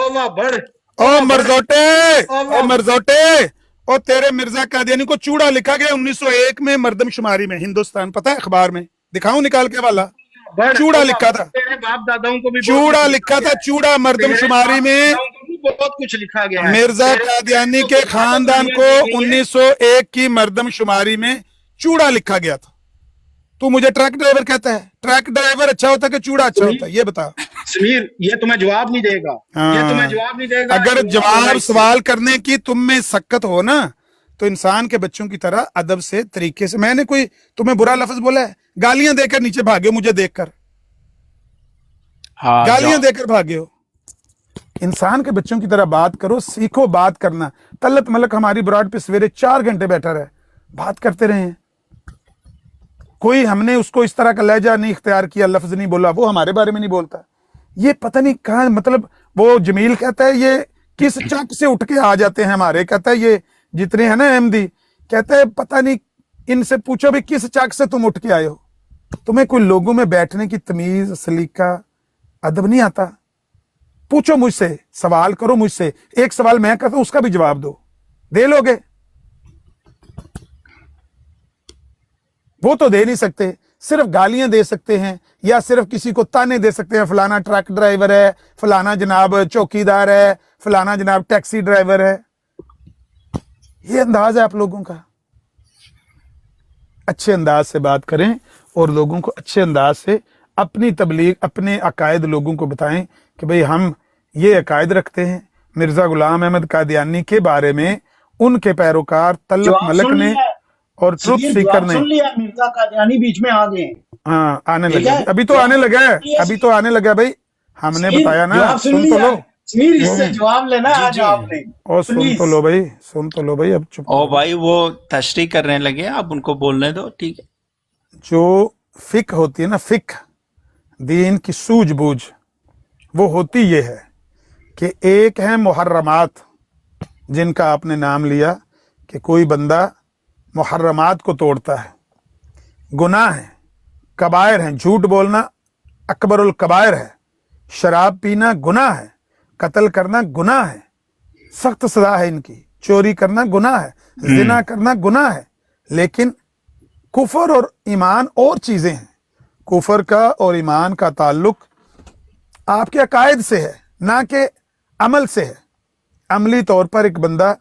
तौबा बढ़। ओ मरजोटे, तौबा। ओ मरजोटे, ओ तेरे मिर्जा कादियानी को चूड़ा लिखा गया 1901 में मर्दमशुमारी में, हिंदुस्तान, पता है अखबार में, दिखाऊं निकाल के वाला, बढ़ चूड़ा तौबा लिखा बढ़। था, तेरे बाप दादाओं को भी बहुत चूड़ा कुछ लिखा गया था, है। चूड़ा तेरे मर्दमशुमारी बाप में दादाओं को भी बहुत कुछ लिखा गया है। मिर्जा तेरे कादियानी को के खुदा को खानदान दुनिया को दी गई है। 1901 की मर्दमशुमारी में चूड़ा लिखा गया था। तू मुझे ट्रक ड्राइवर कहता है? ट्रक ड्राइवर अच्छा होता है कि चूड़ा अच्छा होता है, ये बता। समीर, ये तुम्हें जवाब नहीं देगा, ये तुम्हें जवाब नहीं देगा। अगर ये जवाब सवाल करने की तुम में सक्कत हो ना, तो इंसान के बच्चों की तरह अदब से, तरीके से, मैंने कोई तुम्हें बुरा लफ्ज बोला है? गालियां देकर नीचे भागे हो मुझे देखकर, हाँ, गालियां देकर भागे हो। इंसान के बच्चों की तरह बात करो, सीखो बात करना। तलत मलक हमारी ब्रॉड पे सवेरे 4 घंटे बैठा रहे, बात करते रहे हैं, कोई हमने उसको इस तरह का लहजा नहीं इख्तियार किया, लफ्ज नहीं बोला, वो हमारे बारे में नहीं बोलता। ये पता नहीं कहाँ, मतलब वो जमील कहता है ये किस चक से उठ के आ जाते हैं हमारे, कहता है ये जितने हैं ना अहमदी, कहता है पता नहीं, इनसे पूछो भी किस चक से तुम उठ के आए हो, तुम्हें कोई लोगों में बैठने की तमीज, सलीका, अदब नहीं आता? पूछो मुझसे, सवाल करो मुझसे, एक सवाल मैं करता हूं उसका भी जवाब दो, दे लोगे? वो तो दे नहीं सकते, सिर्फ गालियां दे सकते हैं, या सिर्फ किसी को ताने दे सकते हैं, फलाना ट्रक ड्राइवर है, फलाना जनाब चौकीदार है, फलाना जनाब टैक्सी ड्राइवर है। ये अंदाज है आप लोगों का। अच्छे अंदाज से बात करें और लोगों को अच्छे अंदाज से अपनी तबलीग, अपने अकायद लोगों को बताएं कि भाई हम ये अकायद रखते हैं। मिर्जा गुलाम अहमद कादियानी के बारे में उनके पैरोकार तलत मलक ने और ट्रुथ सीकर ने, मिर्जा कादियानी बीच में आ गए। हाँ आने लगा, अभी तो आने लगा है, अभी तो आने लगा भाई, हमने बताया ना। सुन तो लो, इससे जवाब लेना आज आपने। और सुन तो लो भाई, सुन तो लो भाई, अब चुप। ओ भाई वो तशरीह करने लगे, आप उनको बोलने दो, ठीक है। जो फिक होती है ना, फिक दीन की सूझबूझ, वो होती ये है कि एक है मुहर्रमात, जिनका आपने नाम लिया कि कोई बंदा मुहर्रमात को तोड़ता है, गुनाह है, कबायर हैं, झूठ बोलना अकबरुल कबायर है, शराब पीना गुनाह है, कत्ल करना गुनाह है, सख्त सजा है इनकी, चोरी करना गुनाह है, जिना करना गुनाह है। लेकिन कुफर और ईमान और चीजें हैं। कुफर का और ईमान का ताल्लुक आपके अकायद से है, ना कि अमल से है। अमली तौर पर एक बंदा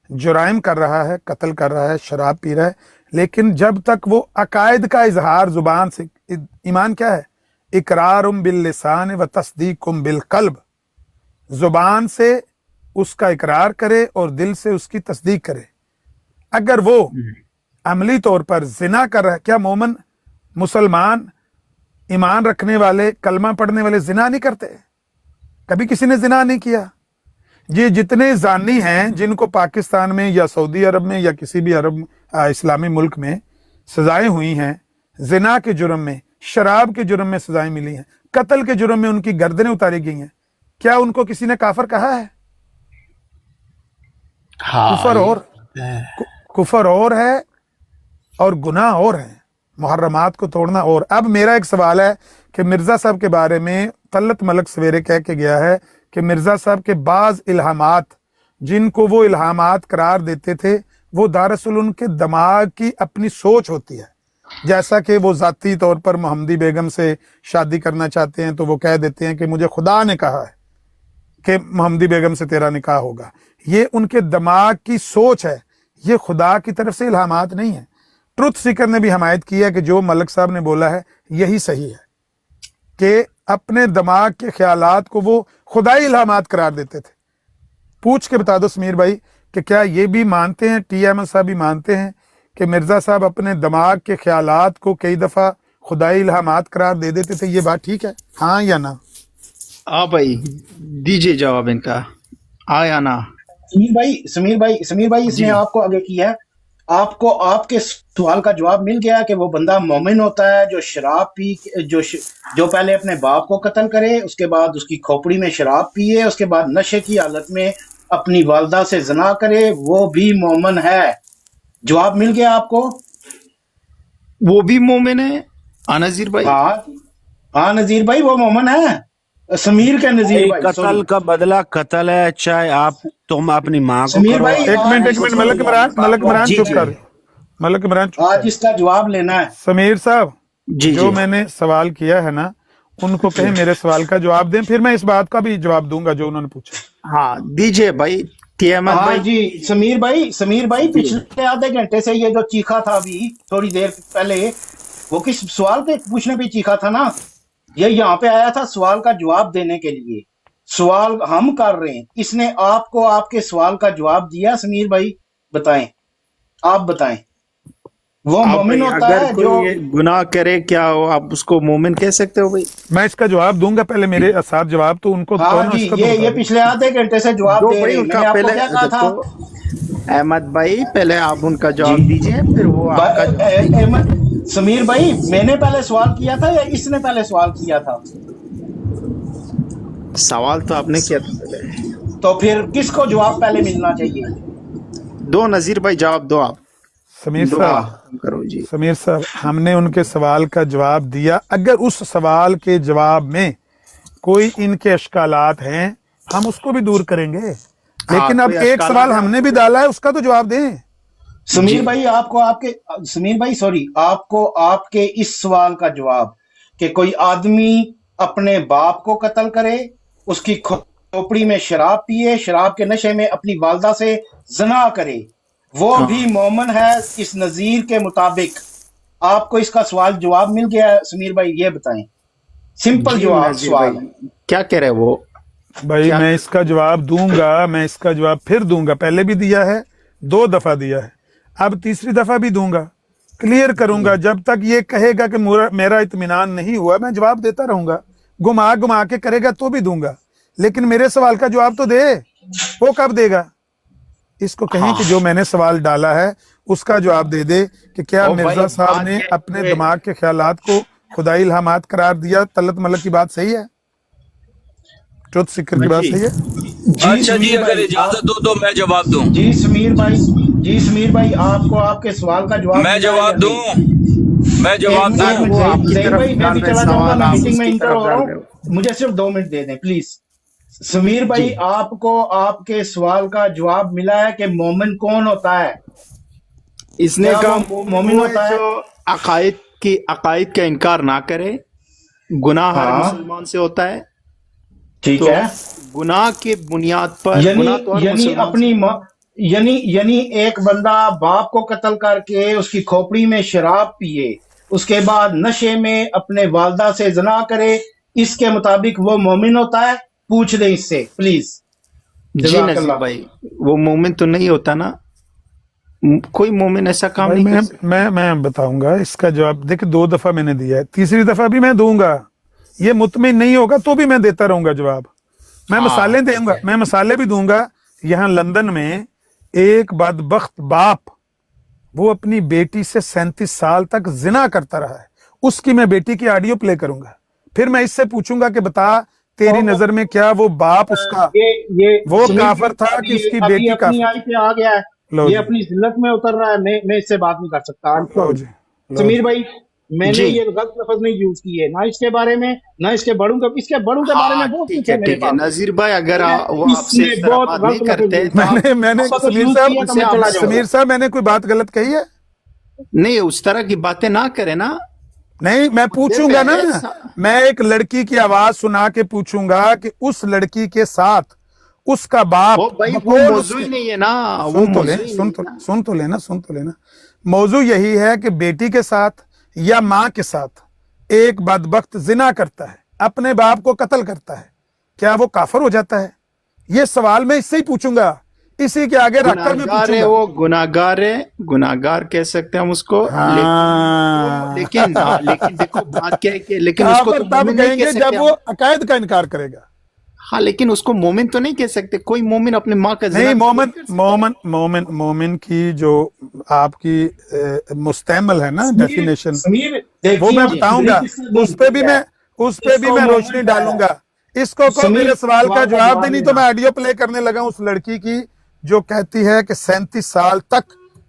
जुराइम कर रहा है, कत्ल कर रहा है, शराब पी रहा है, लेकिन जब तक वो अकायद का इजहार जुबान से, ईमान क्या है? इकरारुम बिल लिसान व तस्दीकुम बिल कल्ब, जुबान से उसका इकरार करे और दिल से उसकी तस्दीक करे। अगर वो अमली तौर पर जिना कर रहा है, क्या मोमन मुसलमान ईमान रखने वाले, कलमा पढ़ने वाले जिना नहीं करते? कभी किसी ने जिना नहीं किया। ये जितने जानी हैं जिनको पाकिस्तान में या सऊदी अरब में या किसी भी अरब इस्लामी मुल्क में सजाएं हुई हैं, जिना के जुर्म में, शराब के जुर्म में सजाएं मिली हैं, कत्ल के जुर्म में उनकी गर्दनें उतारी गई हैं, क्या उनको किसी ने काफर कहा है? हाँ, कुफर और है और गुनाह और है, मुहर्रमात को तोड़ना और। अब मेरा एक सवाल है कि मिर्जा साहब के बारे में तलत मलक सवेरे कह के गया है कि मिर्जा साहब के बाज इल्हामात, जिनको वो इल्हामात करार देते थे, वो दरअसल उनके दिमाग की अपनी सोच होती है। जैसा कि वो जाती तौर पर मोहम्मदी बेगम से शादी करना चाहते हैं तो वो कह देते हैं कि मुझे खुदा ने कहा है कि मोहम्मदी बेगम से तेरा निकाह होगा। ये उनके दिमाग की सोच है, ये खुदा की तरफ से इल्हामात नहीं है। ट्रुथ सीकर ने भी हमायत की है कि जो मलक साहब ने बोला है यही सही है, कि अपने दिमाग के ख्यालात को वो खुदाई इल्हामात करार देते थे। पूछ के बता दो समीर भाई कि क्या ये भी मानते हैं, टी अहमद साहब भी मानते हैं कि मिर्जा साहब अपने दिमाग के ख्यालात को कई दफा खुदाई इल्हामात करार दे देते थे? ये बात ठीक है, हाँ या ना? भाई दीजिए जवाब इनका, हाँ या ना? समीर भाई इसने आपको आगे किया है, आपको आपके सवाल का जवाब मिल गया कि वो बंदा मोमिन होता है जो शराब पी, जो पहले अपने बाप को कत्ल करे, उसके बाद उसकी खोपड़ी में शराब पिए, उसके बाद नशे की हालत में अपनी वालदा से जना करे, वो भी मोमिन है। जवाब मिल गया आपको? वो भी मोमिन है? हाँ नजीर भाई, हाँ नजीर भाई, वो मोमिन है। समीर के नजीर भाई कत्ल sorry। का बदला कत्ल है, चाहे आप तुम अपनी माँ को समीर करो। भाई एक मिनट मलक इमरान जी, चुप जी। कर, मलक इमरान चुप आज कर। इसका जवाब लेना है। समीर साहब, जी जो जी मैंने सवाल किया है ना, उनको कहें मेरे सवाल का जवाब दें, फिर मैं इस बात का भी जवाब दूंगा जो उन्होंने पूछा। हाँ दीजिए भाई अहमद हाँ भाई। जी समीर भाई पिछले आधे घंटे से ये जो चीखा था अभी थोड़ी देर पहले, वो किस सवाल पे पूछने पे चीखा था ना, ये यहाँ पे आया था सवाल का जवाब देने के लिए। सवाल हम कर रहे हैं, इसने आपको आपके सवाल का जवाब दिया। समीर भाई बताएं, आप बताएं। वो आप मोमिन भाई, होता अगर है कोई जो ये गुनाह करे क्या हो आप उसको मोमिन कह सकते हो भाई? मैं इसका जवाब दूंगा, पहले मेरे साथ जवाब तो उनको दो हाँ ना, जी इसका तो ये बता दो। पिछले आधे घंटे से जवाब दो दे भाई रहे हैं। उनका मैंने आपको पहले क्या कहा था? देखो अहमद भाई, पहले आप उनका जवाब जी। दीजिए फिर वो आपका जवाब देंगे। समीर भाई मैंने पहले सवाल किया था या इसने पहले सवाल किया था? सवाल तो आपने किया था पहले। तो फिर किसको जवाब पहले मिलना चाहिए? दो नजीर भाई जवाब दो आप। समीर दो साहब, आप करो जी। समीर साहब, हमने उनके सवाल का जवाब दिया। अगर उस सवाल के जवाब में कोई इनके अश्कालात हैं, हम उसको भी दूर करेंगे, लेकिन अब कोई एक अश्कालात सवाल है हमने भी डाला है, उसका तो जवाब दें। समीर भाई समीर भाई सॉरी, आपको आपके इस सवाल का जवाब कि कोई आदमी अपने बाप को कत्ल करे, उसकी खोपड़ी में शराब पिए, शराब के नशे में अपनी वालदा से जना करे, वो भी मोमन है इस नजीर के मुताबिक। आपको इसका सवाल जवाब मिल गया है समीर भाई, ये बताएं। सिंपल जी, जवाब नजीर सवाल। भाई, क्या कह रहे हैं वो? भाई क्या- मैं इसका जवाब दूंगा, मैं इसका जवाब फिर दूंगा। पहले भी दिया है, 2 दफा दिया है, अब तीसरी दफा भी दूंगा, क्लियर करूंगा। जब तक ये कहेगा कि मेरा इत्मीनान नहीं हुआ, मैं जवाब देता रहूंगा। घुमा घुमा के करेगा तो भी दूंगा, लेकिन मेरे सवाल का जवाब तो दे। वो कब देगा? इसको कहें कि जो मैंने सवाल डाला है उसका जवाब दे दे कि क्या ओ भाई, मिर्जा साहब बात ने ये- अपने दिमाग के ख्यालात को खुदाई इल्हामात करार दिया। तलत मलक की बात सही है, ट्रुथ सीकर की बात जी। सही है। अच्छा जी, समीर अगर भाई, इजाजत दो तो मैं जवाब दूं। जी समीर भाई आपको आपके सवाल का जवाब मैं मिला है जवाब या दूं, नहीं? मैं जवाब एक दूं। मिनट, वो आपकी जहीर तरफ भाई मैं डाल भी रहे चला जाऊंगा, सवाल, मैं आप मीटिंग में उसकी इंटर तरफ हो रहा डाल हूँ, रहे हो। मुझे सिर्फ 2 मिनट दे दें प्लीज। समीर भाई आपको आपके सवाल का जवाब मिला है कि मोमिन कौन होता है? इसने क्या कहा वो मोमिन होता है? जो अकायद का इनकार ना करे। गुनाह हर हाँ। मुसलमान से होता है, ठीक तो है। गुनाह के बुनियाद पर यानी गुनाह तो हर यानी मुसलमान अपनी यानी एक बंदा बाप को कत्ल करके उसकी खोपड़ी में शराब पिए, उसके बाद नशे में अपने वालदा से जना करे, इसके मुताबिक वो मोमिन होता है? पूछ दे इससे प्लीज। जी जज़ाकल्लाह। नजीर भाई, वो मोमिन तो नहीं होता ना, कोई मोमिन ऐसा काम भाई नहीं कर सकता। मैं बताऊंगा इसका जवाब। देखिए 2 दफा मैंने दिया है, तीसरी दफा भी मैं दूंगा। ये मुतमिन नहीं होगा तो भी मैं देता रहूंगा जवाब। मैं मसाले दूंगा, मैं मसाले भी दूंगा। यहाँ लंदन में एक बदबख्त बाप, वो अपनी बेटी से 37 साल तक जिना करता रहा है, उसकी मैं बेटी की ऑडियो प्ले करूंगा। फिर मैं इससे पूछूंगा कि बता तेरी नजर में क्या वो बाप उसका ये वो समीर काफर था कि इसकी बेटी अपनी काफर? आई पे आ गया है, लो ये जी, अपनी जिल्लत में उतर रहा है। मैं इससे बात नहीं कर सकता। I'm low sorry। जी, लो समीर भाई मैंने जी। ये गलत लफ्ज नहीं यूज किए, ना इसके बारे में ना इसके बड़ों के बारे में बहुत ठीक कुछ है है मेरे ठीक है पास। नजीर भाई, अगर वो आपसे इसने इस तरह बहुत बात नहीं गलत लफ्ज करते यूज तो किए। मैंने आपका तो समीर यूज साहब, किया तो मैं चला जाऊंगा। समीर साहब, मैंने कोई बात गलत कही है? नहीं उस तरह की बातें ना करे ना। नहीं, मैं पूछूंगा ना, ऐसा- मैं एक लड़की की आवाज सुना के पूछूंगा कि उस लड़की के साथ उसका बाप वो भाई वो बकौल मौजू उसके- ही नहीं है ना, वो सुन तो मौजू ले, ही सुन नहीं तो है ना। सुन तो लेना। मौजू यही है कि बेटी के साथ या माँ के साथ एक बदबख्त जिना करता है, अपने बाप को कत्ल करता है, क्या वो काफर हो जाता है? ये सवाल मैं इससे ही पूछूंगा, इसी के आगे रखकर मैं गुनाहगार है पूछूंगा। वो, गुनाहगार है, गुनाहगार कह सकते हैं हम उसको। हाँ। लेकिन देखो बात क्या है कि लेकिन उसको काफर तो तब मोमिन नहीं कहेंगे कह जब सकते वो हम। अकायद का इनकार करेगा। हाँ लेकिन उसको मोमिन तो नहीं कह सकते। कोई मोमिन अपनी माँ का नहीं, जिना मोमिन की जो आपकी मुस्तैमल है ना डेफिनेशन, समीर वो मैं बताऊंगा। उस पे भी मैं रोशनी डालूंगा। इसको को मेरे सवाल का जवाब दे, नहीं तो मैं ऑडियो प्ले करने लगा उस लड़की की जो कहती है कि 37 साल तक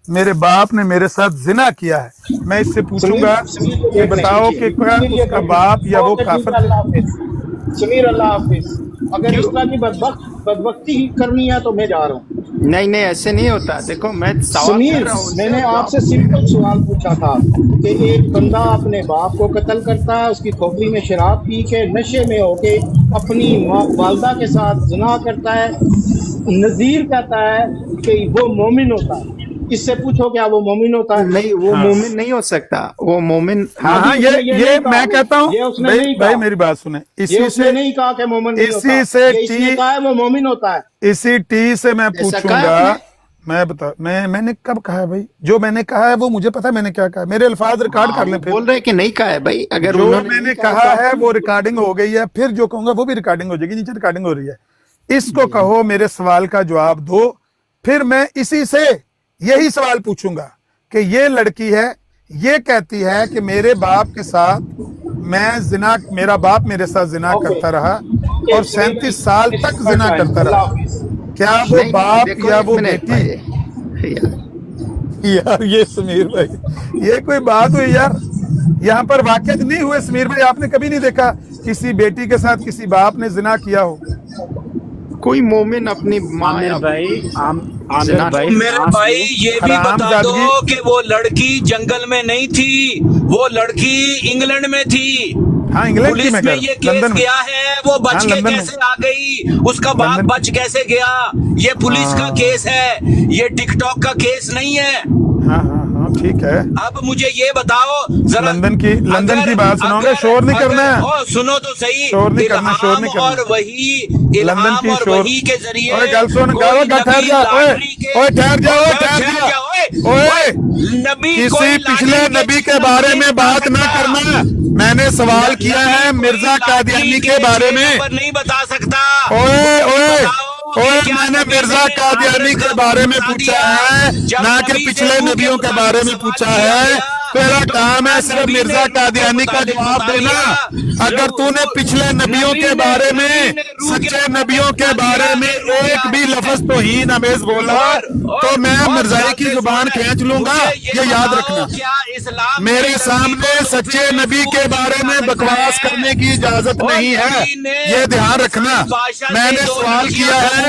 मेरे बाप ने मेरे साथ जिना किया है। मैं इससे पूछूंगा कि बताओ कि क्या उसका बाप या वो काफिर? समीर अल्लाह हाफिज। अगर इस तरह की बदबख्ती करनी है तो मैं जा रहा हूँ। नहीं नहीं, ऐसे नहीं होता। देखो मैं सवाल कर समीर, रहा हूँ, मैंने जवाब- आपसे सिंपल सवाल पूछा था कि एक बंदा अपने बाप को कत्ल करता है, उसकी खोपड़ी में शराब पी के नशे में होके अपनी वालदा के साथ जिना करता है, नजीर कहता है कि वो मोमिन होता है। इससे पूछो क्या वो मोमिन होता है? नहीं, वो मोमिन नहीं हो सकता। वो मोमिन हाँ हाँ, अभी ये उसने ये ये नहीं कहा, मैं कहता हूँ ये उसने भाई, नहीं भाई कहा। मेरी बात सुने, ये इसी उसने से नहीं कहा कि मोमिन नहीं इसी होता। से ये इसने टी- कहा है वो मोमिन होता है। इसी टी से मैं ऐसा कहा पूछूंगा। आपने? मैं बता, मैंने कब कहा है भाई? जो मैंने कहा है वो मुझे पता है मैंने क्या कहा है। मेरे अल्फाज रिकॉर्ड कर हाँ, लें वो फिर। बोल रहे कि नहीं कहा है भाई। अगर जो उन्होंने मैंने नहीं कहा तो- है वो रिकॉर्डिंग हो गई है, फिर जो कहूंगा वो भी रिकॉर्डिंग हो जाएगी, नीचे रिकॉर्डिंग हो रही है। इसको कहो मेरे सवाल का जवाब दो, फिर मैं इसी से यही सवाल पूछूंगा कि ये लड़की है, ये कहती है कि मेरे बाप के साथ मैं जिना, मेरा बाप मेरे साथ जिना करता रहा और 37 साल तक जिना करता रहा। क्या वो नहीं, बाप देखो, या एक वो मिनट बेटी? भाई, यार, यार ये समीर भाई, ये कोई बात हुई यार? यहाँ पर वाकई नहीं हुए समीर भाई। आपने कभी नहीं देखा किसी बेटी के साथ किसी बाप ने जिना किया हो? कोई मोमिन अपनी माँ आमिर या भाई, आमिर जिना- भाई, मेरे भाई ये भी हराम बता दो जादगी। कि वो लड़की जंगल में नहीं थी, वो लड़की इंग्लैंड में थी। हाँ, इंग्लैंड की पुलिस मैं में कह ये रहा हूँ, केस लंदन में। गया है, वो बच हाँ, के लंदन में। कैसे आ गई, उसका बाप लंदन- बच कैसे गया? ये पुलिस का केस है, ये टिकटॉक का केस नहीं है। हाँ हाँ हाँ, ठीक है। अब मुझे ये बताओ जरा, लंदन की बात सुनाओगे, अगर- शोर नहीं करना है। ओ, सुनो तो सही, शोर नहीं करना, शोर इल्हाम नहीं करना। और वही, लंदन इल्हाम की और शोर। वही के जरिए ओए गल सुन, कोई गाओ, ठहर नबी जा, ओए, लॉटरी के- ओए, ठहर जा, ओए, ओए, ठहर ठहर जा। जा, ओए, ओए, ओए, नबी कोई किसी लॉटरी पिछले के नबी के छह बारे नंबर में बात नहीं ना बता करना। सकता। मैंने सवाल किया नबी है कोई मिर्जा लॉटरी कादियानी के के बारे छह में। नंबर नहीं बता सकता। ओए ओए बताओ कि ओए, क्या मैंने नबी मिर्जा ने कादियानी आखिरत के का बारे में बता पूछा दिया? है, जब ना कि नबी से पिछले रूह के नबियों के मुताबिक बारे में सवाल पूछा किया है। गया, तेरा तो काम है सिर्फ नबी ने मिर्जा रूह के कादियानी का मुताबिक जवाब बता देना। दिया। अगर तूने पिछले नबियों के बारे में, सच्चे नबियों के बारे में एक भी लफ्ज तौहीन आमेज बोला तो मैं मिर्जाई की जुबान खींच लूंगा, ये याद रखना। क्या इस्लाम मेरे सामने सच्चे नबी के बारे में बकवास करने की इजाजत नहीं है, ये ध्यान रखना। मैंने सवाल किया है,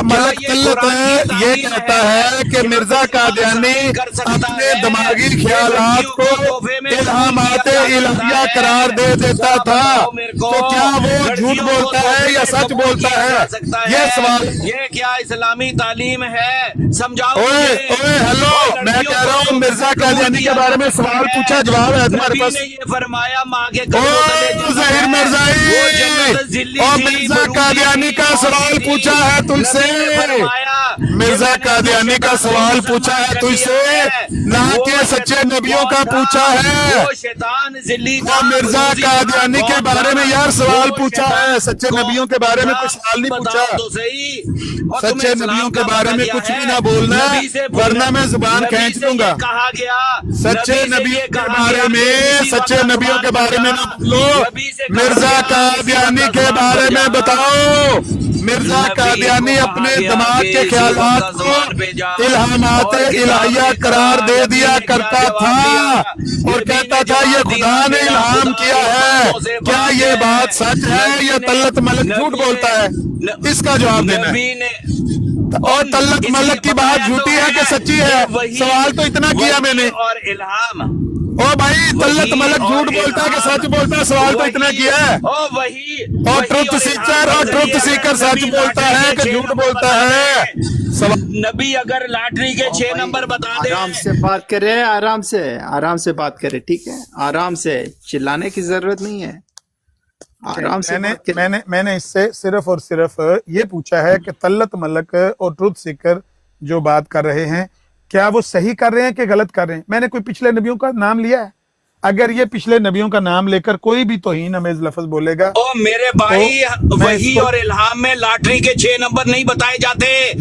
मलक तल्लत है, ये कहता है कि मिर्जा कादियानी अपने दिमागी ख्यालात को इल्हामात इलाहिया करार दे देता था, तो क्या वो झूठ बोलता है या सच बोलता है? ये सवाल। ये क्या इस्लामी तालीम है? समझाओ ओए मुझे। ओए, हेलो, मैं कह रहा हूँ मिर्जा कादियानी के बारे में सवाल पूछा, जवाब है तुम्हारे नबी पास? ने ये फरमाया माँ के ज़हीर मिर्जाई, और मिर्जा कादियानी का सवाल पूछा है तुझसे। मिर्जा कादियानी का सवाल पूछा है तुझसे, ना कि सच्चे नबियों का पूछा है। वो शैतान जिल्ली वो मिर्जा कादियानी के बारे में यार सवाल पूछा है, सच्चे नबियों के बारे में कुछ सवाल नहीं पूछा। तो सही, और सच्चे तुम्हें नबियों इस्लाम के का बारे पता में क्या कुछ है? भी ना बोलना, नबी से वरना मैं जुबान नबी खींच से लूंगा। ये कहा गया, सच्चे नबी से नबियों ये के कहा बारे गया, में, किसी सच्चे वक्त नबियों के बारे में ना बोलो। नबी से कहा मिर्जा गया, कादियानी किसी के वक्त बारे में जा। बताओ। मिर्जा नबी कादियानी को अपने कहा गया दिमाग कि के इसी ख्यालात वक्त ज़बान पे जा। को इल्हामात और इलाहिया किताब करार दे नबी दिया ने क्या करता जवाब था दिया? और नबी कहता ने था ये जवाब खुदा दिया, ने मेरा इल्हाम खुदा किया है। इल्हामों से क्या बात ये है। बात सच है नबी या ने- तल्लत मलक झूठ नबी बोलता है? ने- इसका जवाब देना है। नबी ने और तल्लत मलक की बात इसलिए झूठी है बताया कि तो सच्ची है? वही- सवाल तो इतना किया वही मैंने। और इल्हाम, ओ भाई, तल्लत मलक और झूठ बोलता है कि इल्हाम, सच बोलता है? सवाल तो इतना वही- किया है। और वही और वही ट्रुथ इल्हाम सीकर और के ट्रुथ जरिए सीकर सच नबी बोलता लॉटरी है के कि छह झूठ नंबर बोलता बता है? दे। नबी अगर लॉटरी के 6 नंबर बता दे, आराम से बात करे, आराम से बात करे, ठीक है? आराम से, चिल्लाने की जरूरत नहीं है, आराम से बात करे। मैंने इससे सिर्फ और सिर्फ ये पूछा है कि तल्लत मलक और ट्रुथ सीकर जो बात कर रहे हैं, क्या वो सही कर रहे हैं कि गलत कर रहे हैं? मैंने कोई पिछले नबियों का नाम लिया है? अगर ये पिछले नबियों का नाम लेकर कोई भी तौहीन अमेज लफ्ज बोलेगा, ओ मेरे भाई, तो मैं वही इसको- और इल्हाम में लॉटरी के 6 नंबर नहीं बताए जाते।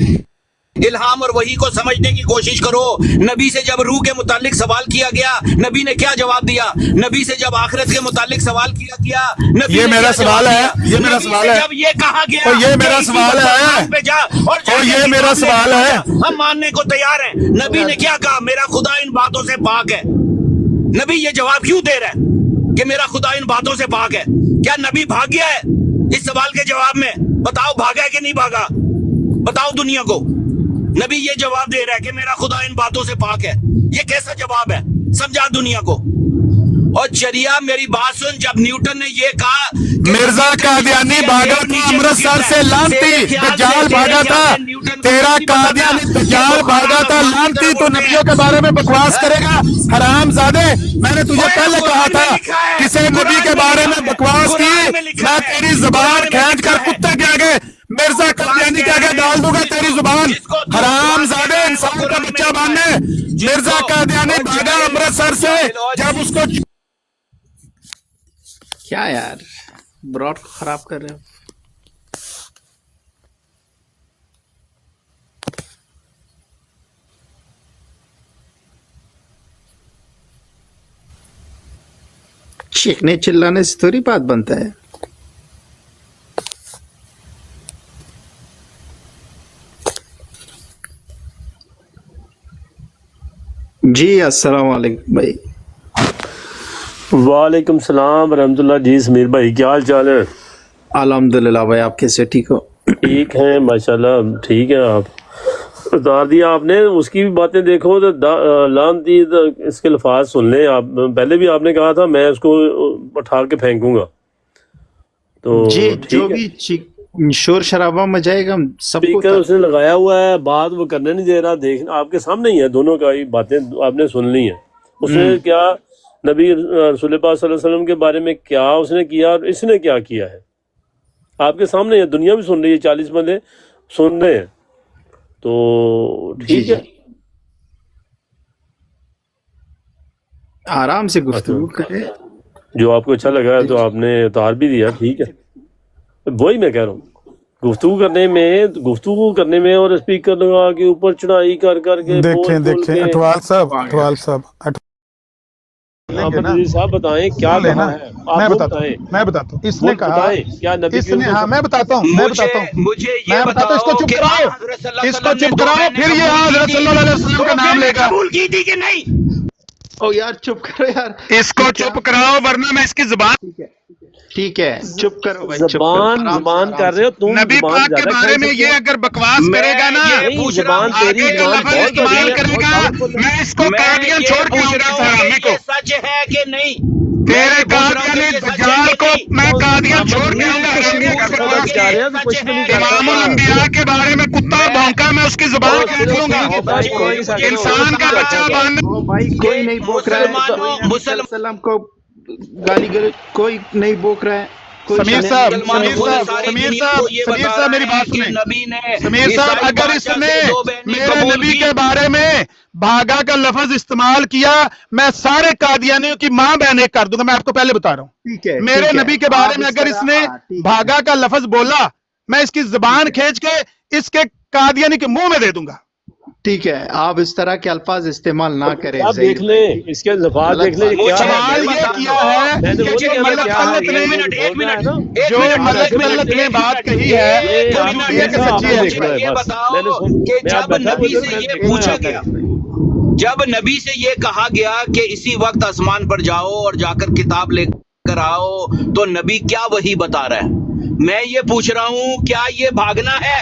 इल्हाम और वही को समझने की कोशिश करो। नबी से जब रूह के मुतालिक सवाल किया गया, नबी ने क्या जवाब दिया? नबी से जब आखिरत के मुतालिक सवाल किया गया, नबी ये ने मेरा क्या सवाल जवाब है, दिया? ये मेरा नबी सवाल से है। जब ये कहा गया और ये मेरा कि इसी सवाल वक्त है। आसमान पे जा और और ये जाके मेरा किताब सवाल लेकर है। आ, हम मानने को तैयार हैं। नबी ने क्या कहा? मेरा खुदा इन बातों से पाक है। नबी ये जवाब क्यों दे रहा है? کہ میرا خدا ان باتوں سے پاک ہے؟ کیا نبی بھاگ گیا ہے اس سوال کے جواب میں؟ بتاؤ بھاگا ہے کہ نہیں بھاگا؟ بتاؤ دنیا کو. نبی یہ جواب دے رہا ہے کہ میرا خدا ان باتوں سے پاک ہے. یہ کیسا جواب ہے؟ سمجھا دنیا کو. اور چریا میری بات سن، جب نیوٹن نے یہ کہا مرزا قادیانی بھاگا تھا امرتسر سے لانتی، دجال بھاگا تھا تیرا قادیانی، دجال بھاگا تھا لانتی. تو نبیوں کے بارے میں بکواس کرے گا حرام زادے. میں نے تجھے پہلے کہا تھا کسی نبی کے بارے میں بکواس کی میں تیری زبان کھینچ کر کتے کے آگے مرزا قادیانی کے آگے ڈال دوں گا تیری زبان. حرام زادے انسان کا بچہ باننے. مرزا قادیانی بھاگا امرتسر سے جب اس کو کیا یار براڈ کو خراب کر رہے ہو. چیخنے چلانے سے تھوڑی بات بنتا ہے. جی السلام علیکم بھائی. وعلیکم السلام ورحمۃ اللہ. جی سمیر بھائی کیا حال چال ہے؟ الحمدللہ بھائی، آپ کیسے؟ ٹھیک ہو؟ ٹھیک ہیں ماشاءاللہ. ٹھیک ہے. آپ اتار دیا آپ نے، اس کی بھی باتیں دیکھو تو لان دی اس کے الفاظ سن لیں آپ. پہلے بھی آپ نے کہا تھا میں اس کو اٹھا کے پھینکوں گا. تو جی جو بھی شور شرابہ مچائے گا سب کو اسپیکر اس نے لگایا ہوا ہے، بات وہ کرنے نہیں دے رہا. دیکھ آپ کے سامنے ہی ہے، دونوں کا ہی باتیں آپ نے سن لی ہیں. اس نے کیا نبی رسول پاک صلی اللہ علیہ وسلم کے بارے میں کیا اس نے کیا اور اس نے کیا کیا ہے آپ کے سامنے ہے. دنیا بھی سن رہی ہے، 40 بندے سن رہے ہیں. تو ٹھیک ہے، آرام سے گفتگو کرے. جو آپ کو اچھا لگا ہے تو آپ نے اتار بھی دیا. ٹھیک ہے، وہی میں کہہ رہا ہوں گفتگو کرنے میں اور اسپیکر لگا کے اوپر چڑھائی کر کے دیکھیں اٹوال صاحب صاحب بتائیں کیا کہا ہے. میں بتاتا ہوں. اس نے کہا کیا نبی اس نے، ہاں میں بتاتا ہوں مجھے یہ بتاتا ہوں. اس کو چپ کراؤ، اس کو چپ کراؤ، پھر یہ حضرت صلی اللہ علیہ وسلم کا نام لے گا. قبول کی تھی کہ نہیں؟ او یار چپ کرو یار. اس کو چپ کراؤ ورنہ میں اس کی زبان. ٹھیک ہے چپ کرو بھائی. زبان کر رہے ہو تم. نبی پاک کے بارے میں یہ اگر بکواس کرے گا نا، آگے کا لفظ استعمال کرے گا، میں اس کو قادیان چھوڑ کے آؤں گا حرامی کو. سچ ہے کہ نہیں؟ تیرے قادیانی دجال کو میں قادیان چھوڑ کے آؤں گا حرامی اگر بکواس کی. امام الانبیاء کے بارے میں کتا بھونکا میں اس کی زبان کھینچ لوں گا. انسان کا بچہ بن بھائی کوئی نہیں بوک رہا ہے. مسلم کو گالی گلوچ کوئی نہیں بوک رہا ہے. سمیر صاحب میری بات سنیں. سمیر صاحب اگر اس نے میرے نبی کے بارے میں بھاگا کا لفظ استعمال کیا، میں سارے قادیانیوں کی ماں بہن ایک کر دوں گا. میں آپ کو پہلے بتا رہا ہوں، میرے نبی کے بارے میں اگر اس نے بھاگا کا لفظ بولا، میں اس کی زبان کھینچ کے اس کے قادیانی کے منہ میں دے دوں گا. ٹھیک ہے، آپ اس طرح کے الفاظ استعمال نہ کریں. آپ دیکھ لیں اس کے الفاظ دیکھ لیں کیا سوال یہ کیا ہے کہ جو ملک ملت نے بات کہی ہے وہ سچی ہے. یہ بتاؤ کہ جب نبی سے یہ پوچھا گیا، جب نبی سے یہ کہا گیا کہ اسی وقت آسمان پر جاؤ اور جا کر کتاب لے کر آؤ، تو نبی کیا وہی بتا رہا ہے؟ میں یہ پوچھ رہا ہوں کیا یہ بھاگنا ہے؟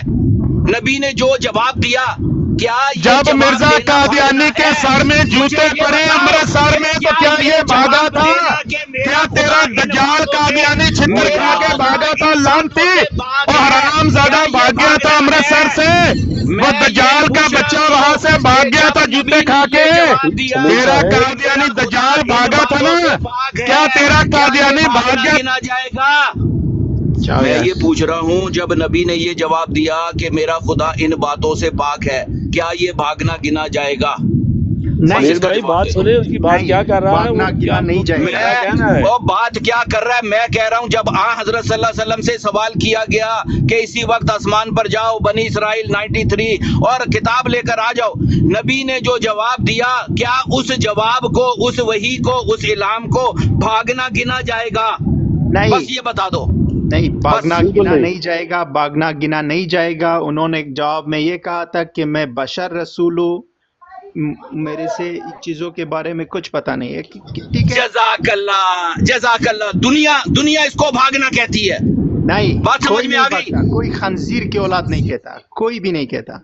نبی نے جو جواب دیا کیا جب مرزا قادیانی کے سر میں جوتے پڑے امرتسر میں تو کیا یہ بھاگا تھا؟ کیا تیرا دجال قادیانی چھتر کھا کے بھاگا تھا لانتی؟ اور حرام زادہ بھاگ گیا تھا امرتسر سے، وہ دجال کا بچہ وہاں سے بھاگ گیا تھا جوتے کھا کے. تیرا قادیانی دجال بھاگا تھا نا، کیا تیرا قادیانی بھاگ گیا؟ میں یہ پوچھ رہا ہوں جب نبی نے یہ جواب دیا کہ میرا خدا ان باتوں سے پاک ہے، کیا یہ بھاگنا گنا جائے گا؟ سمیر بھائی بات سنیں، اس کی بات کیا کر رہا ہے؟ نہیں جائے گا. وہ بات کیا کر رہا ہے میں کہہ رہا ہوں جب حضرت صلی اللہ علیہ وسلم سے سوال کیا گیا کہ اسی وقت آسمان پر جاؤ بنی اسرائیل 93 اور کتاب لے کر آ جاؤ، نبی نے جو جواب دیا کیا اس جواب کو، اس وحی کو، اس الہام کو بھاگنا گنا جائے گا؟ بس یہ بتا دو. نہیں، بھاگنا گنا نہیں جائے گا، بھاگنا گنا نہیں جائے گا. انہوں نے جواب میں یہ کہا تھا کہ میں بشر رسول ہوں، میرے سے ان چیزوں کے بارے میں کچھ پتا نہیں ہے، ٹھیک ہے؟ جزاک اللہ. دنیا اس کو بھاگنا کہتی ہے. نہیں، بات سمجھ کوئی میں نہیں آ گئی؟ بھاگتا، کوئی خنزیر کی اولاد نہیں کہتا، کوئی بھی نہیں کہتا.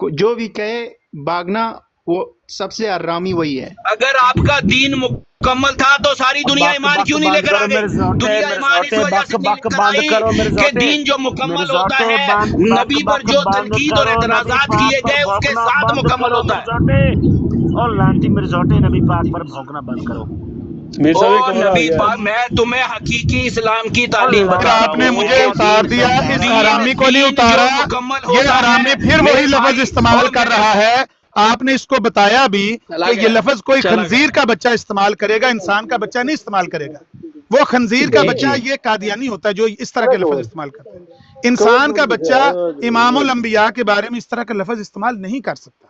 جو بھی کہے بھاگنا، وہ سب سے حرامی وہی ہے. اگر آپ کا دین مکمل تھا تو ساری دنیا بک ایمان بک کیوں نہیں لے بند کر آ کرو گئی؟ میرے زوٹے، دنیا میرے ایمان اس زوٹے، وجہ سے بک نہیں بک لے کر بند آئی کرو میرے کہ زوٹے، دین جو میرے مکمل ہوتا زوٹے ہے بند بک نبی پر بک جو بند تنقید اور کرو، نبی اعتراضات پاک کیے پر گئے اس کے بھونکنا ساتھ بند مکمل کرو ہوتا میرے ہے. زوٹے، اور لانتی میرے زوٹے، نبی پاک پر بھونکنا بند کرو. میر صاحب ایک او اور آ نبی گیا پاک، میں تمہیں حقیقی اسلام کی اور تعلیم پھر بتاتا آپ نے ہوں مجھے کہ اتار دیا، اس حرامی کو نہیں دین جو اتارا. مکمل یہ ہوتا حرامی ہے پھر میرے وہی لفظ بھائی استعمال اور کر میرے رہا ہے. آپ نے اس کو بتایا بھی چلا کہ یہ گیا، لفظ کوئی چلا خنزیر گیا. کا بچہ استعمال کرے گا، انسان کا بچہ نہیں استعمال کرے گا. وہ خنزیر کا بچہ دیکھیے، یہ قادیانی ہوتا ہے جو اس طرح کے لفظ استعمال کرتا ہے. انسان کا بچہ امام الانبیاء کے بارے میں اس طرح کا لفظ استعمال نہیں کر سکتا.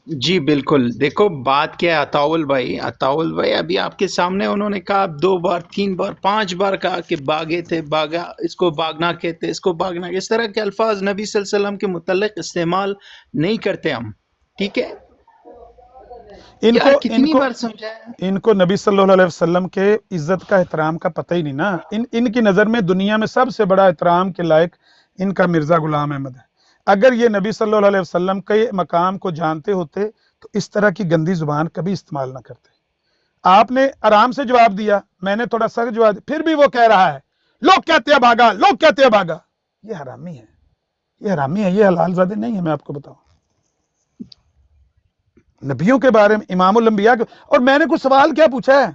جی بالکل. دیکھو بات کیا ہے، عطاول بھائی ابھی آپ کے سامنے انہوں نے کہا 2 بار 3 بار 5 بار کہا کہ باغے تھے، باغا، اس کو باغنا کہتے، اس کو باغنا. اس طرح کے الفاظ نبی صلی اللہ علیہ وسلم کے متعلق استعمال نہیں کرتے ہم، ٹھیک ہے؟ ان یار کو کتنی بار سمجھایا. ان کو نبی صلی اللہ علیہ وسلم کے عزت کا احترام کا پتہ ہی نہیں نا. ان کی نظر میں دنیا میں سب سے بڑا احترام کے لائق ان کا مرزا غلام احمد ہے. اگر یہ نبی صلی اللہ علیہ وسلم کے مقام کو جانتے ہوتے تو اس طرح کی گندی زبان کبھی استعمال نہ کرتے. آپ نے آرام سے جواب دیا، میں نے تھوڑا سخت جواب دیا، پھر بھی وہ کہہ رہا ہے لوگ کہتے ہیں بھاگا، لوگ کہتے ہیں بھاگا. یہ حرامی ہے، یہ حرامی ہے، یہ حلال زادے نہیں ہے. میں آپ کو بتاؤں، نبیوں کے بارے میں، امام الانبیاء کے، اور میں نے کچھ سوال کیا پوچھا ہے؟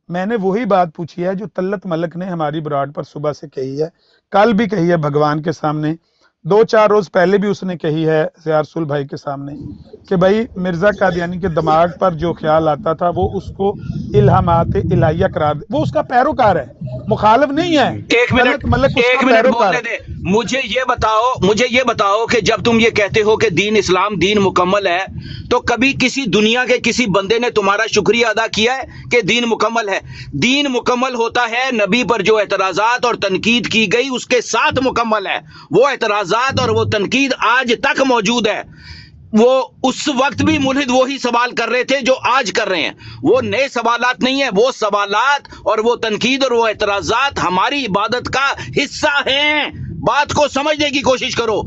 میں نے وہی بات پوچھی ہے جو طلت ملک نے ہماری براڈ پر صبح سے کہی ہے، کل بھی کہی ہے بھگوان کے سامنے، 2-4 روز پہلے بھی اس نے کہی ہے زیار رسول بھائی کے سامنے کہ بھائی مرزا قادیانی کے دماغ پر جو خیال آتا تھا وہ اس کو الہامات الہیہ قرار دے. وہ اس کا پیروکار ہے، مخالف نہیں ہے. ایک طلت ملک اس منٹ کا پیروکار بولنے ہے. دے. مجھے یہ بتاؤ کہ جب تم یہ کہتے ہو کہ دین اسلام دین مکمل ہے تو کبھی کسی دنیا کے کسی بندے نے تمہارا شکریہ ادا کیا ہے کہ دین مکمل ہے؟ دین مکمل ہوتا ہے نبی پر جو اعتراضات اور تنقید کی گئی اس کے ساتھ مکمل ہے. وہ اعتراضات اور وہ تنقید آج تک موجود ہے. وہ اس وقت بھی ملحد وہی سوال کر رہے تھے جو آج کر رہے ہیں. وہ نئے سوالات نہیں ہیں، وہ سوالات اور وہ تنقید اور وہ اعتراضات ہماری عبادت کا حصہ ہیں. بات کو سمجھنے کی کوشش کرو،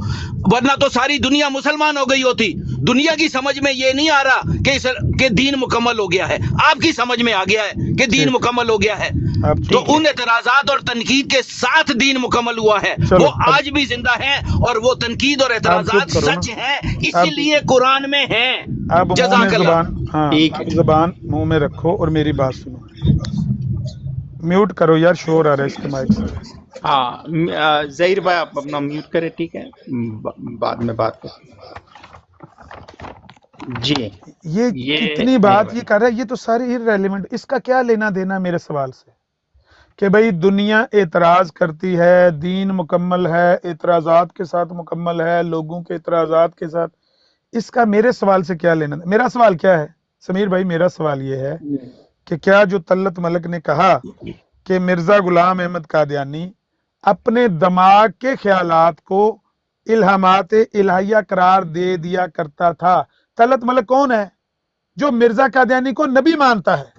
ورنہ تو ساری دنیا مسلمان ہو گئی ہوتی. دنیا کی سمجھ میں یہ نہیں آ رہا کہ دین مکمل ہو گیا ہے. آپ کی سمجھ میں آ گیا ہے کہ دین مکمل ہو گیا ہے. تو ان اعتراضات اور تنقید کے ساتھ دین مکمل ہوا ہے. وہ آج بھی زندہ ہیں اور وہ تنقید اور اعتراضات سچ ہیں، اسی لیے قرآن میں ہیں. اب منہ میں جزاک اللہ. زبان، ہاں اب زبان منہ میں رکھو اور میری بات سنو. میوٹ کرو یار، شور آ رہا ہے اس کے مائک سے. ہاں ظہیر بھائی آپ اپنا میوٹ کریں، ٹھیک ہے؟ بعد میں بات کریں. جی یہ کتنی بات یہ کر رہا ہے، یہ تو ساری ریلیونٹ. اس کا کیا لینا دینا میرے سوال سے کہ بھئی دنیا اعتراض کرتی ہے، دین مکمل ہے، اعتراضات کے ساتھ مکمل ہے، لوگوں کے اعتراضات کے ساتھ. اس کا میرے سوال سے کیا لینا؟ میرا سوال کیا ہے سمیر بھائی؟ میرا سوال یہ ہے کہ کیا جو طلت ملک نے کہا کہ مرزا غلام احمد قادیانی اپنے دماغ کے خیالات کو الہامات الہیہ قرار دے دیا کرتا تھا؟ طلت ملک کون ہے؟ جو مرزا قادیانی کو نبی مانتا ہے.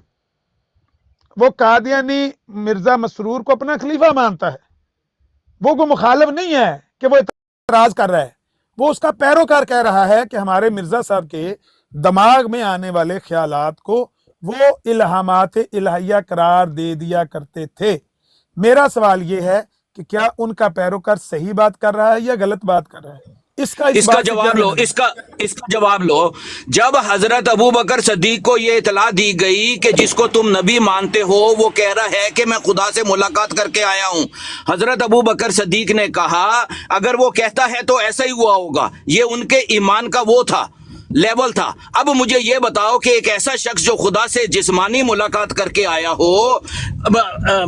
وہ قادیانی مرزا مسرور کو اپنا خلیفہ مانتا ہے. وہ کوئی مخالف نہیں ہے کہ وہ اعتراض کر رہا ہے. وہ اس کا پیروکار کہہ رہا ہے کہ ہمارے مرزا صاحب کے دماغ میں آنے والے خیالات کو وہ الہامات الہیہ قرار دے دیا کرتے تھے. میرا سوال یہ ہے کہ کیا ان کا پیروکار صحیح بات کر رہا ہے یا غلط بات کر رہا ہے؟ اس کا جواب لو. اس کا جواب لو. جب حضرت ابو بکر صدیق کو یہ اطلاع دی گئی کہ جس کو تم نبی مانتے ہو وہ کہہ رہا ہے کہ میں خدا سے ملاقات کر کے آیا ہوں، حضرت ابو بکر صدیق نے کہا اگر وہ کہتا ہے تو ایسا ہی ہوا ہوگا. یہ ان کے ایمان کا وہ تھا، لیول تھا. اب مجھے یہ بتاؤ کہ ایک ایسا شخص جو خدا سے جسمانی ملاقات کر کے آیا ہو،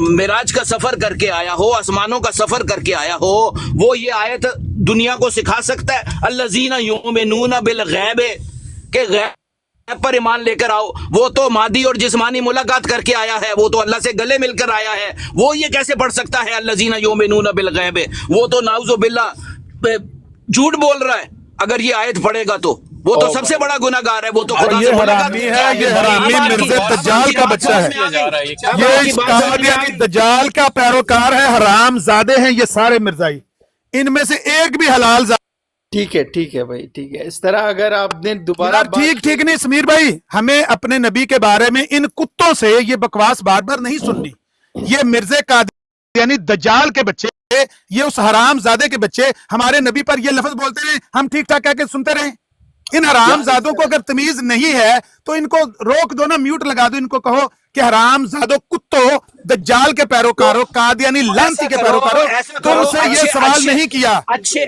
معراج کا سفر کر کے آیا ہو، آسمانوں کا سفر کر کے آیا ہو، وہ یہ آیت دنیا کو سکھا سکتا ہے الذین یؤمنون بالغیب کہ غیب پر ایمان لے کر آؤ؟ وہ تو مادی اور جسمانی ملاقات کر کے آیا ہے، وہ تو اللہ سے گلے مل کر آیا ہے. وہ یہ کیسے پڑھ سکتا ہے الذین یؤمنون بالغیب؟ وہ تو نعوذ باللہ جھوٹ بول رہا ہے اگر یہ آیت پڑھے گا. تو وہ تو سب سے بڑا گناہگار ہے، وہ تو خدا یہ سے حرامی ہے، یہ حرامی مرزا دجال کا بچہ ہے، یہ قادیانی دجال کا پیروکار ہے، حرام زادے ہیں یہ سارے مرزائی، ان میں سے ایک بھی حلال زادہ۔ ٹھیک ہے بھائی، ٹھیک ہے، اس طرح اگر آپ نے دوبارہ ٹھیک نہیں سمیر بھائی، ہمیں اپنے نبی کے بارے میں ان کتوں سے یہ بکواس بار بار نہیں سننی۔ یہ مرزا قادیانی دجال کے بچے، یہ اس حرام زادے کے بچے ہمارے نبی پر یہ لفظ بولتے رہے، ہم ٹھیک ٹھاک کہہ کے سنتے رہے۔ ان حرام زادوں کو اگر تمیز نہیں ہے تو ان کو روک دو نا، میوٹ لگا دو، ان کو کہو کہ حرام زادوں کتوں، دجال کے پیروکاروں، قادیانی لعنتی کے پیروکاروں، تم سے یہ سوال نہیں کیا۔ اچھے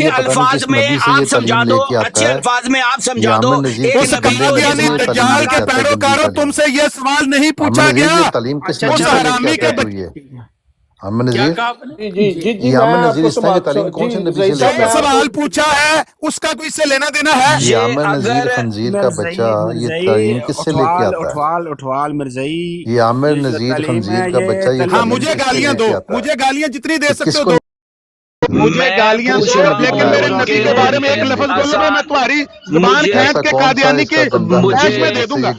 الفاظ میں آپ سمجھا دو، اچھے الفاظ میں آپ سمجھا دو۔ اس قادیانی دجال کے پیروکاروں، تم سے یہ سوال نہیں پوچھا گیا، اس حرامی کے بچے سوال پوچھا ہے، اس کا کوئی سے لینا دینا ہے؟ یہ عامر نذیر خنزیر کا بچہ یہ تعلیم کس سے لے کے آتا ہے؟ اٹھوال مرزائی، یہ عامر نذیر خنزیر کا بچہ یہ ہاں مجھے گالیاں دو، مجھے گالیاں جتنی دے سکتے ہو دو، مجھے گالیاں دو، لیکن میرے نبی کے بارے میں ایک لفظ بولو، میں تمہاری زبان کھینچ کے قادیانی کے پیش میں دے دوں گا۔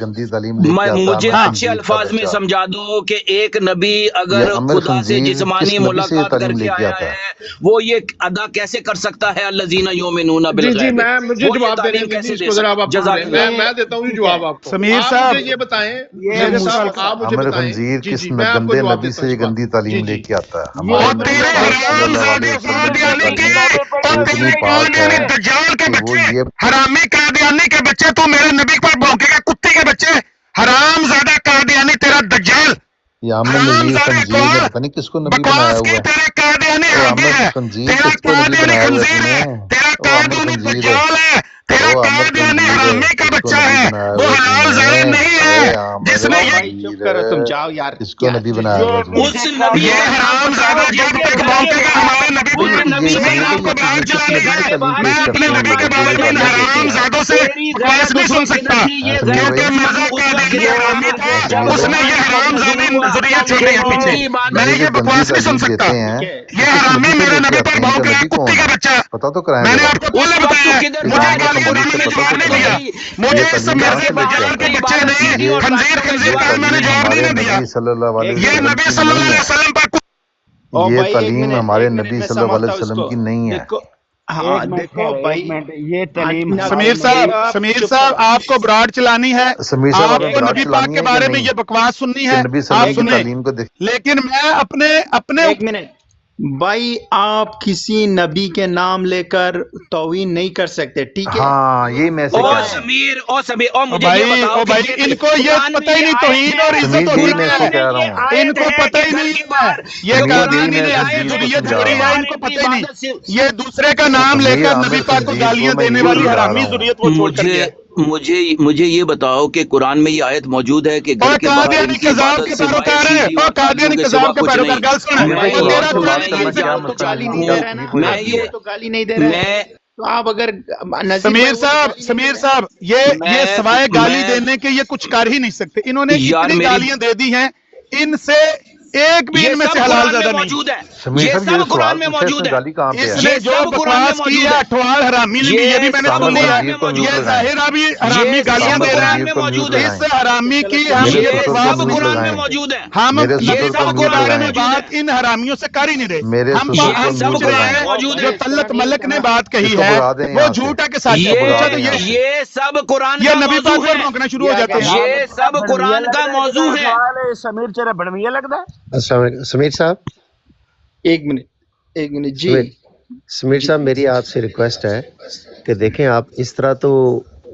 مجھے اچھے الفاظ میں سمجھا دو کہ ایک نبی اگر خدا سے جسمانی ملاقات کر کے آیا ہے وہ یہ ادا کیسے کر سکتا ہے؟ الذین یؤمنون بالغیب۔ میں مجھے جواب دے دیں، اس کو ذرا آپ میں دیتا ہوں جواب آپ کو۔ سمیر صاحب یہ بتائیں، عامر خنزیر کس گندے نبی سے یہ گندی تعلیم لے کے آتا ہے؟ حرامی قادیانی کے بچے، تو میرے نبی پر بھونکے گا کتے کے بچے، حرام زادہ قادیانی تیرا دجال، یہ عامر نذیر خنزیر نے پتہ نہیں کس کو نبی بنایا ہوا ہے۔ تیرا قادیانی عامر خنزیر کس کو نبی بنایا ہوا ہے؟ تیرا قادیانی دجال ہے، تیرا قادیانی حرامی کا بچہ ہے، وہ حلال زادہ نہیں ہے جس نے یہ تم جاؤ یار، کس کو نبی بنایا ہوا ہے؟ اس نبی یہ حرام زادہ جب تک بھونکے گا ہمارے نبی پر آپ کو باہر چلا لے گا۔ میں اپنے نبی کے بارے میں ان حرام زادوں سے بکواس نہیں سن سکتا، کیونکہ مرزا قادیانی حرامی تھا، اس نے یہ حرام زادی نظریہ چھوڑے ہیں پیچھے، میں یہ بکواس نہیں سن سکتا۔ یہ حرامی میرے نبی پر بھونک رہا ہے، کتے کا بچہ، پتہ تو کرائیں میں نے گے آپ کو پہلے بتایا ہے، مجھے گالیاں دینے میں جواب نہیں دیا، مجھے اس مرزا دجال کے بچے نہیں، خنزیر کا میں نے جواب نہیں دیا۔ یہ نبی صلی اللہ علیہ وسلم پر یہ تعلیم ہمارے نبی صلی اللہ علیہ وسلم کی نہیں ہے۔ ہاں دیکھو بھائی، یہ تعلیم سمیر صاحب آپ کو براڈ چلانی ہے، سمیر صاحب آپ کو نبی پاک کے بارے میں یہ بکواس سننی ہے، نبی صلی اللہ آپ علیہ وسلم کی سنیں، تعلیم کو دیکھ، لیکن میں اپنے ایک منٹ بھائی، آپ کسی نبی کے نام لے کر توہین نہیں کر سکتے، ٹھیک ہے؟ ہاں یہی میں سے او کہہ رہا ہوں۔ سمیر مجھے یہ بتاؤ بھائی ان کو یہ پتہ ہی نہیں توہین اور عزت سمیر ہوتی میں سے کہہ رہا ہوں۔ ان کو پتہ ہی نہیں ہے، یہ قادیانی نے ایسی ذریت چھوڑی ہے، ان کو پتہ ہی نہیں، یہ دوسرے کا نام لے کر نبی پاک کو گالیاں دینے والی حرامی ذریت وہ چھوڑ کر گیا۔ مجھے یہ بتاؤ کہ قرآن میں یہ آیت موجود ہے کہ گھر کے باہر قادیانی ان کی کذاب عبادت کے سے پیروکار ہے، وحشی اور قادیانی کے کذاب سوا کے کچھ پیروکار، نہیں۔ گل سن، گالی نہیں دے رہا نا، تو گالی نہیں دے رہا ہے، تو آپ اگر سمیر صاحب یہ سوائے گالی دینے کے یہ کچھ کر ہی نہیں سکتے، انہوں نے اتنی گالیاں دے دی ہیں، ان سے ایک بھی ان میں سے حلال زیادہ نہیں۔ سمیر صاحب یہ سوال پوچھے اس میں گالی کہاں پہ اس ہے؟ نے جو بکواس کی ہے اٹھوال حرامی نے بھی، یہ بھی میں نے سن لیا، یہ ظاہر ابھی حرامی گالیاں دے رہا ہے، اس حرامی کی ہم یہ بکواس قرآن میں موجود ہے۔ ہم میرے یہ سب سب کے بارے میں بات ان حرامیوں سے کر ہی نہیں میرے رہے، ہم سب پوچھ رہے ہیں جو طلت ملک نے بات کہی ہے وہ جھوٹا کے ساتھ پوچھا تو یہ سب قرآن یہ کا نبی موضوع پاک پر ہے، بھونکنا شروع ہو جاتے ہیں۔ یہ سب قرآن کا موضوع ہے۔ سمیر چرا بڑھویا لگتا ہے۔ السلام علیکم سمیر صاحب۔ ایک منٹ جی سمیر صاحب میری آپ سے ریکویسٹ ہے کہ دیکھیں آپ اس طرح تو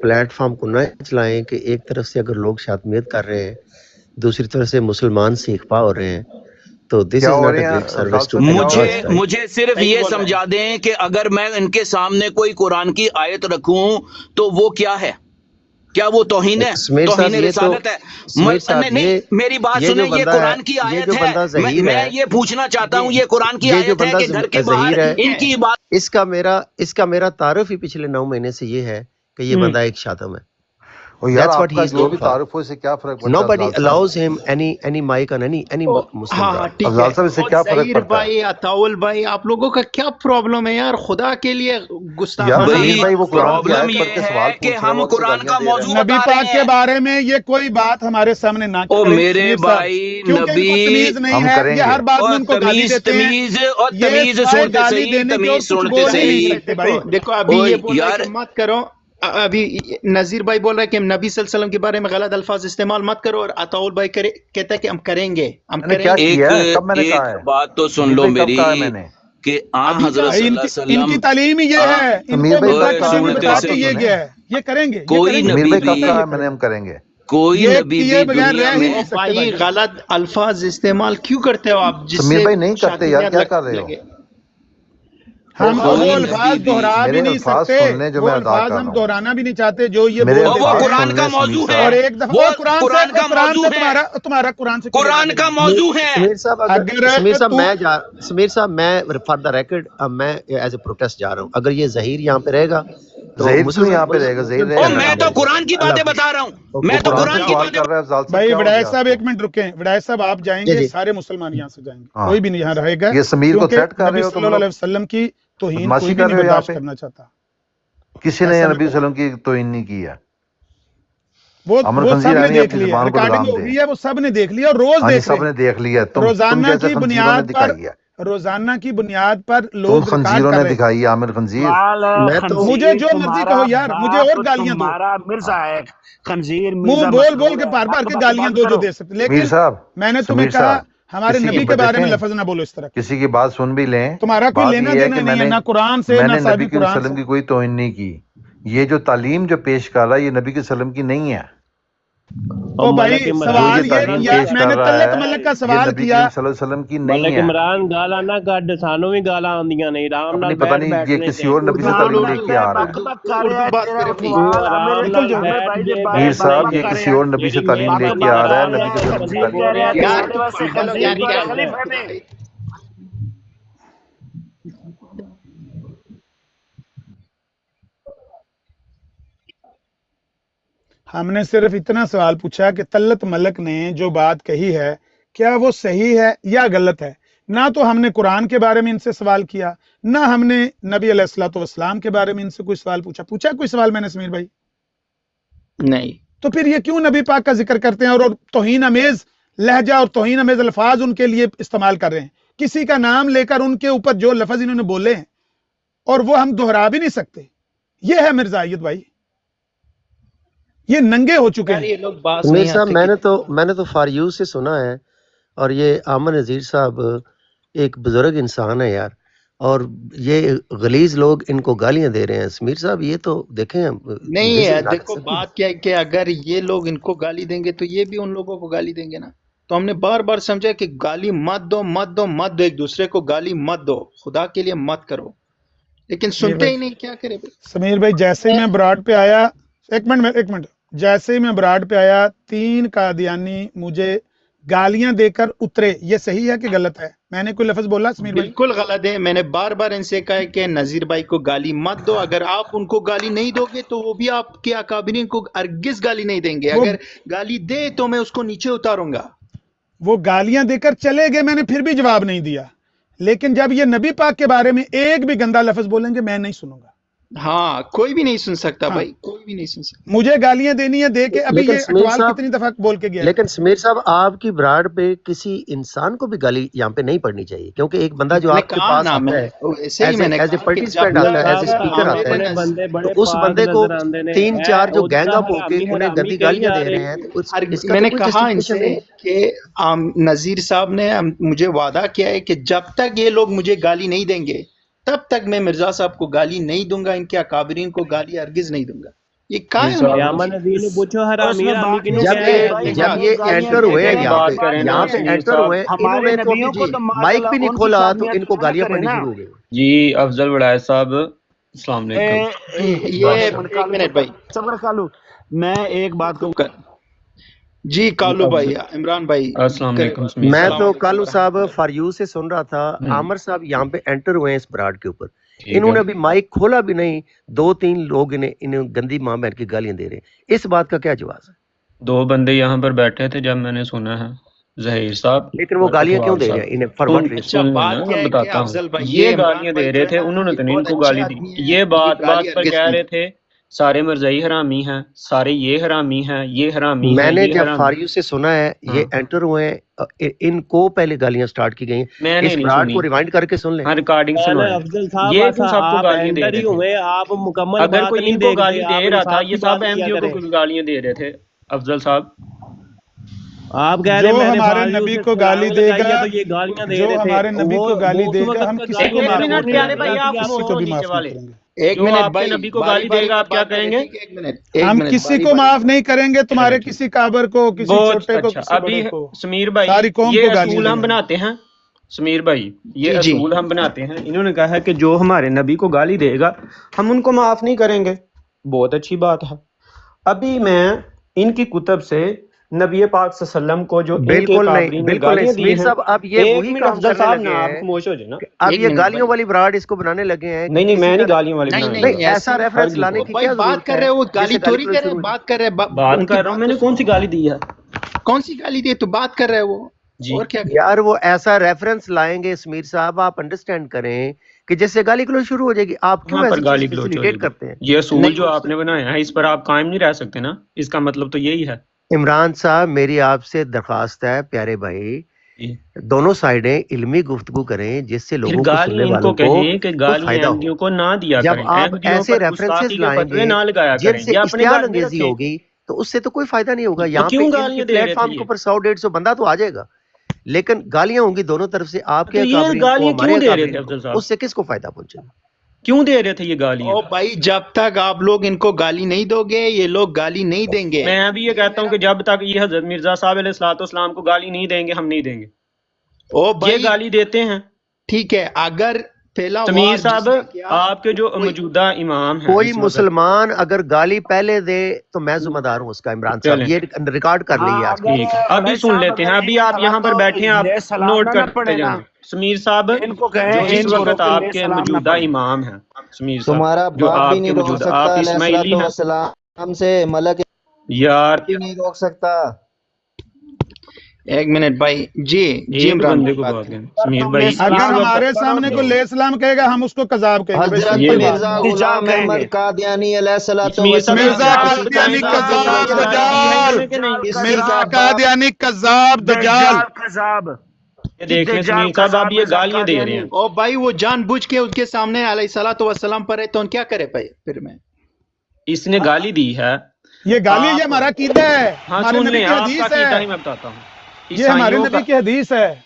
پلیٹ فارم کو نہ چلائیں کہ ایک طرف سے اگر لوگ شاتمیت کر رہے ہیں دوسری طرف سے مسلمان سے اغوا ہو رہے ہیں تو this is not a great service to مجھے صرف یہ سمجھا دیں کہ اگر میں ان کے سامنے کوئی قرآن کی آیت رکھوں تو وہ کیا ہے؟ کیا وہ توہین ہے؟ توہین رسالت ہے؟ نہیں میری بات سنیں، یہ قرآن کی آیت ہے، میں یہ پوچھنا چاہتا ہوں، یہ قرآن کی آیت ہے کہ گھر کے باہر ان کی عبادت۔ اس کا میرا تعارف ہی پچھلے 9 مہینے سے یہ ہے کہ یہ بندہ ایک شاتم ہے۔ اور یار That's آپ what کا he is جو known بھی for. تعارف ہو، اس سے کیا فرق پڑتا ہے Nobody افضال صاحب؟ allows him any mic on any Muslim ہاں guy. ٹھیک افضال صاحب اس سے ہے. کیا فرق ظہیر پڑتا ہے؟ بھائی، اطاول بھائی، آپ لوگوں کا کیا پرابلم ہے یار؟ خدا کے لیے یار گستاخانہ ظہیر بھائی بھائی وہ قرآن کی پرابلم آیت پڑھ یہ کے ہے سوال کہ پوچھ رہے ہیں، ہم وہ آپ کو قرآن گالیاں کا دے رہے ہیں. موضوع نبی بتا پاک رہے کے ہیں. بارے میں یہ کوئی بات ہمارے سامنے نہ او کریں میرے سمیر صاحب، بھائی کیونکہ ان کو نبی، تمیز نہیں ہم ہے، کریں یہ گے. ہر بات میں اور ان کو گالی تمیز دیتے ہیں. تمیز اور یہ تمیز سوائے سنتے گالی صحیح، دینے کے اور تمیز کچھ سنتے بول ہی نہیں صحیح. سکتے بھائی. دیکھو ابھی اوہ یہ بول رہا ہے یار، کہ مت کرو. ابھی نذیر بھائی بول رہا ہے کہ نبی صلی اللہ علیہ وسلم کے بارے میں غلط الفاظ استعمال مت کرو، اور اطاول بھائی کہتا ہے کہ ہم کریں گے، ہم میں نے کریں کیا گے. کیا ہے؟ کب میں نے کہا ایک ہے؟ بات تو سن سمیر لو بھائی کب میری کہا ہے میں نے؟ کہ آن ابھی حضرت بھائی صلی ان اللہ کی علیہ وسلم تعلیم ہی یہ ہے، ان سمیر کو بھائی مصباح کب کا کہا؟ دین میری بتا بات کے تو یہ سنیں. گیا ہے، یہ کریں گے، یہ کوئی کریں گے. سمیر نبی بھائی کب بھی کہا ہے میں نے ہم کریں گے؟ کوئی یہ نبی کیے بھی بغیر دنیا رہ ہی میں نہیں سکتے بھائی بھائی. غلط الفاظ استعمال کیوں کرتے ہو آپ جس سمیر سے بھائی نہیں کرتے یار، شادیاں کیا کر رہے ہو؟ لگے؟ ہم اور کوئی وہ نبی الفاظ بھی دہرا بھی میرے نہیں الفاظ سکتے، سن لیں جو وہ میں ادا الفاظ کر ہم رہا ہوں. دہرانا بھی نہیں چاہتے جو یہ میرے بول اور وہ دیتے الفاظ ہیں. قرآن سن کا لیں سمیر موضوع ہے، صاحب. اور ایک دفعہ وہ اور قرآن قرآن کا سے موضوع ہے، تمہارا قرآن سے کیوں لینا قرآن دینا کا ہے؟ موضوع ہے. سمیر صاحب اگر سمیر صاحب میں فار دا ریکارڈ میں ایز اے پروٹیسٹ جا رہا ہوں. اگر یہ ظہیر یہاں پہ رہے گا تو ظہیر کیوں یہاں پہ رہے گا؟ ظہیر رہے او گا میں یہاں تو پہ. قرآن کی اللہ باتیں حافظ. بتا رہا ہوں، اوکے، میں تو قرآن قرآن سے کی سوال باتیں کر رہے ہیں افضال صاحب، بھائی کیا ہو وڈائے گیا صاحب آپ ایک کو؟ منٹ رکیں، وڈائے صاحب آپ جائیں جی گے، جی سارے مسلمان یہاں سے جائیں گے، ہاں، کوئی بھی نہیں یہاں رہے گا، یہ سمیر کو کیونکہ تھریٹ کر رہے نبی ہو صلی تم اللہ لوگ؟ علیہ وسلم کی توہین بدماشی کوئی بھی کر نہیں رہے ہو یہاں برداشت پہ؟ کرنا چاہتا. کسی نے ایسا نبی نہیں صلی اللہ ہوتا. علیہ وسلم کی توہین نہیں کی ہے. امن وہ خنزیر سب نے آنی دیکھ اپنی لی ہے، زبان کو ریکارڈنگ لگام ہو دے. گئی ہے، وہ سب نے دیکھ لیا اور روز ہاں جی دیکھ رہے سب نے ہیں. دیکھ لیا. تم روزانہ جیسے کی خنزیروں نے بنیاد پر دکھائی ہے. روزانہ کی بنیاد پر تم لوگ ریکارڈ خنزیروں کر نے رہے ہیں. دکھائی ہے عامر خنزیر. میں تو مجھے جو مرضی کہو یار، مجھے اور گالیاں دو، منہ بول بول کے پار پار کے گالیاں دو جو دے سکتے، میر لیکن صاحب، میں نے تمہیں سمیر کہا صاحب، ہمارے کسی کی نبی کے بارے میں دیکھیں، لفظ نہ بولو اس طرح کے. کسی کی بات سن بھی لیں. تمہارا کوئی بات لینا یہ ہے دینا کہ نہیں ہے نہ قرآن سے میں نہ نے صاحب نبی کے قرآن سے. وسلم کی کوئی توہین نہیں کی. یہ جو تعلیم جو پیش کر رہا ہے یہ نبی کے وسلم کی نہیں ہے. او بھائی جو سوال یہ یہ تعلیم کیا، پیش میں کر نے رہا تلت ہے ملک کا یہ سوال نبی کیا. کریم صلی اللہ علیہ وسلم کی نہیں ملک ہے. عمران گالا نہ کڈ، سانو بھی گالا آندیاں نے، آرام اپنی نال پتہ بیٹھ نہیں یہ بیٹھنے کسی تے اور نبی سے تعلیم لے کے آ رہا ہے. اردو بات کرے بھائی. آرام نکل نال جاؤ. بیٹھ جے میر بیٹھ صاحب لیں یہ گے. کسی اور نبی سے جیڑی تعلیم میں لے تانوں کے آ رہا بتا ہے، رہا نبی کے وسلم کی خنزیر تعلیم بول رہا نہیں ہے. یار تو چلو یار کیا ہو گیا؟ ہم نے صرف اتنا سوال پوچھا کہ تلت ملک نے جو بات کہی ہے کیا وہ صحیح ہے یا غلط ہے. نہ تو ہم نے قرآن کے بارے میں ان سے سوال کیا، نہ ہم نے نبی علیہ الصلوۃ والسلام کے بارے میں ان سے کوئی سوال پوچھا کوئی سوال میں نے سمیر بھائی؟ نہیں. تو پھر یہ کیوں نبی پاک کا ذکر کرتے ہیں اور توہین امیز لہجہ اور توہین امیز الفاظ ان کے لیے استعمال کر رہے ہیں؟ کسی کا نام لے کر ان کے اوپر جو لفظ انہوں نے بولے ہیں اور وہ ہم دہرا بھی نہیں سکتے. یہ ہے مرزائیت بھائی، یہ ننگے ہو چکے یار ہیں. یہ لوگ باس سمیر نہیں صاحب آتے. میں نے تو فار یو سے سنا ہے، اور یہ عامر نذیر صاحب ایک بزرگ انسان ہے یار، اور یہ غلیظ لوگ ان کو گالیاں دے رہے ہیں. سمیر صاحب یہ تو دیکھیں نہیں ہے. دیکھو بات کیا ہے کہ اگر یہ لوگ ان کو گالی دیں گے تو یہ بھی ان لوگوں کو گالی دیں گے نا. تو ہم نے بار بار سمجھا کہ گالی مت دو مت دو مت دو، ایک دوسرے کو گالی مت دو، خدا کے لیے مت کرو. لیکن سنتے ہی نہیں، کیا کرے بھائی. سمیر بھائی جیسے ہی میں براڈ پہ آیا، ایک منٹ، جیسے ہی میں براڈ پہ آیا 3 قادیانی مجھے گالیاں دے کر اترے. یہ صحیح ہے کہ غلط ہے؟ میں نے کوئی لفظ بولا سمیر بھائی؟ بالکل غلط ہے. میں نے بار بار ان سے کہا ہے کہ نذیر بھائی کو گالی مت دو. اگر آپ ان کو گالی نہیں دو گے تو وہ بھی آپ کے اکابرین کو ہرگز گالی نہیں دیں گے. اگر گالی دے تو میں اس کو نیچے اتاروں گا. وہ گالیاں دے کر چلے گئے، میں نے پھر بھی جواب نہیں دیا. لیکن جب یہ نبی پاک کے بارے میں ایک بھی گندا لفظ بولیں گے میں نہیں سنوں گا. ہاں کوئی بھی نہیں سن سکتا بھائی، کوئی بھی نہیں سن سکتا. مجھے گالیاں دینی ہے دے کے. ابھی لیکن یہ سمیر اقوال صاحب کتنی دفعہ بول کے گیا ہے. لیکن سمیر صاحب آپ کی براڈ پہ کسی انسان کو بھی گالی یہاں پہ نہیں پڑنی چاہیے، کیونکہ ایک بندہ جو میں نے آپ کے کہا پاس نا، آتا ہے ایسے ہی میں نے ایز اے کہا کہ جب پارٹیسپینٹ آتا ہے، ایز اے اسپیکر آتا اپنے ہے، بندے بڑے تو اس پاک بندے کو نظر آندے نے، 3-4 جو گینگ اپ ہو کے حرامی انہیں حرامی گندی کہی گالیاں جا دے رہے رہے ہیں، تو اس کا میں تو نے کوئی کہا ان جسٹیفیکیشن سے نہیں. کہ نذیر صاحب نے مجھے وعدہ کیا ہے کہ جب تک یہ لوگ مجھے گالی نہیں دیں گے تب تک میں مرزا صاحب کو گالی نہیں دوں گا، ان کے اکابرین کو گالی ہرگز نہیں دوں گا. یہ کہا ہے انہوں نے. یامن ندی نے پوچھو حرامی حرامی کنوں جب یہ انٹر ہوئے ہیں یہاں پہ انٹر ہوئے ہیں، انہوں نے تو ابھی مائک بھی نہیں کھولا تو ان کو گالیاں پڑنی شروع ہو گئی. جی افضل وڑائے صاحب السلام علیکم. یہ ایک منٹ بھائی، میں ایک بات کو جی کالو بھائی، عمران بھائی. السلام علیکم. میں تو کالو صاحب فار یو سے سن رہا تھا، عامر صاحب یہاں پہ انٹر ہوئے ہیں اس براڈ کے اوپر. इन्होंने अभी माइक खोला भी नहीं, 2-3 लोग इन्हें गंदी माँ बहन की गालियां दे रहे हैं। इस बात का क्या जवाब है? 2 बंदे यहाँ पर बैठे थे जब मैंने सुना है, जहीर साहब, लेकिन वो गालियां क्यों दे रहे हैं इन्हें? For what reason? मैं बताता हूँ, ये गालियां दे रहे थे, उन्होंने तो नहीं इनको गाली दी। ये बात पर कह रहे थे सारे मरज़ई हरामी हैं, सारे ये हरामी हैं, ये हरामी हैं। मैंने जब फारियू से सुना है ये एंटर हुए हैं, इनको पहले गालियां स्टार्ट की गई हैं। इस ब्राड को रिवाइंड करके सुन लें। हाँ, रिकॉर्डिंग सुनो। अफजल साहब, ये तो सबको गालियां दे रहे हुए, थे। आप मुकम्मल अगर बात कोई नहीं इनको देख गाली रहे, दे रहा आप था, इंसाफ ये की सब बात एमपीओ किया को करें। गालियां दे रहे थे। अफजल साहब, आप कह रहे जो हैं मैंने हमारे फारियू नबी से को गाली सलाम लगाई देगा, है, तो ये गालियां दे जो रहे थे। हमारे नबी वो- को गाली वो उस देगा, वक्त हम का किसी गाली को देना माफ वो नहीं नहीं प्यारे है। भाई, आप किसी को भी माफ नहीं करेंगे। एक जो मिनट आपके भाई, नबी को गाली देगा, आप क्या करेंगे? एक मिनट, हम किसी को माफ नहीं करेंगे, तुम्हारे किसी काबर को, किसी बहुत छोटे को, अच्छा। किसी अभी बड़े को, समीर भाई, सारी कौम ये को गालियां असूल हम देंगे। बनाते हैं। समीर भाई, ये जी, जी। असूल हम बनाते हैं। इन्होंने कहा है कि जो हमारे नबी को गाली देगा हम उनको माफ नहीं करेंगे। बहुत अच्छी बात है। अभी मैं इनकी कुतब से नबी पाक सल्लल्लाहु अलैहि वसल्लम को जो बिल्कुल नहीं, बिल्कुल नहीं समीर साहब, अब ये वही काम अफजल करने साहब लगे ना, आप हैं। खामोश हो जाए ना। अब एक ये मिनट गालियों भाई। वाली ब्राड इसको बनाने लगे हैं। नहीं, किसी मैं नहीं का- गालियों वाली बना नहीं, ऐसा रेफरेंस लाने की भाई क्या बात जरूरत कर रहे हो, वो गाली जिससे थोड़ी कर रहे शुरू हैं, हो बात कर रहे हैं, बात कर रहा हूँ, मैंने कौन सी गाली दी है? कौन सी गाली दी है? तो बात कर रहे हो वो जी। और क्या? यार वो ऐसा रेफरेंस लाएंगे समीर साहब, आप अंडरस्टैंड करें कि जैसे गाली गलौज शुरू हो जाएगी। आप क्यों कहाँ पर ऐसी गाली चीज गलौज facilitate होगी? करते हैं? ये असूल नहीं, जो आपने बनाया है, इस पर आप कायम नहीं रह सकते ना। इसका मतलब तो यही है। इमरान साहब, मेरी आपसे दरख्वास्त है प्यारे भाई, जी। दोनों साइडें इल्मी गुफ्तगू करें जिससे फिर लोगों को, गाली सुनने इनको वालों को कहें कि गाली फायदा हो। अहमदियों को ना दिया जब करें, आप अहमदियों ऐसे पर रेफरेंसेस गुस्ताखी के फतवे लाएंगे ना लगाया करें, जिनसे ये अपने इश्तियाल घर में अंगेजी रखें। होगी तो उससे तो कोई फायदा नहीं होगा। तो यहाँ क्यों पे गालियां इनके दे रहे थे प्लेटफॉर्म के ये? ऊपर 100-150 बंदा तो आ जाएगा, लेकिन गालियां होंगी दोनों तरफ से, आपके तो ये अकाबरीन को, गालियां हमारे क्यों दे रहे थे अकाबरीन अफजल को, साहब? उससे किसको फायदा पहुंचेगा? क्यों दे रहे थे ये गालियां? ओ भाई, जब तक आप लोग इनको गाली नहीं दोगे, ये लोग गाली नहीं देंगे। मैं भी ये कहता हूँ कि जब तक ये हजरत मिर्जा साहब अलैहिस्सलाम को गाली नहीं देंगे, हम नहीं देंगे। ओ ये भाई, गाली देते हैं। ठीक है, अगर पहला समीर वार साहब, जिसने किया, आपके जो मौजूदा इमाम हैं कोई इस वक्त, मुसलमान अगर गाली पहले दे तो मैं जिम्मेदार हूँ उसका। इमरान साहब, चलें। ये रिकॉर्ड कर लीजिए आज। ठीक है, अभी सुन लेते हैं। अभी आप यहाँ पर बैठे हैं, आप नोट करते जाएं। समीर साहब, इनको कहें, जो इस इनको वक्त रोके, आपके सलाम ना मौजूदा पढ़े। इमाम हैं, समीर तुम्हारा साहब, जो बाप भी आपके नहीं रोक मौजूदा, सकता आप इस्माइली हैं अलैहिस्सलाम से, मलक यार। भी नहीं रोक सकता। एक मिनट भाई, जी जी एक इमरान बंदे भाई, को बात बात करें। करें। समीर भाई, अगर इस वक्त हमारे सामने कोई लेस्लाम कहेगा, हम उसको कजाब कहेंगे। बस हजरत ये सिंपल बात। मिर्जा गुलाम अहमद कादियानी अलैहिस्सलातु इसमें सब मिर्जा आप कादियानी बताएं, कज़ाब आपको गाली दी है दज्जाल, इन्होंने कि नहीं? मिर्जा कादियानी कज़ाब दज्जाल। ये देखिए समीर साहब, आप ये गालियां दे रहे हैं। ओ भाई, वो जानबूझ के उनके सामने अलैहिस्सलातु वस्सलाम पर है, तो उन क्या करे भाई? फिर मैं इसने गाली दी है। ये गाली, ये हमारा कीदा है, हाँ, हमारे सुन नबी लें, की आपका हदीस कीदा ही है, मैं बताता हूँ। ये हमारे ईसाइयों नबी का की हदीस है।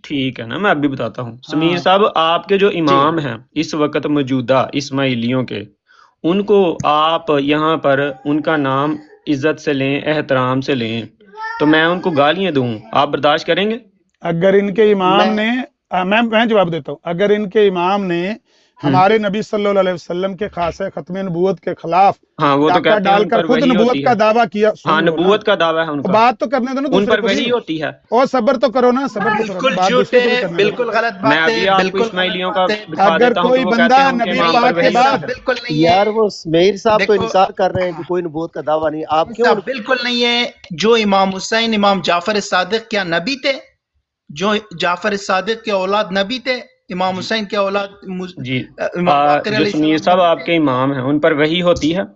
ठीक है ना, मैं अभी बताता हूँ। समीर साहब, आपके जो इमाम हैं इस वक्त मौजूदा इस्माइलियों के, उनको आप यहाँ पर उनका नाम इज्जत से लें, एहतराम से लें, तो मैं उनको गालियां दूं, आप बर्दाश्त करेंगे? अगर इनके इमाम ने, मैं जवाब देता हूँ, अगर इनके इमाम ने हमारे नबी सल्लल्लाहु अलैहि वसल्लम के खासे खत्म नबूवत के खिलाफ हाँ, वो तो डाका कहते हैं उन डालकर पर खुद वही नबूवत होती का है। दावा किया। हाँ, सुन लो नबूवत ना, का दावा है तो उनका, बात तो करने दो ना उन दूसरे पर को वही भी। होती है। और सब्र तो करो ना, सब्र तो करो बिल्कुल ना, बात दूसरे को भी झूठे, करने दो। बिल्कुल गलत मैं बात अभी है, आपको बिल्कुल इस्माइलियों गलत का बात है। दिखा अगर देता हूँ कोई कि वो बंदा कहते हैं उनके नबी इमाम पाक पर के वही बाद, होती है। बिल्कुल नहीं है यार वो मेयर साहब तो देखो, इंसार कर रहे हैं कि कोई नबूवत का दावा नहीं। आप क्यों? ऐसा बिल्कुल नहीं है। जो इमाम हुसैन, इमाम जाफर सादिक क्या नबी थे? जो जाफर सादिक के औलाद नबी थे, इमाम हुसैन के औलाद जी, इमाम बाकर जो समीर साहब आपके इमाम हैं, उन पर वही होती है?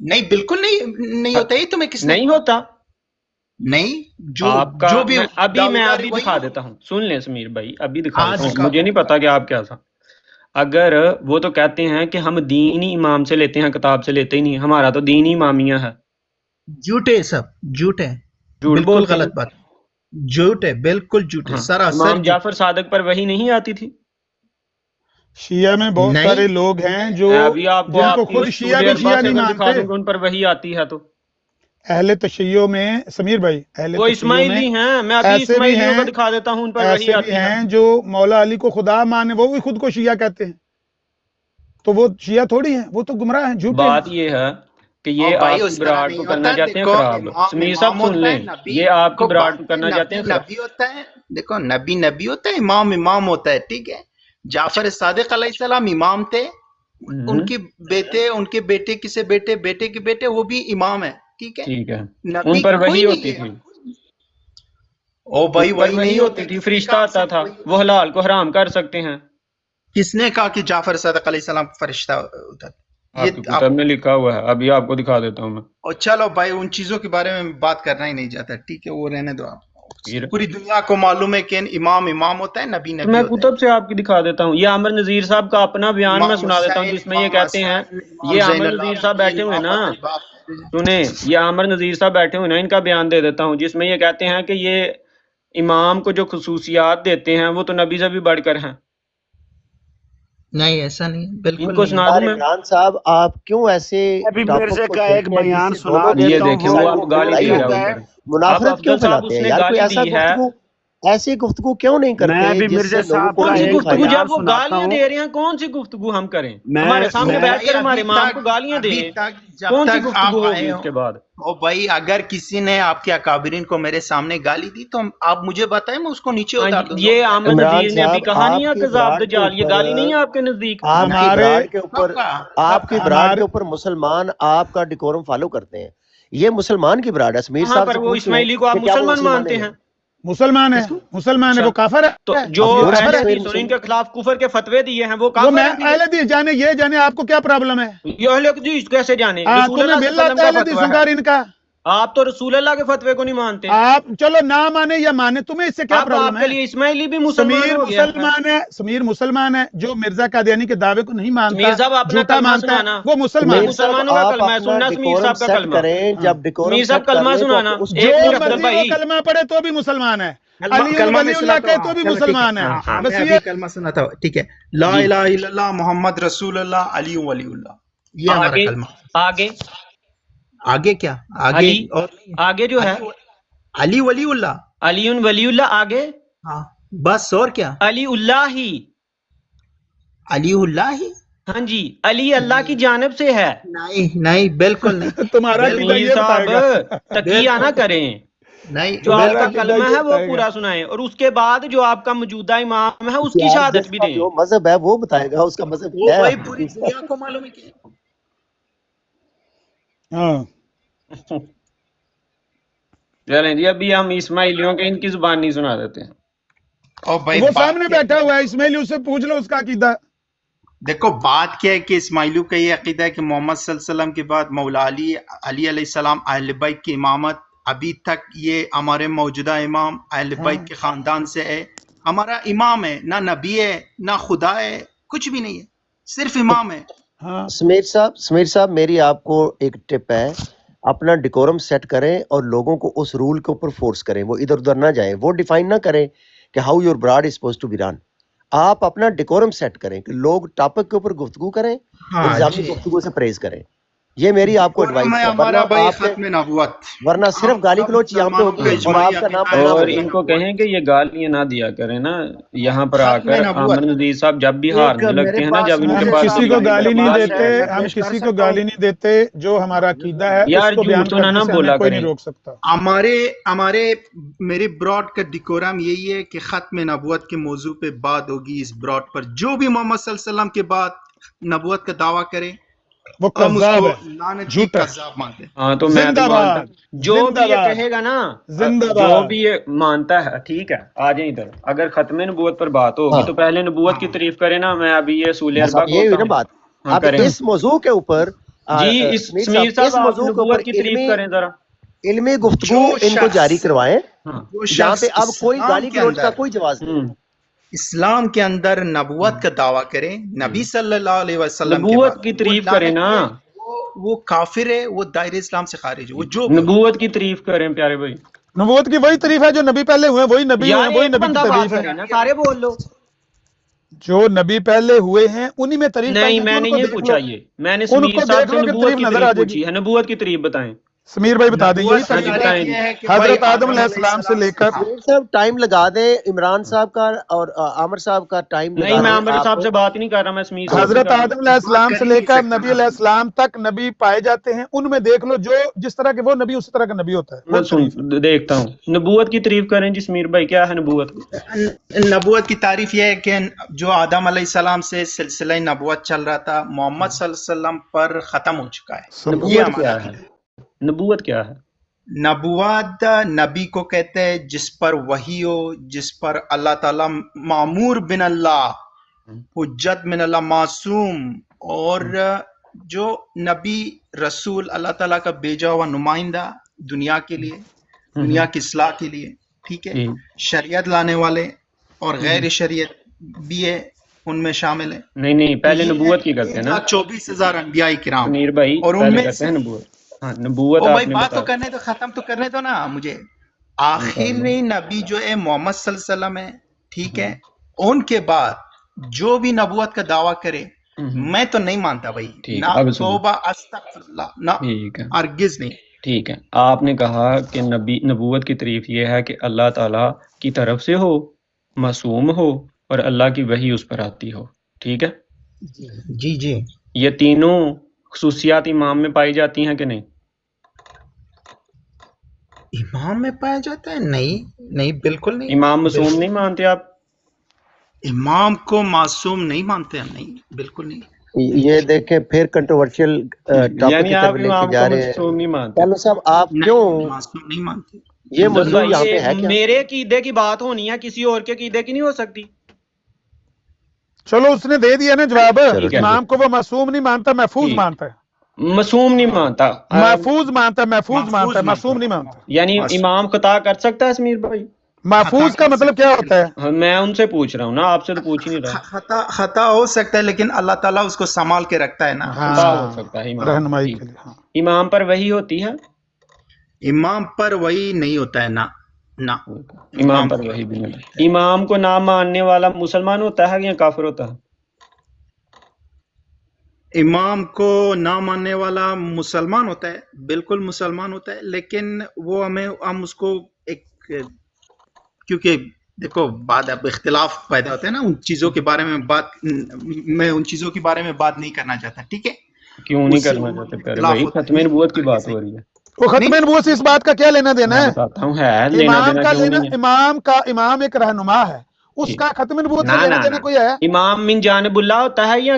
नहीं, बिल्कुल नहीं होता। ये तुम्हें किसने नहीं होता? नहीं, जो आपका जो भी मैं अभी दावेदारी वही दिखा हो। देता हूँ, सुन लें समीर भाई, अभी दिखा हाँ, देता हूँ। दिखा मुझे नहीं पता कि आप क्या था। अगर वो तो कहते हैं कि हम दीनी इमाम से लेते हैं, किताब से लेते ही नहीं, हमारा तो दीनी इमामिया है। झूठे, सब झूठे, झूठ बिल्कुल बोलते हैं। गलत बात, झूठ है, बिल्कुल झूठ है, हाँ, सरासर इमाम झूठ। जाफर सादिक पर वही नहीं आती थी? शिया में बहुत नहीं। सारे लोग हैं जो, मैं अभी आपको जिनको आपकी खुद शिया भी शिया नहीं दिखा मानते। दूंगा, उन पर वही आती है। तो अहले तशय्यो में, समीर भाई, अहले वो तशय्यो इस्माइली में हैं, मैं अभी ऐसे भी इस्माइलियों को हैं, दिखा देता हूँ, उन पर वही ऐसे भी आती है। हैं जो मौला अली को खुदा माने, वो भी खुद को शिया कहते हैं, तो वो शिया थोड़ी है, वो तो गुमराह हैं, झूठे हैं। बात ये है कि ये और भाई आप उस तरह विराट नहीं को होता। करना चाहते हैं देखो, खराब। इमाम- समीर इमाम साहब सुन होता है, लें, नबी ये आपकी को विराट को बात- करना चाहते हैं खराब। नबी होता है। देखो, नबी होता है, इमाम होता है, ठीक है। जाफर सादिक अलैहिस्सलाम इमाम थे, उनके बेटे किसे बेटे के बेटे वो भी इमाम है, ठीक है, ठीक है, नबी उन पर कोई वही नहीं होती है। थी, ओ भाई उन पर वही वही नहीं होती थी, फरिश्ता आता था, वो हलाल को हराम कर सकते हैं। किसने कहा कि जाफर सादिक अलैहिस्सलाम फरिश्ता होता है? ये आपकी किताब में लिखा हुआ है, अभी आपको दिखा देता हूँ मैं। और चलो भाई उन चीजों के बारे में बात करना ही नहीं चाहता, ठीक है, वो रहने दो आप। फिर पूरी दुनिया को मालूम है कि इमाम इमाम होता है, नबी नबी मैं होता है। कुतुब से आपकी दिखा देता हूँ। ये आमिर नज़ीर साहब का अपना बयान मैं सुना देता हूँ, जिसमें ये कहते हैं, ये आमिर नज़ीर साहब बैठे हुए ना, सुने, ये आमिर नज़ीर साहब बैठे हुए ना, इनका बयान दे देता हूँ, जिसमें ये कहते हैं कि ये इमाम को जो खुसूसियात देते हैं वो तो नबी से भी बढ़कर हैं। नहीं ऐसा नहीं, बिल्कुल इनको नहीं। सुना दूं मैं? इमरान साहब आप क्यों ऐसे अभी टॉपिक मिर्जा को का एक छेड़ते हैं बयान जिससे सुना दोनों देता ये हूँ, देखें, वो आपको गाली लड़ाई दे रहा होगी? है उधर। मुनाफरत अब क्यों अफजल साहब फैलाते हैं उसने यार? कोई गाली ऐसा दी है। ऐसी गुफ्तगू क्यों नहीं करते मैं भी जिससे मिर्जा लोगों साहब को का कौन सी एक दिल गुफ्तगू? खाए? बयान जब वो सुनाता गालियां हूँ। दे रहे हैं, कौन सी गुफ्तगू हम करें? मैं हमारे सामने मैं बैठ कर हमारे इमाम को गालियां दे, कौन सी गुफ्तगू होगी उसके बाद? ओ भाई अगर किसी ने आपके अकाबिरीन को मेरे सामने गाली दी तो आप मुझे बताएं, मैं उसको नीचे उतार दूंगा। ये आमिर इमरान नज़ीर ने अभी साहब कहा नहीं है आपकी कज़ाब ब्राड के दज्जाल, ये ऊपर गाली नहीं है आपके नजदीक? आपकी हमारे ब्राड के ऊपर आपकी ब्राड हमारे के ऊपर मुसलमान आपका डिकोरम फॉलो करते हैं। ये मुसलमान की ब्राड है। समीर कहाँ साहब पर से वो पूछें इस्माइली को आप कि क्या वो मुसलमान मानते नहीं हैं? मुसलमान है, मुसलमान है, वो काफर है। तो जो अब ये अहले काफिर हदीस और इनके खिलाफ कुफर के फतवे दिए हैं वो वो काफिर मैं हैं? अहले हदीस जाने, ये जाने, आपको क्या प्रॉब्लम है? ये अहले हदीस कैसे जाने? रसूल तुम्हें अल्लाह बिल सल्लल्लाहु आता है अलैहि अहले वसल्लम का हदीसों फतवा का है। इनका? आप तो रसूल अल्लाह के फतवे को नहीं मानते। आप चलो ना माने या माने, तुम्हें इससे क्या अब प्रॉब्लम आपके है? लिए इस्माइली भी मुसलमान समीर हो गया है। मुसलमान है, समीर मुसलमान है, जो मिर्जा कादियानी के दावे को नहीं मानता, समीर साहब अपना झूठा कलमा मानता है, सुनाना। वो मुसलमान है। मुसलमानों का आप कलमा है, अपना सुनना समीर डिकोरम साहब का सेट कलमा। करें। जब डिकोरम समीर साहब सेट कर कलमा लें तो सुनाना। उस जो एक मिनट अफजल मर्जी वो भाई, कलमा पढ़े तो भी मुसलमान है, अली कलमा में वलीउल्लाह सुनाता कहे हूँ, तो भी चलो ठीक है। मुसलमान है। हाँ, बस मैं ये अभी कलमा सुनाता हूँ, ठीक है। ला जी। इलाहा इल्लल्लाह मोहम्मद रसूलुल्लाह अली वलीउल्लाह, ये हमारा आगे कलमा। आगे आगे क्या? आगे अली, और आगे जो है अली वलीउल्लाह, अलीउन वलीउल्लाह, आगे हाँ बस, और क्या? अली उल्लाह ही, अलीउल्लाह ही? हाँ जी, अली अल्लाह की जानिब से है। नहीं नहीं, बिल्कुल नहीं। तुम्हारा अकीदा समीर ये साहब बताएगा। तकिया ना करें, नहीं, जो आपका अकीदा कलमा ये है वो बताएगा। पूरा सुनाएं, और उसके बाद जो आपका मौजूदा इमाम है उसकी यार शहादत भी जिसका दें। जो मजहब है वो बताएगा, उसका मजहब वो क्या है? भाई पूरी दुनिया को मालूम है कि हाँ, चलें जी, अभी हम इस्माइलियों के इनकी जुबान नहीं सुना देते हैं। और भाई वो बात सामने क्या बैठा हुआ है इस्माइली, उससे पूछ लो उसका अकीदा। देखो बात क्या है कि इस्माइलियों का ये अकीदा है कि मोहम्मद सल्लल्लाहु अलैहि वसल्लम के बाद मौला अली अलैहिस्सलाम अहले बैत की इमामत अभी तक ये हमारे मौजूदा इमाम अहले बैत के खानदान से है, हमारा इमाम है, ना नबी है ना खुदा है, कुछ भी नहीं है, सिर्फ इमाम है। हाँ, समीर साहब मेरी आपको एक टिप है, अपना डिकोरम सेट करें और लोगों को उस रूल के ऊपर फोर्स करें, वो इधर उधर ना जाएं, वो डिफाइन ना करें कि how your brand is supposed to be run. आप अपना डिकोरम सेट करें कि लोग टॉपिक के ऊपर गुफ्तगू करें, हाँ इल्जामी जी। गुफ्तगू से परहेज करें। ये मेरी आपको एडवाइस में है, हमारा भाई आपने खत्म नबुवत, वरना सिर्फ गाली गलौच यहाँ पे होगी और आपका नाम बदनाम और होगा। इनको कहें कि ये गालियां ना दिया करें ना यहाँ पर खत्म आकर। नबुवत। आमिर नज़ीर साहब जब भी हारने लगते हैं ना, जब हम इनके पास किसी को गाली नहीं गाली देते, हम किसी को गाली नहीं देते, जो हमारा अकीदा है यार उसको बयान झूठ तो ना करने से बोला हमें कोई करें। नहीं रोक सकता। हमारे मेरे ब्रॉड का डिकोरम यही है कि खत्म नबुवत के मौजू पे बात होगी। इस ब्रॉड पर जो भी मोहम्मद सल्लल्लाहु अलैहि वसल्लम के बाद नबुवत का दावा करे वो हम कज़्ज़ाब उसको है, लानती झूठा है। कज़्ज़ाब मानते हैं। हाँ तो मैं भी जिंदाबाद, मानता, जो भी ये जिंदाबाद, कहेगा ना, जिंदाबाद। जो भी ये मानता है, ठीक है, आ जाए इधर। अगर खत्म नबूवत पर बात होगी हाँ। तो पहले नबूवत की तारीफ करें ना। मैं अभी ये सूले बस अरबा अब ये हुई ना बात। हाँ, अब करें इस मौजू के ऊपर जी। इस समीर समीर साहब, इस साहब आप मौजू के नबूवत ऊपर की तारीफ करें जरा। इल्मी गुफ्तगू जो इनको शख्स- जारी करवाएं, हाँ। जो जहाँ शख्स पे अब कोई इस्लाम गाली के गलौच का अंदर- कोई जवाब नहीं। इस्लाम के अंदर नबुवत का दावा करें, नबी सल्लल्लाहु अलैहि वसल्लम के नबूवत बाद, की वो तारीफ लानती करें ना। है, वो काफिर है, वो दायरे इस्लाम से खारिज है, वो जो नबूवत की तारीफ करें प्यारे भाई। नबूवत की वही तारीफ है जो नबी पहले हुए, वही नबी हुए, यार वही एक नबी की बंदा बात तारीफ करे है। ना, सारे बोल लो। जो नबी पहले हुए हैं उन्हीं में तारीफ नहीं, पाई जाती है, मैंने उनको ये देख पूछा, लो। ये मैंने उनको समीर साहब देख से लो कि नबूवत तारीफ की नजर आ तारीफ जाएगी। पूछी है, नबूवत की तारीफ बताएं। समीर भाई बता दें, यही नबूवत का तरीका तारीफ ये है कि हजरत भाई आदम अलैहिस्सलाम से लेकर। समीर साहब टाइम लगा दें, इमरान साहब का और आमिर साहब का टाइम लगा नहीं, मैं दें आमिर आप। साहब से बात ही नहीं कर रहा, मैं समीर साहब से हजरत कर रहा हूं। आदम अलैहिस्सलाम से लेकर नबी अलैहिस्सलाम तक नबी पाए जाते हैं, उनमें देख लो जो जिस तरह के वो नबी उसी तरह का नबी होता है। मैं सुन देखता हूँ, नबूवत की तारीफ करें जी समीर भाई, क्या है नबूवत? नबूवत की तारीफ यह है कि जो आदम अलैहिस्सलाम से सिलसिला नबूवत चल रहा था, मोहम्मद सल्लल्लाहु अलैहि वसल्लम पर खत्म हो चुका है। ये नबूवत क्या हमारा है? नबूवत क्या है? नबूवत नबी को कहते हैं जिस पर वही हो, जिस पर अल्लाह ताला मामूर बिन अल्लाह, हुज्जत मिन अल्लाह, मासूम, और जो नबी रसूल अल्लाह ताला का भेजा हुआ नुमाइंदा दुनिया के लिए, दुनिया की इस्लाह के लिए, ठीक है, शरीयत लाने वाले और गैर शरीयत भी है, उनमें शामिल है। नहीं नहीं, पहले नबूवत की करते हैं ना, 24,000 अंबिया किराम, समीर भाई और पहले उनमें करते हैं नबूवत। हाँ, नबूवत ओ भाई आपने बात तो बताया। करने तो खत्म तो करने दो ना मुझे। आखिरी नबी जो है मोहम्मद सल्लल्लाहु अलैहि वसल्लम है, ठीक है, उनके बाद जो भी नबूवत का दावा करे मैं तो नहीं मानता भाई, ठीक, ना अब सुनो। तौबा अस्तगफिरुल्लाह, ना ठीक है, हरगिज नहीं। ठीक है, आपने कहा कि नबी नबूवत की तारीफ ये है कि अल्लाह ताला की तरफ से हो, मासूम हो और अल्लाह की वही उस पर आती हो, ठीक है। जी जी, ये तीनों खुसूसियात इमाम में पाई जाती हैं कि नहीं? इमाम में पाया जाता है? नहीं नहीं, बिल्कुल नहीं। इमाम मासूम नहीं मानते आप? इमाम को मासूम नहीं मानते हैं, नहीं बिल्कुल नहीं। ये देखें फिर कंट्रोवर्शियल टॉपिक यानी की आप तरफ इमाम लेके जा को रहे हैं। मासूम नहीं मानते? पहले साहब आप नहीं, क्यों मासूम नहीं मानते। ये तो मौजूद यहाँ पे है क्या? मेरे अकीदे की बात होनी है, किसी और के अकीदे की नहीं हो सकती। चलो उसने दे दिया ना जवाब, ठीक है। इमाम को वो मासूम नहीं मानता, महफूज ठीक। मानता है। मासूम नहीं मानता, महफूज मानता है, महफूज मानता है, मासूम नहीं मानता। यानी इमाम खता कर सकता है समीर भाई? महफूज का मतलब क्या होता है? हाँ, मैं उनसे पूछ रहा हूँ ना, आपसे तो पूछ ही नहीं रहा। खता हो सकता है, लेकिन अल्लाह ताला उसको संभाल के रखता है ना। खता हो सकता है इमाम, रहनुमाई के लिए। हाँ। इमाम पर वही होती है? इमाम पर वही नहीं होता है ना, ना इमाम पर वही भी नहीं। इमाम को ना मानने वाला मुसलमान होता है या काफिर होता है? इमाम को ना मानने वाला मुसलमान होता है, बिल्कुल मुसलमान होता है, लेकिन वो हम उसको एक, क्योंकि देखो बाद अब इख्तिलाफ पैदा होते हैं ना, उन चीजों के बारे में बात, मैं उन चीजों के बारे में बात नहीं करना चाहता, ठीक है। क्यों नहीं करना चाहते? पहले भाई खत्म नबूवत की बात हो रही है। वो खत्म नबूवत से इस बात का क्या लेना देना है? बताता हूँ, है लेना इमाम देना का क्यों लेना, नहीं है? इमाम एक रहनुमा है, उसका खत्म नबूवत से लेना देना कोई है? इमाम मिन जानिबुल्लाह होता है या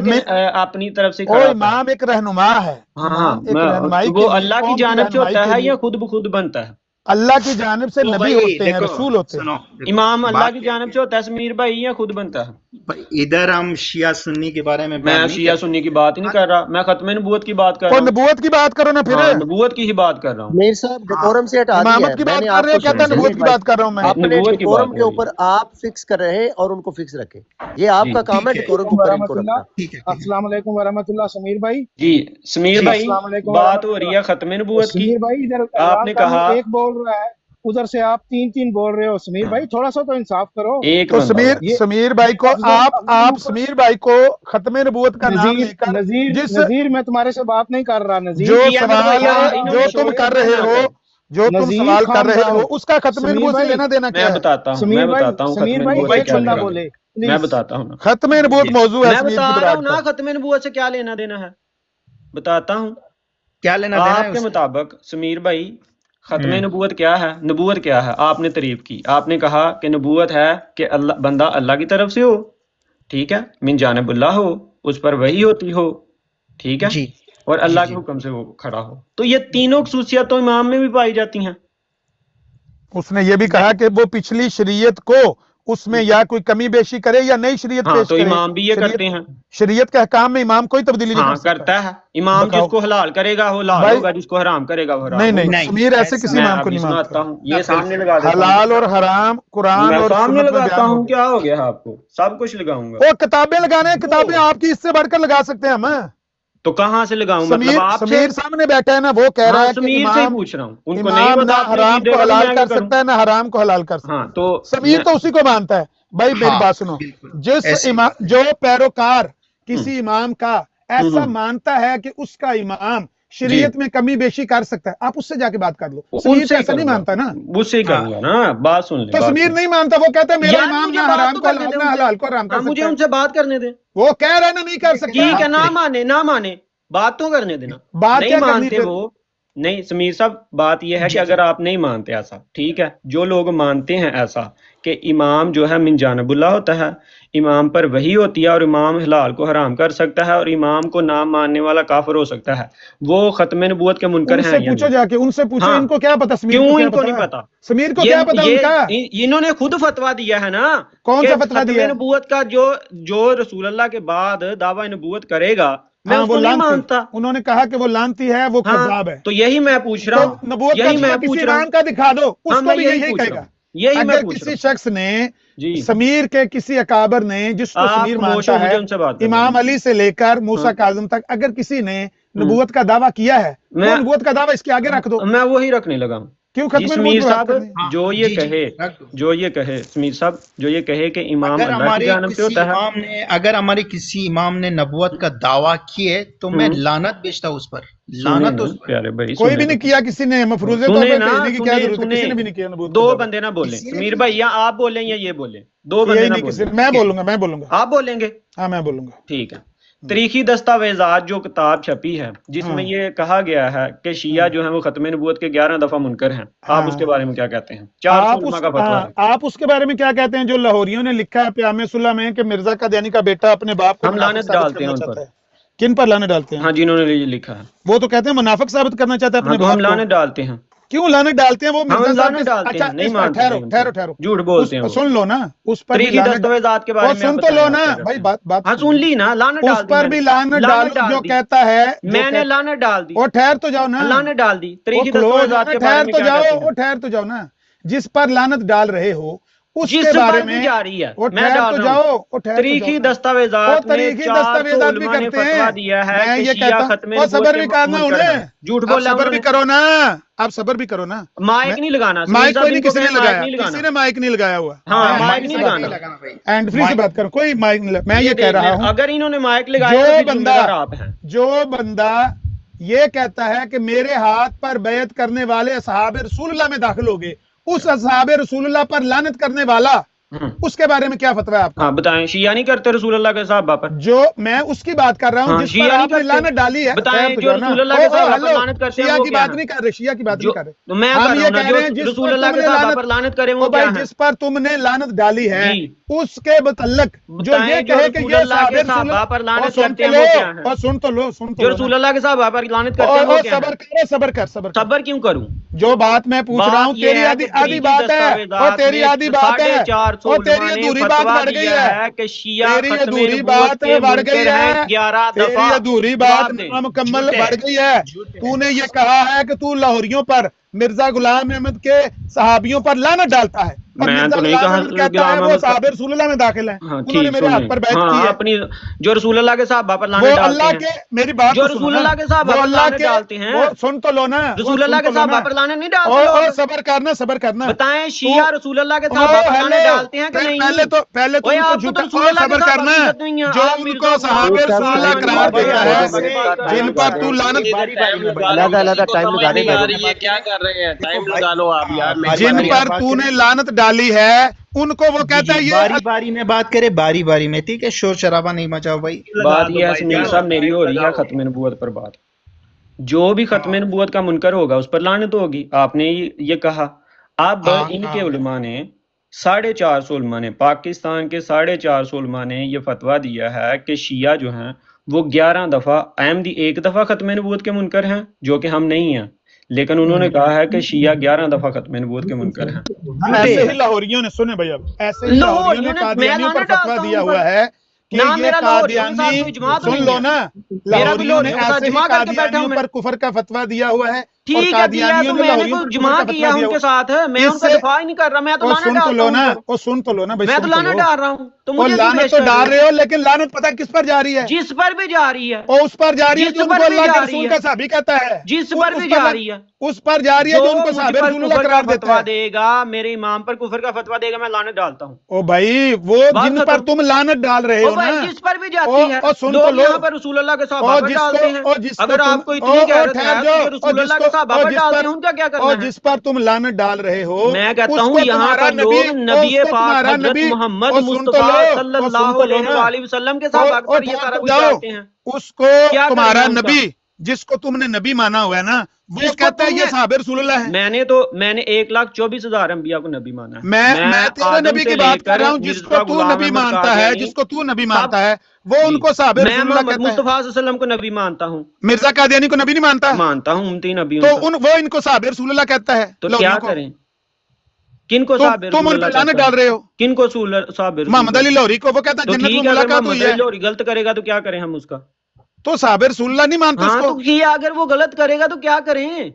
अपनी तरफ से ओ खड़ा? इमाम एक रहनुमा है। हाँ, एक रहनुमाई वो के अल्लाह की कौम जानिब से रहनुमाई होता के है लिए। या खुद ब खुद बनता है? अल्लाह की जानिब से तो नबी भाई होते हैं, देखो, रसूल होते हैं। सुनो, इमाम अल्लाह बात की क्या जानिब से होता है समीर भाई या खुद बनता है? भाई इधर हम शिया सुन्नी के बारे में मैं बात नहीं शिया करते। सुन्नी की बात ही नहीं कर रहा, मैं खत्म नबूवत की बात कर और रहा हूँ। नबूवत की बात करो ना फिर। हाँ, नबूवत की ही बात कर रहा हूँ। मीर साहब डेकोरम से हटा दिया इमामत है। की बात मैंने कर रहे हो, आपको कहता है सुना नबूवत की बात कर रहा हूँ मैं। अपने नबूवत की डेकोरम बात के हो रही ऊपर आप फिक्स कर रहे हैं और उनको फिक्स रखें। ये आपका काम है, ठीक है। डेकोरम के ऊपर इनको रखना। ठीक है, अस्सलाम वालेकुम वरहमतुल्लाह। समीर भाई जी समीर जी, भाई, अस्सलाम वालेकुम बात हो रही है खत्म नबूवत की। समीर भाई इधर आपने कहा एक बोल रहा है, उधर से आप तीन बोल रहे हो। समीर भाई थोड़ा सा तो इंसाफ करो। एक तो बंदा समीर भाई को आप समीर भाई को खत्म नबूवत का नाम लेकर नजीर मैं तुम्हारे से बात नहीं कर रहा। नजीर जो सवाल जो तुम कर रहे हो, जो तुम सवाल कर रहे हो, उसका खत्म नबूवत से लेना देना क्या मैं है? बताता हूँ, समीर मैं भाई, बताता हूँ समीर खत्म भाई नबूवत से एक क्या बंदा लेना बोले, देना। मैं बताता हूँ ना, खत्म नबूवत मौजू है मैं समीर बता की रहा हूँ बरात ना, का। खत्म नबूवत से क्या लेना देना है बताता हूँ। क्या लेना देना है आपके उससे? मुताबिक समीर भाई खत्म नबूवत क्या है? नबूवत क्या है? आपने तारीफ की, आपने कहा कि नबूवत है कि अल्लाह बंदा अल्लाह की तरफ से हो, ठीक है, मिन जानिबुल्लाह हो, उस पर वही होती हो, ठीक है, जी, और अल्लाह जी। के हुक्म से वो खड़ा हो। तो ये तीनों खुसूसियत तो इमाम में भी पाई जाती हैं। उसने ये भी कहा कि वो पिछली शरीयत को उसमें या कोई कमी बेशी करे या नई शरीयत हाँ, पेश तो करे। इमाम भी ये करते हैं। शरीयत के अहकाम में इमाम कोई तब्दीली नहीं हाँ, कर सकता। करता है इमाम। बताओ। जिसको हलाल करेगा वो हलाल भाई- होगा, जिसको हराम करेगा वो हराम नहीं होगा। नहीं, समीर ऐसे किसी मैं इमाम को अभी नहीं सुनाता मानता। हूँ, ये सामने लगा देता हूँ। हलाल और हराम कुरान मैं और सामने सुन्नत में लगाता बयान हो हूँ, गया। क्या हो गया है आपको? सब कुछ लगाऊंगा। वो किताबें लगाने, किताबें आपकी इससे बढ़कर लगा सकते हैं हम। तो कहाँ से लगाऊं? समीर मतलब आपसे? समीर सामने बैठा है ना, वो कह रहा हाँ, है कि समीर से ही इमाम पूछ रहा हूँ, उनको नहीं इमाम पता ना अपने हराम अकीदे को का, तो हलाल मैं कर क्या सकता है ना हराम को हलाल कर सकता है। हाँ, तो समीर तो उसी को मानता है। भाई मेरी हाँ, बात सुनो, बिल्कुल। जिस ऐसे ही इमाम जो पैरोकार किसी इमाम का ऐसा मानता है कि उसका इमाम शरीयत में कमी बेशी कर सकता है, आप उससे जाके बात कर लो। समीर तो ऐसा नहीं मानता ना, उससे ही करूंगा ना, बात सुन ले। तो समीर नहीं मानता, वो कहता है मेरा इमाम ना हराम को हलाल ना हलाल को हराम कर सकता है। मुझे उनसे बात करने दे, वो कह रहा है ना नहीं कर सकता। ठीक है, ना माने बात तो करने देना। बात नहीं मानते वो नहीं। समीर साहब बात यह है कि अगर आप नहीं मानते ऐसा, ठीक है, जो लोग मानते हैं ऐसा कि इमाम जो है मिन जानबुल्लाह होता है, इमाम पर वही होती है और इमाम हलाल को हराम कर सकता है और इमाम को ना मानने वाला काफिर हो सकता है, वो खत्म नबूवत के मुनकर हैं। उनसे पूछो जाके, उनसे पूछो। हाँ, इनको क्या पता समीर क्यों इनको नहीं पता? समीर को क्या पता उनका? इन्होंने खुद फतवा दिया है ना। कौन सा फतवा दिया? नबूवत का जो रसूल अल्लाह के बाद दावा नबूवत करेगा, मैं हाँ, उसको नहीं मानता। उन्होंने कहा कि वो लानती है, वो कज़्ज़ाब है। तो यही मैं पूछ रहा हूँ, नबूवत यही मैं पूछ रहा हूँ का दिखा दो, उसको भी यही कहेगा। अगर किसी शख्स ने समीर के किसी अकाबर ने, जिसको समीर मानता है, इमाम अली से लेकर मूसा काज़िम तक, अगर किसी ने नबूवत का दावा किया है, तो नबूवत का दावा इसके आगे रख दो। मैं वही रखने लगा हूँ। क्यों समीर साहब जो ये कहे समीर साहब जो ये कहे कि इमाम अल्लाह की जानब से होता है, अगर हमारे किसी इमाम ने नबूवत का दावा किए तो मैं लानत बेचता उस पर। लानत प्यारे भाई, कोई भी नहीं किया किसी ने, मफरूज़े तौर पे भेजने की क्या जरूरत है? किसी ने भी नहीं किया नबूवत। दो बंदे ना बोले समीर भाई, या आप बोलें या ये बोले, दो बंदे ना बोले। मैं बोलूंगा। आप बोलेंगे? हाँ मैं बोलूंगा। ठीक है। तरीखी दस्तावेजात जो किताब छपी है जिसमें ये कहा गया है कि शिया जो है वो खत्म नबूवत के 11 दफा मुनकर हैं, आप उसके बारे में क्या कहते हैं? आप उसके बारे में क्या कहते हैं जो लाहौरियों ने लिखा है प्यामे सुलह में कि मिर्जा कादियानी का बेटा अपने बाप को हम लानत डालते हैं उन पर? किन पर लानत डालते हैं? हाँ, जिन्होंने ये लिखा है वो तो कहते हैं मुनाफिक साबित करना चाहते हैं अपने बाप को। हम लानत डालते हैं। क्यों लानत डालते हैं? वो मिर्जा साहब अच्छा नहीं मानते, ठहरो झूठ बोलते हैं। सुन लो ना, उस पर दस्तावेजात के बारे में सुन तो लो ना भाई, बात सुन ली ना। लानत डाल उस पर भी लानत डाल जो कहता है, मैंने लानत डाल दी। और ठहर तो जाओ ना, लानत डाल दी। ठहर तो जाओ ना, जिस पर लानत डाल रहे हो उसके बारे में जा रही है। मैं डाल तो जाओ। तरीकी दस्तावेजात भी करते हैं, दिया है मैं ये कहता हूं सबर भी करना उन्हें, झूठ बोला, सबर भी करो ना, आप सबर भी करो ना। माइक नहीं लगाना, माइक कोई नहीं, किसी ने लगाया, किसी ने माइक नहीं लगाया हुआ। हाँ, माइक नहीं लगाना, एंड फ्री से बात करो, कोई माइक नहीं। मैं ये कह रहा हूँ अगर इन्होंने माइक लगाया, जो बंदा ये कहता है कि मेरे हाथ पर बैत करने वाले असहाब रसूलुल्लाह में दाखिल हो गए, उस असहाब रसूलुल्लाह पर लानत करने वाला, उसके बारे में क्या फतवा है आपका? हाँ बताएं। शिया नहीं करते रसूलुल्लाह के साहबा पर? जो मैं उसकी बात कर रहा हूँ जिस पर आपने लानत डाली है, बताएं। जो रसूलुल्लाह के साहबा पर लानत करते हैं, शिया की बात नहीं कर रहे, शिया की बात नहीं कर रहे। तो मैं हम ये कह रहे हैं जिस रसूलुल्लाह के साहबा पर लानत करें वो क्या है? जिस पर तुमने लानत डाली है उसके मुतल्लिक जो ये कहे कि ये साहबा पर लानत करते हैं वो क्या है? और सुन तो लो, जो रसूलुल्लाह के साहबा पर लानत करते हैं वो क्या है? सबर क्यों करूं? जो बात मैं पूछ रहा हूँ तेरी आधी बात है, और तेरी आधी बात है, और तेरी अधूरी बात बढ़ गई है कि शिया तेरी अधूरी बात बढ़ गई है, 11 तेरी अधूरी बात मुकम्मल बढ़ गई है। तूने ये कहा है कि तू लाहौरियों पर, मिर्जा गुलाम अहमद के सहाबियों पर लानत डालता है, मैं तो नहीं कहा कहता है वो साहब रसूलुल्लाह में दाखिल है, उन्होंने मेरे हाथ पर बैत की है। अपनी जो रसूलुल्लाह के साहबा पर लानत डालते हैं, मेरी बात जो रसूलुल्लाह के साहबा पर लानत डालते हैं, वो सुन तो लो ना, रसूलुल्लाह के साहबा पर लानत नहीं डालते। सबर करना बताएं, शिया रसूलुल्लाह के साहबा पर लानत डालते हैं कि नहीं? पहले तो झूठा सबर करना, जो उनको सहाबे रसूलुल्लाह करार देता है, जिन पर तू लानत, अलग टाइम लगाने का, ये क्या कर रहे हैं? टाइम लगा लो आप यार। जिन पर तूने लानत डाली है उनको वो कहता है ये बारी बारी में बात करे, बारी बारी में, ठीक है? शोर शराबा नहीं मचाओ भाई। बात ये है समीर साहब, मेरी हो रही है खत्म नबूवत पर बात। जो भी खत्म नबूवत का मुनकर होगा उस पर लानत होगी। आपने ये कहा। अब इनके उलमा ने 450 उलमा ने, पाकिस्तान के 450 उलमा ने ये फतवा दिया है कि शिया जो हैं वो 11 दफा, अहमदी 1 दफा खत्म नबूवत के मुनकर हैं, जो कि हम नहीं हैं। लेकिन उन्होंने कहा है कि शिया 11 दफा खत्म नबूवत के मुनकर हैं। ऐसे ही लाहौरियों ने, सुने भैया, ऐसे ही लाहौरियों ने कादियानियों पर फतवा दिया हुआ है कि ये कादियानी, सुन लो ना, लाहौरियों ने ऐसे ही कादियानियों पर कुफर का फतवा दिया हुआ है और ठीक है दिया तो कादियानियों ने मैंने लाहौरियों तो पर जमा कुफर का किया फतवा दिया। उनके साथ, मैं उनका इससे दिफा ही नहीं कर रहा, मैं तो ओ लाना सुन तो डालता लो हूं ना, उन पर। ओ सुन तो लो ना भाई, मैं तो सुन तो लाना लो। डाल रहा हूँ, तो और मुझे क्यों लानत पेश तो कर डाल रहे रहे हो, लेकिन लानत पता किस पर जा रही है? जिस पर भी जा रही है, और उस पर जा रही है जिस जो पर उनको भी अल्लाह जा के रही रसूल है, का साहबी कहता है, जिस पर भी जा रही है, उस पर जा रही है जो जो उनको मुझ साहबे पर रसूलुल्लाह कुफर का करार देता फतवा है। देगा, मेरे इमाम पर कुफर का फतवा देगा, मैं लानत डालता हूँ। ओ भाई वो बात जिन पर खत्म। तुम लानत डाल रहे ओ हो भाई ना, जिस पर भी जाती है, ओ सुन तो लोग लो, यहाँ पर रसूलुल्लाह के सहाबा ओ पर डालते हैं। जिसको अगर तुम आपको इतनी गैरत है ठहर तो जाओ, जो रसूलुल्लाह के सहाबा पर डालते हैं उनका क्या करना और है? जिस पर तुम लानत डाल रहे हो मैं कहता हूँ उसको यहाँ तुम्हारा पर नबी, लोग नबी उसको पाक तुम्हारा हजरत नबी, मोहम्मद ओ सुन तो मुस्तफा लो, ओ सुन सल्लल्लाहु तो लो अलैहि ना, वालेहि वसल्लम के सहाबा पर ये ठहर सारा तो कुछ जाओ। डालते हैं। उसको क्या तुम्हारा करेंगे उनका? नबी, जिसको तुमने नबी माना हुआ है ना, वो जिसको कहता है ये तुमने- साहबे रसूलुल्लाह है। मैंने 1,24,000 अंबिया को नबी माना है। मैं तेरे आदम नबी से की बात कर लेकर रहा हूँ, मिर्जा जिसको तू गुलाम नबी अहमद मानता है, कादियानी, जिसको तू नबी सब- मानता है, वो जी। उनको साहबे मैं रसूलुल्लाह मोहम्मद कहता है। मुस्तफा सल्लल्लाहु अलैहि वसल्लम को नबी मानता हूँ, मिर्जा कादियानी को नबी नहीं मानता हूँ उम्मती नबियों तो का। वो इनको साहबे रसूलुल्लाह कहता है। तो लाहौरियों क्या को। करें? किनको तुम साहब उन पर लानत डाल रहे हो। किनको साहब मोहम्मद अली लाहौरी को, वो कहता है तो जन्नत में ठीक है, अगर मुलाकात हुई मोहम्मद है, अली लाहौरी गलत करेगा तो क्या करें हम उसका? तो साहबे रसूलुल्लाह नहीं मानते हाँ तो उसको। किया, अगर वो गलत करेगा तो क्या करें?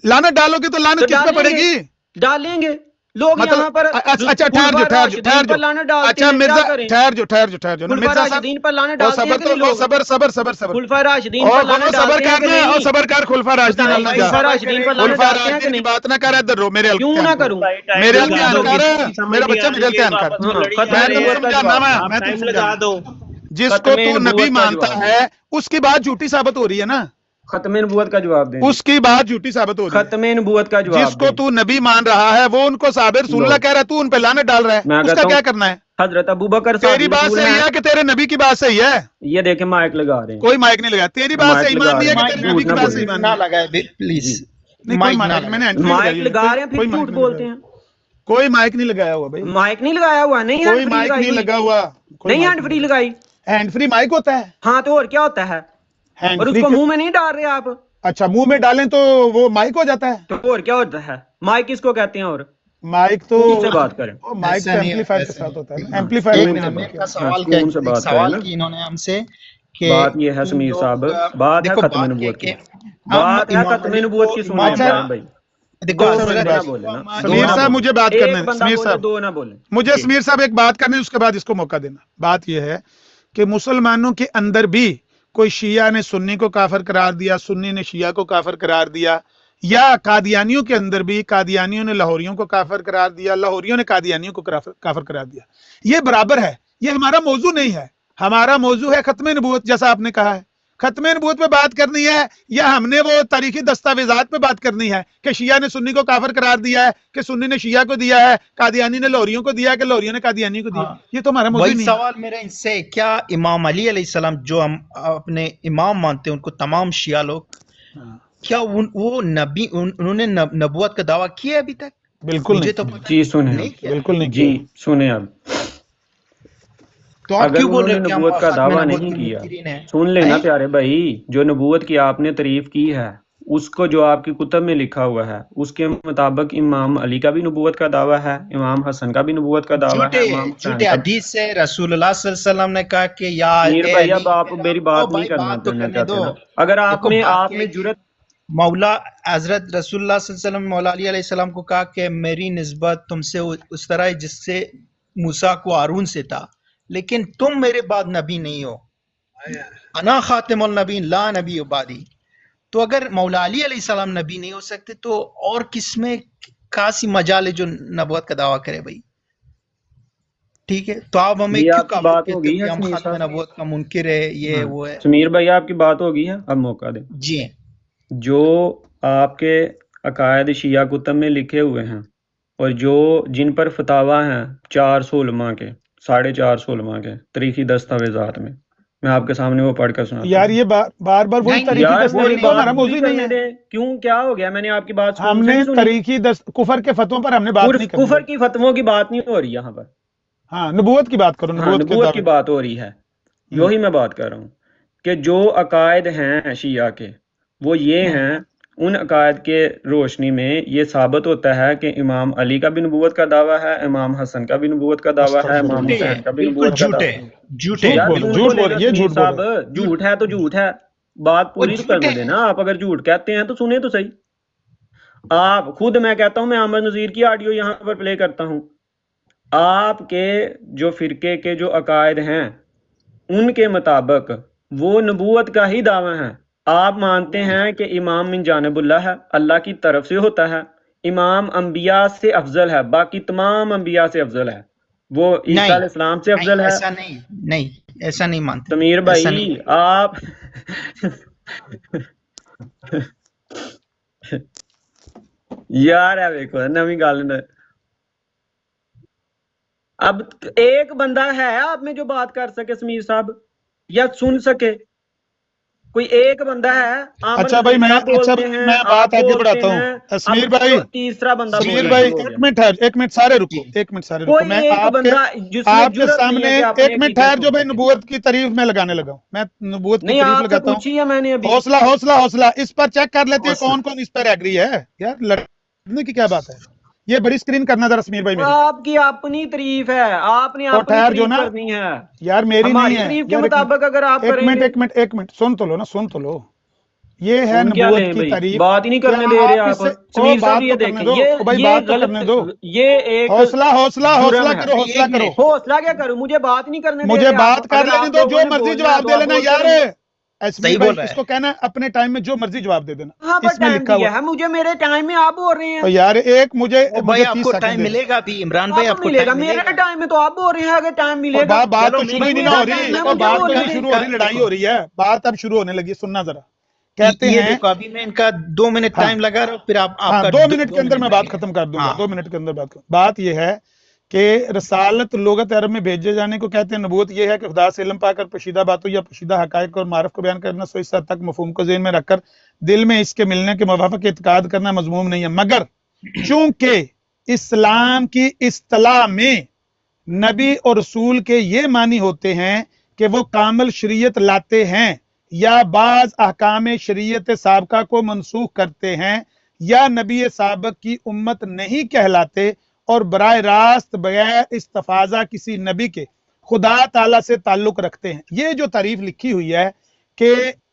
लानत डालोगे तो लानत तो किस पे पड़ेगी? डालेंगे लोग मतलब यहाँ पर। अच्छा ठहर जो लानत डालते अच्छा हैं, मिर्जा क्या करें? ठहर जो खुलफा मिर्जा साहब, राशिदीन पर लानत ओ डालते हैं सबर कि तो नहीं ओ लोग? सबर खुलफा राशिदीन पर और लानत सबर डालते हैं कि करना, और नहीं? सबर कर, खुलफा राशिदीन बताएं, ना जा, खुलफा राशिदीन पर लानत खुलफा डालते हैं कि राशिदीन की नहीं? बात ना कर, इधर रो मेरे हल्के क्यों ना करूं? मेरे हल्के ध्यान कर, मेरा बच्चा मेरे हल्के ध्यान कर, मैं तुम समझाना, मैं तुम समझाना। जिसको तू नबी मानता है उसकी बात झूठी साबित हो रही है ना, खत्म नबूवत का जवाब दें। उसकी बात झूठी साबित हो रही है। खत्म नबूवत का जवाब जिसको दें। तू नबी मान रहा है वो उनको साहबे रसूलुल्लाह कह रहा है, तू उन पे लानत डाल रहा मैं है, उसका कहता क्या हूं, करना है? हजरत अबू बकर तेरी बात सही है कि तेरे नबी की बात सही है? ये देखे माइक लगा रहे हैं। कोई माइक नहीं लगा, तेरी बात माइक सही लगा माननी है कि रहे हैं। तेरे नबी की बात सही माननी ना है? लगाए प्लीज, नहीं, कोई माइक मैंने हैंड फ्री माइक लगाई है, लगा रहे हैं कोई फिर माइक झूठ नहीं बोलते लगाया। हैं। कोई माइक नहीं लगाया हुआ भाई, माइक नहीं लगाया हुआ, नहीं कोई हैंड फ्री माइक लगाई नहीं हुई। लगा हुआ, नहीं हैंड फ्री लगाई, हैंड फ्री माइक होता है। हाँ तो और क्या होता है? हैंड और फ्री उसको मुंह में नहीं डाल रहे आप, अच्छा मुंह में डालें तो वो माइक हो जाता है। तो और क्या होता है? माइक किसको कहते हैं? और माइक तो से बात करें, माइक तो ऐसा नहीं, एम्पलीफायर के ऐसा साथ होता है, एक एम्पलीफायर मैंने मिनट किया। का सवाल क्या, कौन से एक बात सवाल करें ना? की इन्होंने हमसे कि बात ये है तुम समीर लोग, साहब, बात है देखो खत्म बात नबूवत की, ये बात है इमाम खत्म अली नबूवत को की। सुने इमाम- इब्राहिम भाई, देखो दो हजरत बंदे ना बोले ना, दो समीर ना साहब बोले। मुझे बात एक करने दें, बंदा समीर बोले, साहब दो ना बोले। मुझे समीर साहब एक बात करने, उसके बाद इसको मौका देना। बात यह है कि मुसलमानों के अंदर भी कोई शिया ने सुन्नी को काफिर करार दिया, सुन्नी ने शिया को काफिर करार दिया, या कादियानियों के अंदर भी कादियानियों ने लाहौरियों को काफिर करार दिया, लाहौरियों ने कादियानियों को काफिर करार दिया। ये बराबर है, ये हमारा मौजू नहीं है। हमारा मौजू है खत्म नबूवत, जैसा आपने कहा है खत्म नबूवत पे बात करनी है, या हमने वो तारीखी दस्तावेजात पे बात करनी है कि शिया ने सुन्नी को काफिर करार दिया है, कि सुन्नी ने शिया को दिया है, कादियानी ने लाहौरियों को दिया है, कि लाहौरियों ने कादियानी को दिया। ये तो हमारा मौजू वही नहीं है। सवाल मेरा इनसे, क्या इमाम अली अलैहिस्सलाम जो हम अपने इमाम मानते हैं उनको तमाम शिया लोग, क्या वो नबी उन्होंने नबूवत का दावा किया है अभी तक? बिल्कुल मुझे नहीं, तो पता जी सुने नहीं किया। बिल्कुल नहीं जी सुने अब, तो आप अगर क्यों बोल रहे उन्होंने हो कि हम नबूवत का खत्म दावा नबूवत नहीं के किया? मुनकिरीन हैं? सुन लेना हैं? प्यारे भाई, जो नबूवत की आपने तारीफ की है उसको जो आपकी कुतब में लिखा हुआ है उसके मुताबिक इमाम अली का भी नबूवत का दावा है, इमाम हसन का भी नबूवत का दावा है, इमाम हुसैन झूठे का। हदीस से रसूलुल्लाह सल्लल्लाहु अलैहि वसल्लम ने कहा कि या मीर ए भाई अली, अब आप मेरी बात ओ नहीं भाई, करना बात तो करना करने चाहते दो। ना, अगर देखो, आपने बात आप ये में है कि जुरत मौला हजरत रसूलुल्लाह सल्लल्लाहु अलैहि वसल्लम मौला अली अलैहिस्सलाम को कहा कि मेरी निस्बत तुमसे उस तरह है जिससे मूसा को हारून से था, लेकिन तुम मेरे बाद नबी नहीं हो, अना खातिमुल नबीन ला नबी बादी। तो अगर मौला अली अलैहिस्सलाम नबी नहीं हो सकते तो और किसमें खासी मजाल है जो नबूवत का दावा करे भाई? ठीक है, तो आप हमें ये क्यों आपकी काफिर बात कहते हो हो गई कि है हम समीर खात्मे साहब? नबूवत का मुनकिर है, ये वो है? समीर भाई आपकी बात हो गई है, अब मौका दें। जी जो आपके अकायद शिया कुतब में लिखे हुए हैं और जो जिन पर फतावा हैं 400 उलमा के, 450 उलमा के तारीखी दस्तावेजात में, मैं आपके सामने वो पढ़ कर सुनाता यार हूँ। ये बार बार वही नहीं, तरीकी यार दस्तावेज मेरी तो हमारा बात मौजू पूरी ही नहीं करने है। दे, क्यों क्या हो गया? मैंने आपकी बात सुन से हमने नहीं सुनी। तरीकी कुफर के फतवों पर हमने बात नहीं कुफर करनी। की फतवों की बात नहीं हो रही यहाँ पर, हाँ नबूवत की बात करो, हाँ नबूवत के नबूवत की दावे। बात हो रही है। यही मैं बात कर रहा हूँ कि जो अकायद हैं शिया के वो ये हैं, उन अकायद के रोशनी में ये साबित होता है कि इमाम अली का भी नबूवत का दावा है, इमाम हसन का भी नबूवत का दावा है, इमाम झूठे हुसैन का भी बिल्कुल नबूवत का दावा झूठे है। झूठे यार बोलो, झूठ झूठ बोले बोले, ना ये समीर झूठ साहब, बोले। झूठ है तो झूठ है, बात पूरी तो झूठे करने देना। आप अगर झूठ कहते हैं तो सुने तो सही। आप खुद, मैं कहता हूँ, मैं अहमद नज़ीर की ऑडियो यहाँ पर प्ले करता हूँ, आपके जो फिरके के जो अकायद हैं उनके मुताबिक वो नबूवत का ही दावा है। आप मानते हैं कि इमाम मिन जानिबुल्लाह है, अल्लाह की तरफ से होता है, इमाम अंबिया से अफजल है, बाकी तमाम अंबिया से अफजल है, वो ईसा अलैहिस्सलाम से अफजल है। ऐसा नहीं, ऐसा नहीं मानते समीर भाई। आप यार है देखो नवी गल न। अब एक बंदा है आप में जो बात कर सके समीर साहब, या सुन सके, कोई एक बंदा है। अच्छा भाई मैं बात आगे बढ़ाता हूँ समीर भाई। तीसरा बंदा, समीर भाई एक मिनट सारे रुको। मैं आपके सामने एक मिनट ठहर जो भाई नबूवत की तारीफ में लगाने लगा हूँ, मैं नबूवत की तारीफ लगाता हूँ। हौसला इस पर चेक कर लेते हैं कौन कौन इस पर एग्री है। यार लड़ने की क्या बात है, ये बड़ी स्क्रीन करना जरा समीर भाई। आपकी अपनी तारीफ है, आपने अपनी तारीफ करनी है यार, मेरी नहीं है। तारीफ के मुताबिक अगर आप एक मिनट सुन तो लो। ये है नबूवत की तारीफ, बात ही नहीं करने दे रहे आप समीर साहब। ये देखें, ये करने दो, ये एक हौसला करो। हौसला क्या करूं, मुझे बात नहीं करने, मुझे बात कर लेने दो, जो मर्जी जवाब दे लेना यार। सही बोल रहा है, इसको कहना अपने टाइम में जो मर्जी जवाब दे देना। हाँ, इसमें लिखा हुआ है, मुझे मेरे टाइम में आप बोल रहे हैं। तो यार एक मुझे भाई आपको टाइम मिलेगा भी, इमरान भाई आपको मिलेगा, मेरे टाइम में तो आप बोल रहे हैं अगर टाइम मिलेगा। बात तो शुरू ही नहीं हो रही, लड़ाई हो रही है, बात अब शुरू होने लगी। सुनना जरा, कहते हैं अभी मैं इनका 2 मिनट टाइम लगा रहा हूँ, फिर आप 2 मिनट के अंदर मैं बात खत्म कर दूंगा। 2 मिनट के अंदर बात यह है कि रसालत लुगत अरब में भेजे जाने को कहते हैं। नबूवत यह है कि खुदा से इल्म पाकर पोशीदा बातों या पोशीदा हकायक और मारफ को बयान करना, सो इस हद तक मफहूम को ज़हन में रखकर दिल में इसके मिलने के मुवाफिक इत्काद करना मजमूम नहीं है। मगर चूंकि इस्लाम की इस्तिलाह में नबी और रसूल के ये मानी होते हैं कि वो कामिल शरीयत लाते हैं या बाज अहकाम शरीयत साबका को मनसूख करते हैं, या नबी साबक की उम्मत नहीं कहलाते और बराह रास्त बगैर इस्तफाजा किसी नबी के खुदा ताला से ताल्लुक रखते हैं। ये जो तारीफ लिखी हुई है कि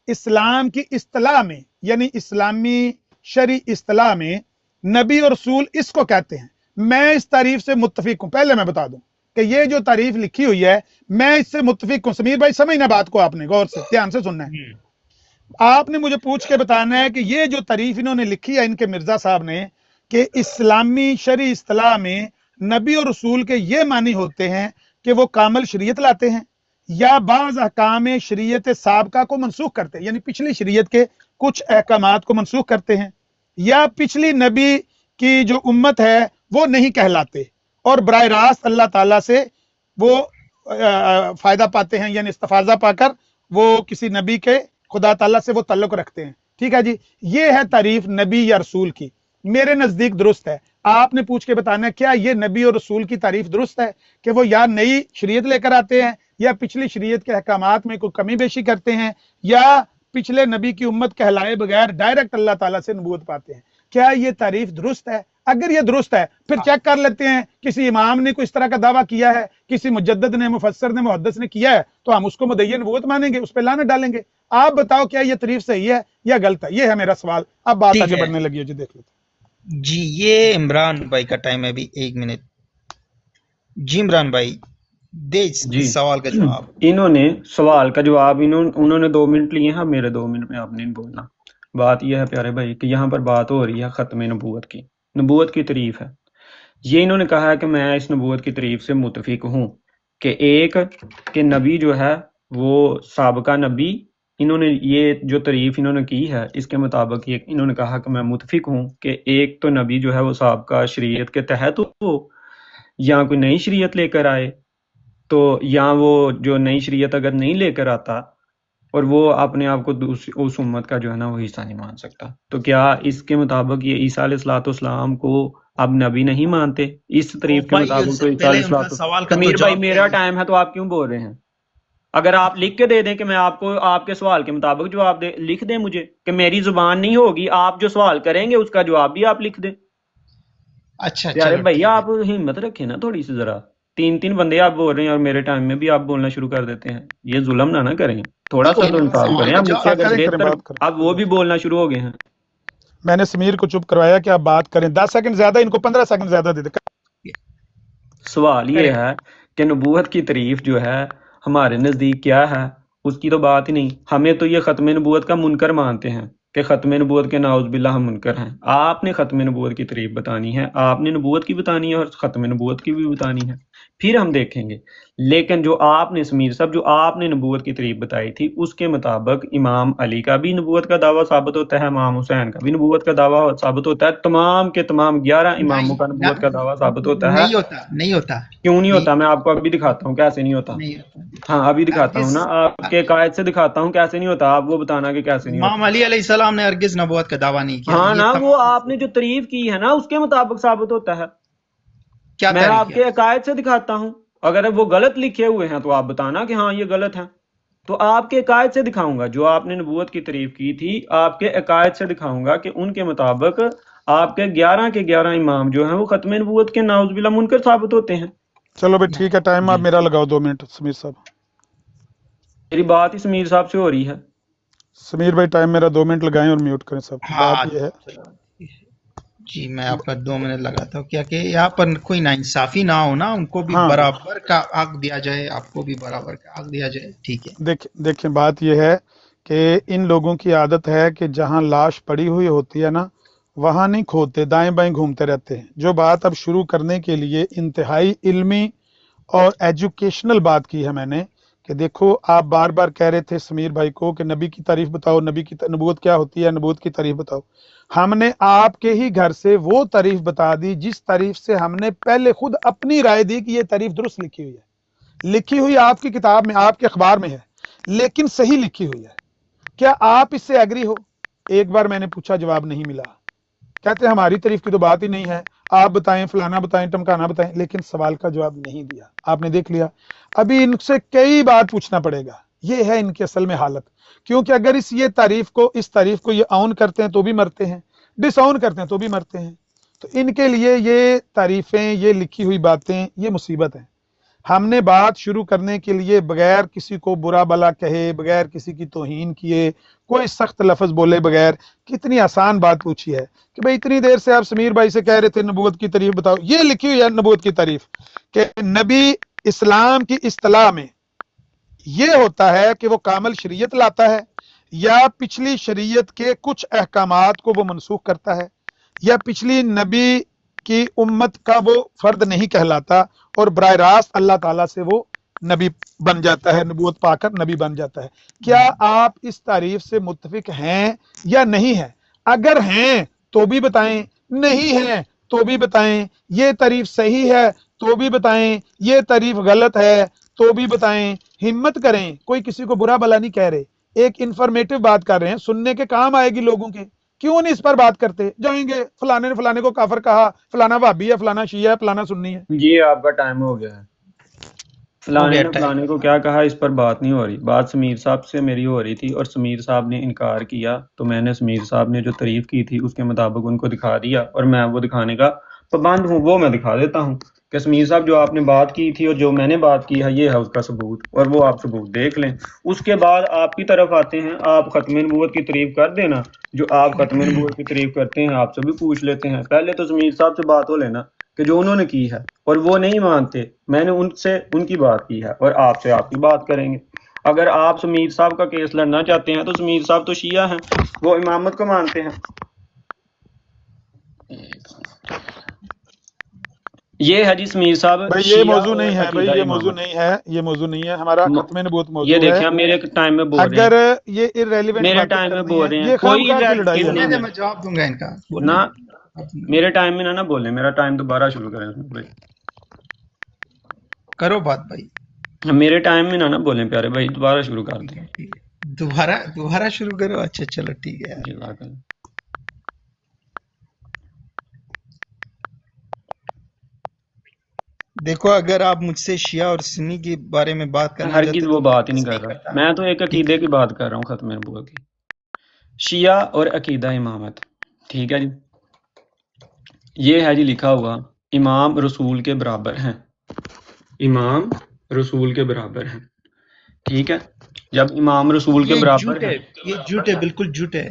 इस्लाम की इस्तिलाह में, यानी इस्लामी शरी इस्तिलाह में नबी और रसूल इसको कहते हैं, मैं इस तारीफ से मुत्तफिक हूं। पहले मैं बता दूं कि ये जो तारीफ लिखी हुई है मैं इससे मुत्तफिक हूं। समीर भाई समझना बात को, आपने गौर से ध्यान से सुनना है। आपने मुझे पूछ के बताना है कि ये जो तारीफ इन्होंने लिखी है, इनके मिर्जा साहब ने, कि इस्लामी शरी इस्तिलाह में नबी और रसूल के ये मानी होते हैं कि वो कामिल शरीयत लाते हैं या बाज़ अहकाम शरीयत साबका को मनसूख करते हैं, यानी पिछली शरीयत के कुछ अहकामात को मनसूख करते हैं, या पिछली नबी की जो उम्मत है वो नहीं कहलाते और बराह रास्त अल्लाह ताला से वो फायदा पाते हैं, यानी इस्तफाजा पाकर वो किसी नबी के खुदा ताला से वो ताल्लुक रखते हैं। ठीक है जी, ये है तारीफ नबी या रसूल की। मेरे नजदीक दुरुस्त है। आपने पूछ के बताना है क्या ये नबी और रसूल की तारीफ दुरुस्त है कि वो या नई शरीयत लेकर आते हैं या पिछली शरीयत के अहकामात में कोई कमी बेशी करते हैं या पिछले नबी की उम्मत कहलाए बगैर डायरेक्ट अल्लाह ताला से नबूवत पाते हैं। क्या ये तारीफ दुरुस्त है? अगर ये दुरुस्त है फिर चेक कर लेते हैं किसी इमाम ने कोई इस तरह का दावा किया है, किसी मुजद्दिद ने, मुफस्सिर ने, मुहद्दिस ने किया है, तो हम उसको मुद्दई नबूवत मानेंगे, उस पर लानत डालेंगे। आप बताओ क्या ये तारीफ सही है या गलत है? ये है मेरा सवाल। अब बात आगे बढ़ने लगी है जी, देख लेते जी। ये इमरान भाई का टाइम है अभी 1 मिनट। जी इमरान भाई दे सवाल का जवाब। इन्होंने सवाल का जवाब उन्होंने 2 मिनट लिए हैं, मेरे 2 मिनट में आपने नहीं बोलना। बात यह है प्यारे भाई कि यहाँ पर बात हो रही है खत्म नबूवत की तारीफ है। ये इन्होंने कहा है कि मैं इस नबूवत की तारीफ से मुतफिक हूँ कि एक के नबी जो है वो साबका नबी, इन्होंने ये जो तारीफ इन्होंने की है इसके मुताबिक ये इन्होंने कहा कि मैं मुतफिक हूँ कि एक तो नबी जो है वो साबका शरीयत के तहत हो या कोई नई शरीयत लेकर आए, तो या वो जो नई शरीयत अगर नहीं लेकर आता और वो अपने आप को दूसरी उस उम्मत का जो है ना वो हिस्सा नहीं मान सकता, तो क्या इसके मुताबिक ये ईसा अलैहिस्सलाम को अब नबी नहीं मानते? इस तारीफ के मुताबिक तो ईसा अलैहिस्सलाम। समीर भाई मेरा टाइम है तो आप क्यों बोल रहे हैं? अगर आप लिख के दे दें कि मैं आपको आपके सवाल के मुताबिक जवाब दे, लिख दें मुझे कि मेरी जुबान नहीं होगी, आप जो सवाल करेंगे उसका जवाब भी आप लिख दें। अच्छा यार भैया आप हिम्मत रखें ना थोड़ी सी, जरा 3 बंदे आप बोल रहे हैं और मेरे टाइम में भी आप बोलना शुरू कर देते हैं। ये जुल्म ना करें, थोड़ा सा तो इंसाफ करें। अब वो भी बोलना शुरू हो गए हैं। मैंने समीर को चुप करवाया कि आप बात करें, 10 सेकंड ज्यादा, इनको 15 सेकंड ज्यादा दे दे। सवाल ये है कि नबूवत की तारीफ जो है हमारे नज़दीक क्या है, उसकी तो बात ही नहीं। हमें तो ये ख़त्म नबूवत का मुनकर मानते हैं कि ख़त्म नबूवत के नाउज़ुबिल्लाह हम मुनकर हैं। आपने ख़त्म नबूवत की तारीफ बतानी है, आपने नबूवत की बतानी है और ख़त्म नबूवत की भी बतानी है, फिर हम देखेंगे। लेकिन जो आपने समीर साहब जो आपने नबूवत की तारीफ बताई थी उसके मुताबिक इमाम अली का भी नबूवत का दावा साबित होता है, इमाम हुसैन का भी नबूवत का दावा साबित होता है, तमाम के तमाम 11 इमामों का नबूवत का दावा साबित होता है। नहीं होता। क्यों नहीं होता? मैं आपको अभी दिखाता हूँ कैसे नहीं होता। हाँ अभी दिखाता हूँ ना, आपके कायद से दिखाता हूँ कैसे नहीं होता, आप वो बताना कि कैसे नहीं होता। इमाम अली अलैहिस्सलाम ने हरगिज़ नबूवत का दावा नहीं किया। हाँ ना, वो आपने जो तारीफ की है ना उसके मुताबिक साबित होता है। क्या मैं आपके अकायद से दिखाता हूँ, अगर वो गलत लिखे हुए हैं तो आप बताना कि हाँ ये गलत है, तो आपके अकायद से दिखाऊंगा। जो आपने नबूवत की तारीफ की थी आपके अकायद से दिखाऊंगा कि उनके मुताबिक आपके 11 के 11 इमाम जो हैं वो खत्म नबूवत के नाउज़ुबिल्लाह मुनकर साबित होते हैं। चलो भाई ठीक है, टाइम आप मेरा लगाओ 2 मिनट। समीर साहब, मेरी बात ही समीर साहब से हो रही है। समीर भाई टाइम मेरा 2 मिनट लगाएं और म्यूट करें सब। बात ये है जी, मैं आपका 2 मिनट लगाता हूँ क्या कि यहाँ पर कोई नाइंसाफी ना हो ना, उनको भी हाँ। बराबर का हक दिया जाए, आपको भी बराबर का हक दिया जाए। ठीक है, देखिए बात यह है कि इन लोगों की आदत है कि जहां लाश पड़ी हुई होती है ना वहां नहीं खोदते, दाएं बाएं घूमते रहते हैं। जो बात अब शुरू करने के लिए इंतहाई इल्मी और एजुकेशनल बात की है मैंने कि देखो आप बार बार कह रहे थे समीर भाई को कि नबी की तारीफ बताओ, नबी की नबूवत क्या होती है, नबूवत की तारीफ बताओ। हमने आपके ही घर से वो तारीफ बता दी जिस तारीफ से हमने पहले खुद अपनी राय दी कि ये तारीफ दुरुस्त लिखी हुई है। लिखी हुई आपकी किताब में, आपके अखबार में है, लेकिन सही लिखी हुई है। क्या आप इससे एग्री हो? एक बार मैंने पूछा, जवाब नहीं मिला। कहते हमारी तारीफ की तो बात ही नहीं है, आप बताएं, फलाना बताएं, टमकाना बताएं, लेकिन सवाल का जवाब नहीं दिया। आपने देख लिया। अभी इनसे कई बार पूछना पड़ेगा। ये है इनकी असल में हालत, क्योंकि अगर इस तारीफ को ये ऑन करते हैं तो भी मरते हैं, डिसऑन करते हैं तो भी मरते हैं। तो इनके लिए ये तारीफें, ये लिखी हुई बातें, ये मुसीबत है। हमने बात शुरू करने के लिए बगैर किसी को बुरा भला कहे, बगैर किसी की तौहीन किए, कोई सख्त लफ्ज बोले बगैर कितनी आसान बात पूछी है कि भाई इतनी देर से आप समीर भाई से कह रहे थे नबूवत की तारीफ बताओ। ये लिखी हुई है नबूवत की तारीफ कि नबी इस्लाम की इस्तिलाह में ये होता है कि वो कामिल शरीयत लाता है या पिछली शरीयत के कुछ अहकामात को वो मनसूख करता है या पिछली नबी की उम्मत का वो फर्द नहीं कहलाता और बराह रास्त अल्लाह ताला से वो नबी बन जाता है, नबूवत पाकर नबी बन जाता है। क्या आप इस तारीफ से मुत्तफिक हैं या नहीं है? अगर हैं तो भी बताएं, नहीं है तो भी बताएं। ये तारीफ सही है तो भी बताएं, ये तारीफ गलत है तो भी बताएं। हिम्मत करें, कोई किसी को बुरा भला नहीं कह रहे, एक इंफॉर्मेटिव बात कर रहे हैं, सुनने के काम आएगी लोगों के। क्यों नहीं इस पर बात करते? जाएंगे फलाने ने फलाने को काफिर कहा, फलाना भाभी है, फलाना शिया है, फलाना सुन्नी है। जी आपका टाइम हो गया है। फलाने ने फलाने को क्या कहा, इस पर बात नहीं हो रही। बात समीर साहब से मेरी हो रही थी और समीर साहब ने इनकार किया, तो मैंने समीर साहब ने जो तारीफ की थी उसके मुताबिक उनको दिखा दिया और मैं वो दिखाने का पाबंद हूँ। वो मैं दिखा देता हूँ कि समीर साहब जो आपने बात की थी और जो मैंने बात की है ये है उसका सबूत, और वो आप सबूत देख लें। उसके बाद आपकी तरफ आते हैं, आप खत्म नबूवत की तारीफ कर देना। जो आप खत्म नबूवत की तारीफ करते हैं आपसे भी पूछ लेते हैं। पहले तो समीर साहब से बात हो लेना कि जो उन्होंने की है, और वो नहीं मानते, मैंने उनसे उनकी बात की है और आपसे आपकी बात करेंगे। अगर आप समीर साहब का केस लड़ना चाहते हैं तो समीर साहब तो शिया हैं, वो इमामत को मानते हैं। ये है जी समीर साहब, भाई ये मौजू नहीं है, भाई ये मौजू नहीं है, ये मौजू नहीं है हमारा। खत्म नबूवत मौजू है। ये देखिए मेरे टाइम में बोल रहे हैं, अगर ये इररेलेवेंट मेरे टाइम में बोल रहे हैं, कोई लड़ाई है। मैं जवाब दूंगा इनका ना, मेरे टाइम में ना बोले, मेरा टाइम दोबारा शुरू करें भाई, करो बात भाई। मेरे टाइम में ना बोले प्यारे भाई, दोबारा शुरू कर दें। दोबारा शुरू करो। अच्छा चलो ठीक है जी। देखो, अगर आप मुझसे शिया और सुन्नी के बारे में बात करना हरगिज़ वो बात ही नहीं कर रहा, मैं तो एक अकीदे की बात कर रहा हूँ, खत्म नबूवत की। शिया और अकीदा इमामत, ठीक है जी। ये है जी लिखा हुआ, इमाम रसूल के बराबर हैं, इमाम रसूल के बराबर हैं। ٹھیک ہے، جب امام رسول کے یہ برابر جھوٹ ہے، ہے، یہ جھوٹ ہے، بالکل جھوٹ ہے.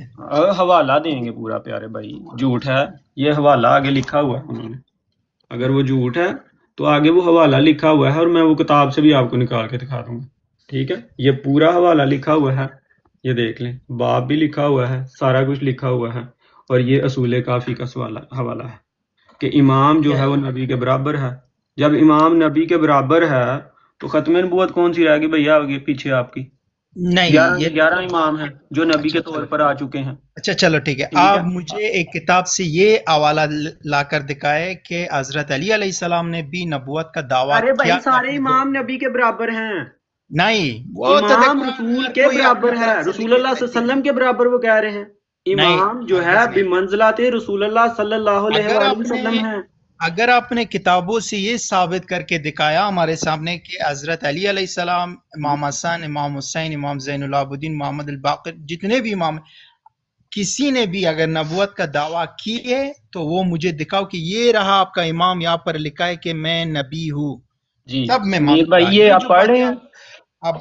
حوالہ دیں گے پورا پیارے بھائی، جھوٹ ہے یہ حوالہ آگے لکھا ہوا ہے انہوں نے، اگر وہ جھوٹ ہے تو آگے وہ حوالہ لکھا ہوا ہے، اور میں وہ کتاب سے بھی آپ کو نکال کے دکھا دوں گا. ٹھیک ہے، یہ پورا حوالہ لکھا ہوا ہے، یہ دیکھ لیں، باب بھی لکھا ہوا ہے، سارا کچھ لکھا ہوا ہے، اور یہ اصول کافی کا حوالہ ہے کہ امام جو ہے وہ نبی کے برابر ہے. جب امام نبی کے برابر ہے تو ختم نبوت کون سی رہے گی بھیا آگے پیچھے آپ کی؟ نہیں، 11 امام ہیں جو نبی کے اچھا طور چلو پر ٹھیک آ ہے. چکے ہیں. اچھا چلو ٹھیک ہے، ٹھیک آپ ہے، مجھے ایک کتاب سے یہ حوالہ لا کر دکھائے کہ حضرت علی علیہ السلام نے بھی نبوت کا دعویٰ ارے کیا بھائی تھا سارے اپنے دور امام میں. نبی کے برابر ہیں، نہیں، وہ تو امام دیکھو رسول ہر کے کوئی اپنی برابر ہے، طرف سے رسول لکھ اللہ کے صلی اللہ رکھتے علیہ ہیں. وسلم کے برابر وہ کہہ رہے ہیں. نہیں، امام جو ہے ہرگز نہیں. بمنزلت رسول اللہ صلی اللہ علیہ اگر وآلہ آپ نے وسلم ہیں. اگر آپ نے کتابوں سے یہ ثابت کر کے دکھایا ہمارے سامنے کہ حضرت علی علیہ السلام، امام حسن، امام حسین، امام زین العابدین، محمد الباقر، جتنے بھی امام، کسی نے بھی اگر نبوت کا دعویٰ کی ہے تو وہ مجھے دکھاؤ کہ یہ رہا آپ کا امام یہاں پر لکھا ہے کہ میں نبی ہوں، جی تب میں سمیر مانوں بھائی گا. یہ یہ آپ جو پڑھ رہے باتیں ہیں، آپ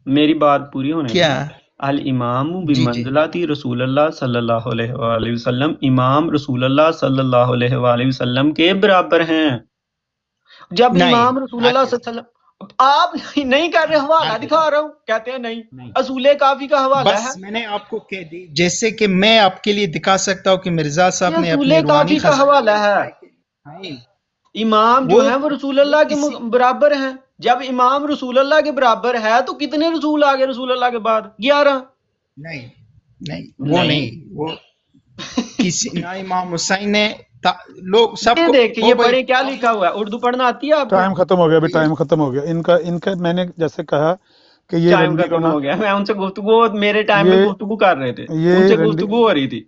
میری بات پوری ہونے کیا؟ دیں. الامام جی جی. بمنزلت رسول اللہ صلی اللہ علیہ وآلہ وسلم، امام رسول اللہ صلی اللہ علیہ وآلہ وسلم کے برابر ہیں. جب نہیں، امام رسول اللہ صلی اللہ علیہ وسلم، آپ نہیں کر رہے، حوالہ ہرگز دکھا رہا ہوں، کہتے ہیں نہیں نہیں. اصول کافی کا حوالہ بس ہے. میں نے آپ کو کہہ دی، جیسے کہ میں آپ کے لیے دکھا سکتا ہوں کہ مرزا یہ صاحب نے اصول اپنے روحانی کافی کا خزانے حوالہ میں ہے. لکھا ہے کہ نہیں، امام جو ہیں وہ رسول وہ اللہ کے کسی برابر ہیں. جب امام رسول اللہ کے برابر ہے تو کتنے رسول آگے رسول اللہ کے بعد؟ 11. نہیں، نہیں، وہ نہیں، وہ کسی نہ امام حسین نے لوگ سب یہ کو دیکھیں، وہ یہ بھائی پڑھیں کیا آپ لکھا ہوا ہے، اردو پڑھنا آتی ہے آپ کو؟ ٹائم ختم ہو گیا ابھی، ٹائم ختم ہو گیا ان کا میں نے جیسے کہا کہ یہ ٹائم رنڈی ختم رونا، ہو گیا، میں ان سے گفتگو، میرے ٹائم میں یہ گفتگو کر رہے تھے، ان یہ سے رنڈی گفتگو ہو رہی تھی.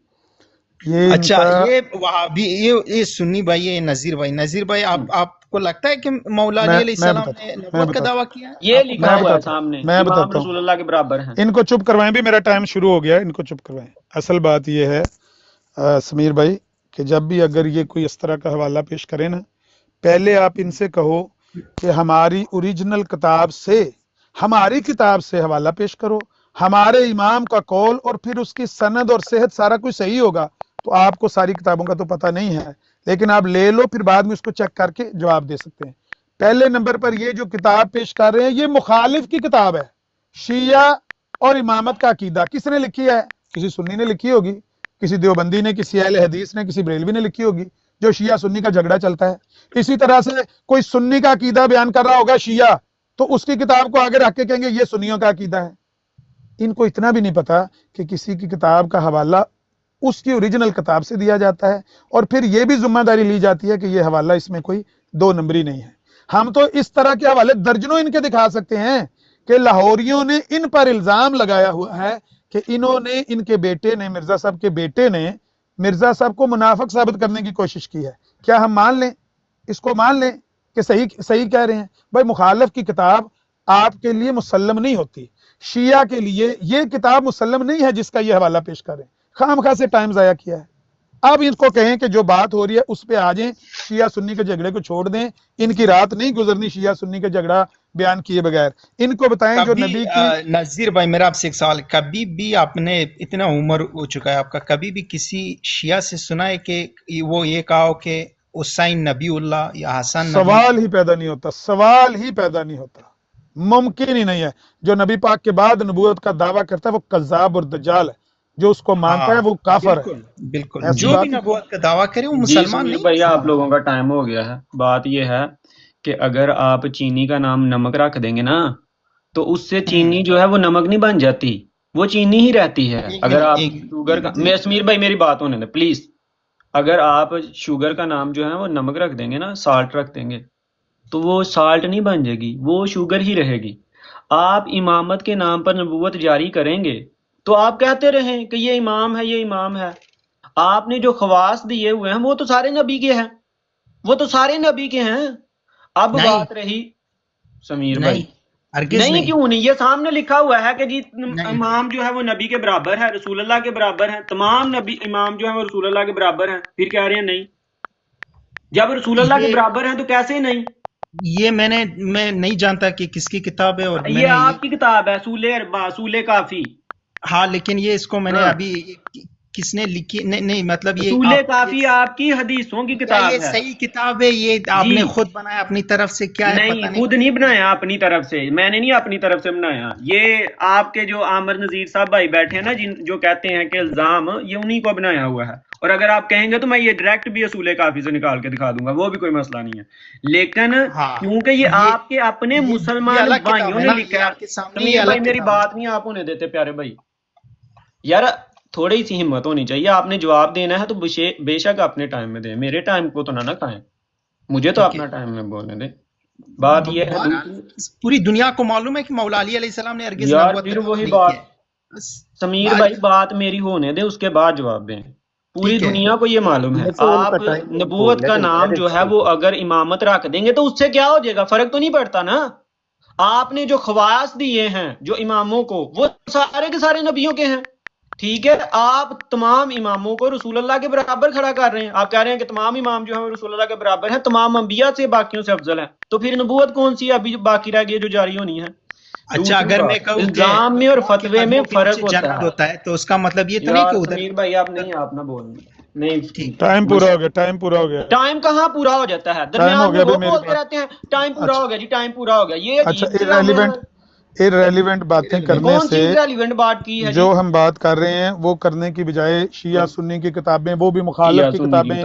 یہ ان اچھا، کا یہ وہابی، یہ سنی بھائی، یہ نذیر بھائی، آپ کو لگتا ہے کہ مولا علی علیہ میں السلام بتاتا نے ہوں میں نبوت کا بتاتا دعویٰ کیا ہے؟ یہ آپ کو لکھا میں پتہ ہوا ہے بتاتا ہوں سامنے، میں امام بتاتا ہوں رسول اللہ کے برابر ہیں. ان کو چپ کروائیں بھی، میرا ٹائم شروع ہو گیا ہے، ان کو چپ کروائیں. اصل بات یہ ہے سمیر بھائی کہ جب بھی اگر یہ کوئی اس طرح کا حوالہ پیش کرے نا، پہلے آپ ان سے کہو کہ ہماری اوریجنل کتاب سے، ہماری کتاب سے حوالہ پیش کرو، ہمارے امام کا قول، اور پھر اس کی سند اور صحت سارا کچھ صحیح ہوگا. تو آپ کو ساری کتابوں کا تو پتہ نہیں ہے، لیکن آپ لے لو، پھر بعد میں اس کو چیک کر کے جواب دے سکتے ہیں. پہلے نمبر پر یہ جو کتاب پیش کر رہے ہیں یہ مخالف کی کتاب ہے. شیعہ اور امامت کا عقیدہ کس نے لکھی ہے؟ کسی سنی نے لکھی ہوگی، کسی دیوبندی نے، کسی اہل حدیث نے، کسی بریلوی نے لکھی ہوگی، جو شیعہ سنی کا جھگڑا چلتا ہے. اسی طرح سے کوئی سنی کا عقیدہ بیان کر رہا ہوگا شیعہ، تو اس کی کتاب کو آگے رکھ کے کہیں گے یہ سنیوں کا عقیدہ ہے. ان کو اتنا بھی نہیں پتا کہ کسی کی کتاب کا حوالہ اس کی اوریجنل کتاب سے دیا جاتا ہے، اور پھر یہ بھی ذمہ داری لی جاتی ہے کہ یہ حوالہ اس میں کوئی دو نمبری نہیں ہے. ہم تو اس طرح کے حوالے درجنوں ان کے دکھا سکتے ہیں کہ لاہوریوں نے ان پر الزام لگایا ہوا ہے کہ انہوں نے، ان کے بیٹے نے، مرزا صاحب کے بیٹے نے مرزا صاحب کو منافق ثابت کرنے کی کوشش کی ہے. کیا ہم مان لیں، اس کو مان لیں کہ صحیح کہہ رہے ہیں؟ بھائی مخالف کی کتاب آپ کے لیے مسلم نہیں ہوتی، شیعہ کے لیے یہ کتاب مسلم نہیں ہے جس کا یہ حوالہ پیش کریں. خام خواہ سے ٹائم ضائع کیا ہے. اب ان کو کہیں کہ جو بات ہو رہی ہے اس پہ آ جائیں، شیعہ سنی کے جھگڑے کو چھوڑ دیں. ان کی رات نہیں گزرنی شیعہ سنی کے جھگڑا بیان کیے بغیر. ان کو بتائیں جو کبھی نبی کی، نذیر بھائی میرا آپ سے ایک سوال، کبھی بھی آپ نے، اتنا عمر ہو چکا ہے آپ کا، کبھی بھی کسی شیعہ سے سنا ہے کہ وہ یہ کہا ہو کہ حسین نبی اللہ یا حسن نبی؟ سوال ہی پیدا نہیں ہوتا، سوال ہی پیدا نہیں ہوتا، ممکن ہی نہیں ہے. جو نبی پاک کے بعد نبوت کا دعویٰ کرتا ہے وہ کذاب اور دجال ہے، جو اس کو مانتا ہے وہ کافر ہے. بالکل بالکل، ایسی جو بھی بات ہی نبوت کا دعویٰ کرے وہ جی مسلمان سمیر نہیں بھائی ہے. آپ لوگوں کا ٹائم ہو گیا ہے. بات یہ ہے کہ اگر آپ چینی کا نام نمک رکھ دیں گے نا تو اس سے چینی جو ہے وہ نمک نہیں بن جاتی، وہ چینی ہی رہتی ہے. اگر آپ شوگر کا، سمیر بھائی میری بات ہونے دیں پلیز. اگر آپ شوگر کا نام جو ہے وہ نمک رکھ دیں گے نا، سالٹ رکھ دیں گے، تو وہ سالٹ نہیں بن جائے گی، وہ شوگر ہی رہے گی. آپ امامت کے نام پر نبوت جاری کریں گے تو آپ کہتے رہیں کہ یہ امام ہے، یہ امام ہے. آپ نے جو خواص دیے ہوئے ہیں وہ تو سارے نبی کے ہیں، وہ تو سارے نبی کے ہیں. اب نہیں، بات رہی سمیر بھائی، نہیں، ہرگز نہیں کیوں نہیں، یہ سامنے لکھا ہوا ہے کہ جی نہیں. امام جو ہے وہ نبی کے برابر ہے، رسول اللہ کے برابر ہیں، تمام نبی امام جو ہیں وہ رسول اللہ کے برابر ہیں. پھر کہہ رہے ہیں نہیں. جب رسول اللہ کے یہ برابر ہیں تو کیسے نہیں؟ یہ میں نہیں جانتا کہ کس کی کتاب ہے، اور یہ آپ کی کتاب ہے اصول کافی. ہاں لیکن یہ اس کو میں نے ابھی کس نے لکھی نہیں مطلب یہ اصول کافی آپ کی حدیثوں کی کتاب ہے. یہ صحیح کتاب ہے؟ یہ آپ نے خود بنایا اپنی طرف سے؟ کیا ہے نہیں، خود نہیں بنایا اپنی طرف سے، میں نے نہیں اپنی طرف سے بنایا. یہ آپ کے جو عامر نذیر صاحب بھائی بیٹھے ہیں نا، جو کہتے ہیں کہ الزام، یہ انہی کو بنایا ہوا ہے. اور اگر آپ کہیں گے تو میں یہ ڈائریکٹ بھی اصول کافی سے نکال کے دکھا دوں گا، وہ بھی کوئی مسئلہ نہیں ہے. لیکن کیونکہ یہ آپ کے اپنے مسلمان بھائیوں نے لکھا ہے. سمیر بھائی میری بات نہیں آپ ہونے دیتے پیارے بھائی. یار تھوڑی سی ہمت ہونی چاہیے. آپ نے جواب دینا ہے تو بے شک اپنے ٹائم میں دیں، میرے ٹائم کو تو نہ کھائیں، مجھے تو اپنا ٹائم میں بولنے دیں. بات یہ ہے پوری دنیا کو معلوم ہے کہ مولا علی علیہ السلام نے ہرگز یار پھر وہی بات سمیر بھائی بات میری ہونے دیں، اس کے بعد جواب دیں. پوری دنیا کو یہ معلوم ہے. آپ نبوت کا نام جو ہے وہ اگر امامت رکھ دیں گے تو اس سے کیا ہو جائے گا؟ فرق تو نہیں پڑتا نا. آپ نے جو خواص دیے ہیں جو اماموں کو، وہ سارے کے سارے نبیوں کے ہیں. ٹھیک ہے، آپ تمام اماموں کو رسول اللہ کے برابر کھڑا کر رہے ہیں. آپ کہہ رہے ہیں کہ تمام امام جو ہیں رسول اللہ کے برابر ہیں، تمام انبیاء سے باقیوں سے افضل ہیں. تو پھر نبوت کون سی ابھی باقی رہ گئی جو جاری ہونی ہے؟ اچھا اگر میں کہوں الزام میں اور فتوے میں فرق ہوتا ہے تو اس کا مطلب یہ تو نہیں کہ ادھر سمیر بھائی آپ نہیں، آپ نہ بولنا نہیں. ٹائم پورا ہو گیا. ٹائم کہاں پورا ہو جاتا ہے؟ درمیان میں وہ بولتے رہتے ہیں ٹائم پورا ہو گیا جی، ٹائم پورا ہو گیا. یہ ریلیونٹ باتیں کرنے سے ریلیونٹ بات کی ہے جو ہم بات کر رہے ہیں وہ کرنے کی بجائے شیعہ سنی کی کتابیں، وہ بھی مخالف کی کتابیں،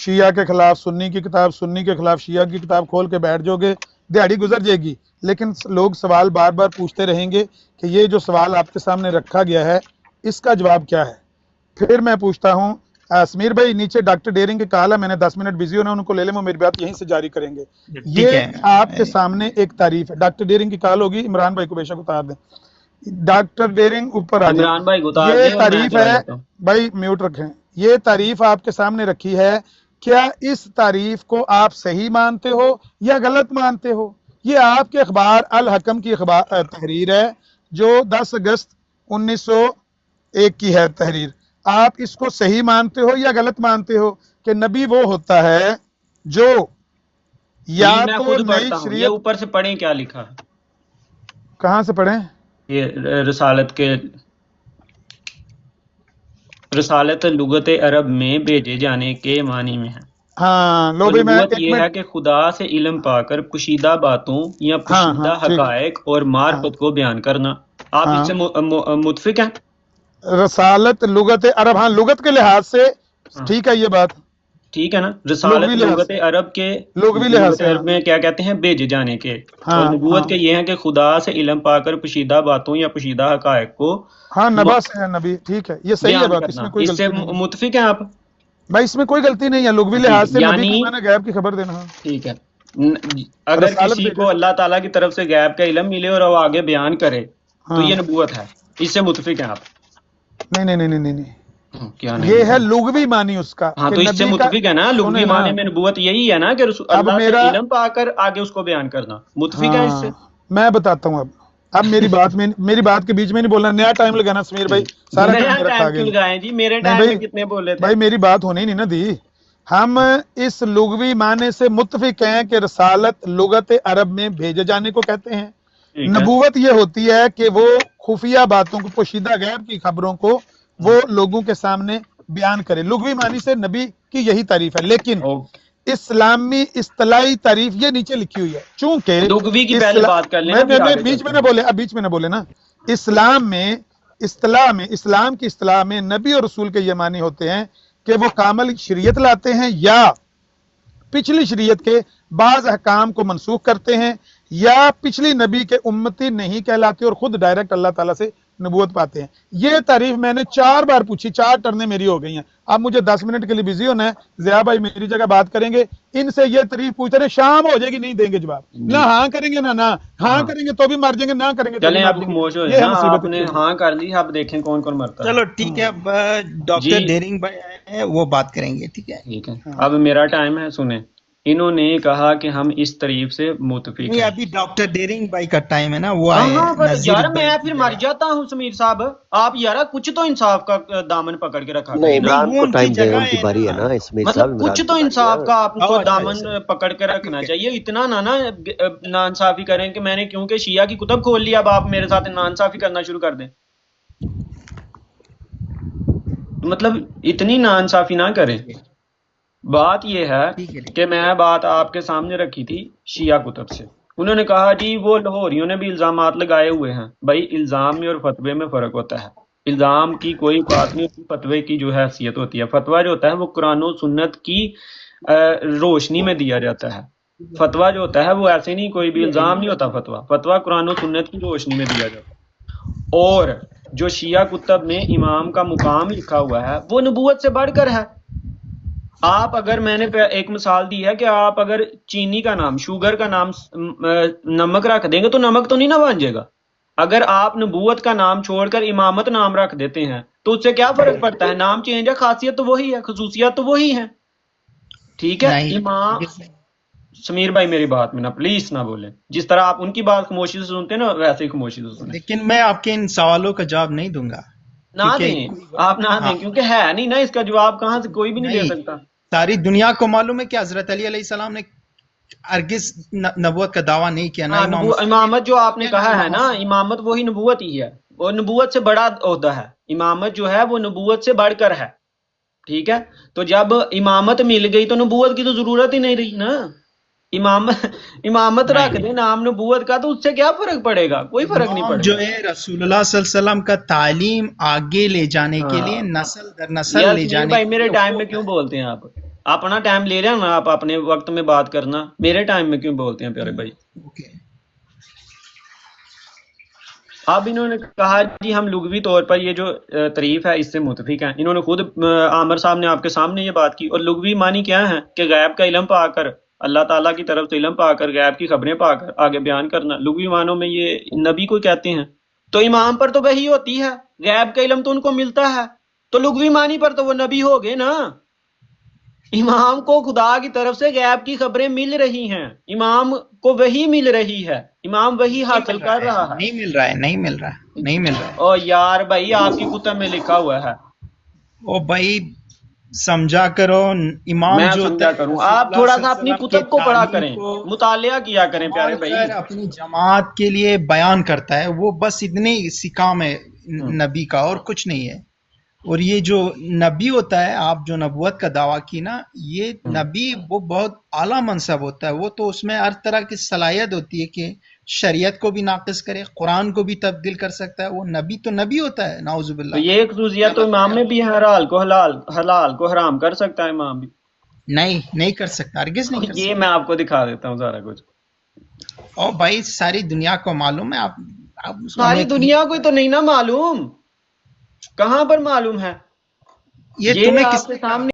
شیعہ کے خلاف سنی کی کتاب، سنی کے خلاف شیعہ کی کتاب کھول کے بیٹھ جاؤ گے، دیہڑی گزر جائے گی. لیکن لوگ سوال بار بار پوچھتے رہیں گے کہ یہ جو سوال آپ کے سامنے رکھا گیا ہے اس کا جواب کیا ہے. پھر میں پوچھتا ہوں سمیر بھائی، نیچے ڈاکٹر ڈیرنگ کے کال ہے، میں نے 10 منٹ بزی ہونا، ان کو لے لیں، وہ میری بات یہیں سے جاری کریں گے. یہ آپ کے سامنے ایک تعریف ہے. ڈاکٹر ڈیرنگ کی کال ہوگی، عمران بھائی کو بے شک اتار دیں. ڈاکٹر ڈیرنگ اوپر آ جائیں. یہ تعریف ہے بھائی، میوٹ رکھیں. یہ تعریف آپ کے سامنے رکھی ہے، کیا اس تعریف کو آپ صحیح مانتے ہو یا غلط مانتے ہو؟ یہ آپ کے اخبار الحکم کی تحریر ہے جو 10 اگست 1901 کی ہے تحریر. آپ اس کو صحیح مانتے ہو یا غلط مانتے ہو کہ نبی وہ ہوتا ہے جو یا تو نئی شریعت؟ اوپر سے پڑھیں کیا لکھا ہے. کہاں سے پڑھیں؟ یہ رسالت لغت عرب میں بھیجے جانے کے معنی میں ہے. ہاں نبوت یہ ہے کہ خدا سے علم پا کر پوشیدہ باتوں یا پوشیدہ حقائق اور معرفت کو بیان کرنا. آپ اس سے متفق ہیں؟ رسالت لغت عرب، ہاں لغت کے لحاظ سے ٹھیک ہے، یہ بات ٹھیک ہے نا. رسالت لغت عرب کے لغت عرب میں کیا کہتے ہیں؟ بھیجے جانے کے. اور نبوت کے یہ ہے کہ خدا سے علم پا کر پوشیدہ باتوں یا پوشیدہ حقائق کو نبا سے ہے نبی. ٹھیک ہے، یہ صحیح ہے بات، اس میں کوئی غلطی نہیں. متفق ہیں آپ بھائی؟ اس میں کوئی غلطی نہیں ہے. لغوی لحاظ سے نبی کو میں نے غیب کی خبر دینا. ٹھیک ہے، اگر کسی کو اللہ تعالیٰ کی طرف سے غیب کا علم ملے اور وہ آگے بیان کرے تو یہ نبوت ہے. اس سے متفق ہیں آپ؟ نہیں، یہ ہے لغوی معنی اس کا. ہاں تو اس سے متفق ہے نا. لغوی معنی میں نبوت یہی ہے نا کہ اللہ سے علم پا کر آگے اس کو بیان کرنا. متفق ہے اس سے؟ میں بتاتا ہوں. اب میری بات کے بیچ میں نہیں بولنا، نیا ٹائم لگانا سمیر بھائی. سارا جی میرے ٹائم میں کتنے بولے تھے بھائی؟ میری بات ہونے نہیں نا دی. ہم اس لغوی معنی سے متفق ہیں کہ رسالت لغت عرب میں بھیجے جانے کو کہتے ہیں. نبوت یہ ہوتی ہے کہ وہ خفیہ باتوں کو، پوشیدہ غیب کی خبروں کو وہ لوگوں کے سامنے بیان کرے. لغوی معنی سے نبی کی یہی تعریف ہے. لیکن اسلامی اصطلاحی تعریف یہ نیچے لکھی ہوئی ہے. چونکہ لغوی کی پہلے بات کر لیں، بیچ میں نہ بولے نا. اسلام کی اصطلاح میں نبی اور رسول کے یہ معنی ہوتے ہیں کہ وہ کامل شریعت لاتے ہیں یا پچھلی شریعت کے بعض احکام کو منسوخ کرتے ہیں، یا پچھلی نبی کے امتی نہیں کہلاتے اور خود ڈائریکٹ اللہ تعالیٰ سے نبوت پاتے ہیں. یہ تعریف میں نے 4 بار پوچھی، 4 ٹرنیں میری ہو گئی ہیں. اب مجھے 10 منٹ کے لیے بزی ہونا ہے. ضیاء بھائی میری جگہ بات کریں گے، ان سے یہ تعریف پوچھتے رہے، شام ہو جائے گی نہیں دیں گے جواب. نہ ہاں کریں گے نہ ہاں کریں گے تو بھی مر جائیں گے، نہ کریں گے چلیں آپ خاموش ہو جائیں. آپ نے ہاں کر لی، آپ دیکھیں کون کون مرتا ہے. چلو ٹھیک ہے، ڈاکٹر ڈیرنگ بھائی آئے ہیں، وہ بات کریں گے. ٹھیک ہے اب میرا ٹائم ہے، سنیں. انہوں نے کہا کہ ہم اس تعریف سے متفق نہیں ہیں. ابھی ڈاکٹر ڈیرنگ بھائی کا ٹائم ہے نا وہ آئے ہاں پر نذیر یار بھائی میں کی پھر مر جگہ جاتا ہوں سمیر صاحب. آپ یار کچھ تو انصاف کا دامن پکڑ کے رکھا نہیں کریں نا. عمران وہ کو ان کی ٹائم دیں جگہ ان کی ہے باری ہے نا نا اسمیر مطلب صاحب کچھ عمران تو کی باری انصاف ہے. کا آپ کو اچھا دامن پکڑ کے رکھنا چاہیے. اتنا نہ ناانصافی کریں کہ میں نے کیونکہ شیعہ کی کتب کھول لیا اب آپ میرے ساتھ ناانصافی کرنا شروع کر دیں. مطلب اتنی ناانصافی نہ کریں. بات یہ ہے ٹھیک ہے کہ میں بات آپ کے سامنے رکھی تھی شیعہ کتب سے. انہوں نے کہا جی وہ لاہوریوں نے بھی الزامات لگائے ہوئے ہیں. بھائی الزام میں اور فتوے میں فرق ہوتا ہے. الزام کی کوئی بات نہیں ہوتی، فتوے کی جو حیثیت ہوتی ہے. فتویٰ جو ہوتا ہے وہ قرآن و سنت کی روشنی میں دیا جاتا ہے. فتویٰ جو ہوتا ہے وہ ایسے نہیں، کوئی بھی الزام نہیں ہوتا. فتویٰ قرآن و سنت کی روشنی میں دیا جاتا ہے. اور جو شیعہ کتب میں امام کا مقام لکھا ہوا ہے وہ نبوت سے بڑھ کر ہے. آپ اگر میں نے ایک مثال دی ہے کہ آپ اگر چینی کا نام، شوگر کا نام نمک رکھ دیں گے تو نمک تو نہیں نہ بن جائے گا. اگر آپ نبوت کا نام چھوڑ کر امامت نام رکھ دیتے ہیں تو اس سے کیا فرق پڑتا ہے؟ نام چینج ہے، خاصیت تو وہی ہے، خصوصیات تو وہی ہیں. ٹھیک ہے نہیں امام سمیر بھائی میری بات میں نا پلیز نہ بولیں. جس طرح آپ ان کی بات خاموشی سے سنتے ہیں نا ویسے ہی خاموشی سے سنیں. لیکن میں آپ کے ان سوالوں کا جواب نہیں دوں گا نہ کیونکہ دیں، آپ نہ دیں کیونکہ ہے نہیں نا اس کا جواب کہاں سے کوئی بھی نہیں دے سکتا. ساری دنیا کو معلوم ہے کہ حضرت علی علیہ السلام نے ہرگز نبوت کا دعویٰ نہیں کیا. نہ امامت جو آپ نے کہا ہے نا، امامت وہی نبوت ہی ہے. وہ نبوت سے بڑا عہدہ ہے. امامت جو ہے وہ نبوت سے بڑھ کر ہے. ٹھیک ہے، تو جب امامت مل گئی تو نبوت کی تو ضرورت ہی نہیں رہی نا. امامت رکھ دیں نام نبوت کا تو اس سے کیا فرق پڑے گا؟ کوئی فرق نہیں پڑے جو گا. ہے رسول اللہ صلی اللہ علیہ وسلم کا تعلیم آگے لے جانے کے لیے، نسل در نسل یار لے سمیر جانے بھائی کے میرے لیے ٹائم میں کیوں بولتے ہیں آپ؟ اپنا ٹائم لے رہے ہیں نا آپ، اپنے وقت میں بات کرنا. میرے ٹائم میں کیوں بولتے ہیں پیارے بھائی؟ اب انہوں نے کہا جی ہم لغوی طور پر یہ جو تعریف ہے اس سے متفق ہیں. انہوں نے خود عامر صاحب نے آپ کے سامنے یہ بات کی. اور لغوی معنی کیا ہے؟ کہ غیب کا علم پا کر، اللہ تعالیٰ کی طرف سے علم پا کر، غیب کی خبریں پا کر آگے بیان کرنا. لغوی معنوں میں یہ نبی کو کہتے ہیں. تو امام پر تو وحی ہوتی ہے، غیب کا علم تو ان کو ملتا ہے، تو لغوی معنی پر تو وہ نبی ہو گئے نا. امام کو خدا کی طرف سے غیب کی خبریں مل رہی ہیں، امام کو وحی مل رہی ہے، امام وحی حاصل کر رہا ہے. نہیں مل رہا ہے، نہیں مل رہا ہے، نہیں مل رہا ہے. او یار بھائی آپ کی کتب میں لکھا ہوا ہے. او بھائی سمجھا کرو. امام میں جو سمجھا کروں، آپ تھوڑا سا اپنی کتب کو پڑھا کریں، مطالعہ کیا کریں پیارے بھائی. اپنی جماعت کے لیے بیان کرتا ہے، وہ بس اتنے اسی کام ہے نبی کا، اور کچھ نہیں ہے. اور یہ جو نبی ہوتا ہے، آپ جو نبوت کا دعویٰ کی نا، یہ نبی وہ بہت اعلیٰ منصب ہوتا ہے. وہ تو اس میں ہر طرح کی صلاحیت ہوتی ہے کہ شریعت کو بھی ناقص کرے، قرآن کو بھی تبدیل کر سکتا ہے. وہ نبی تو نبی ہوتا ہے، نعوذ باللہ. تو یہ خصوصیت تو امام میں بھی ہے، حلال کو حرام کر سکتا ہے امام بھی. نہیں کر سکتا، ہرگز نہیں کر سکتا. یہ میں آپ کو دکھا دیتا ہوں سارا کچھ. او بھائی ساری دنیا کو معلوم ہے. آپ ساری دنیا کو تو نہیں نا معلوم. کہاں پر معلوم ہے؟ یہ تمہیں کس کے سامنے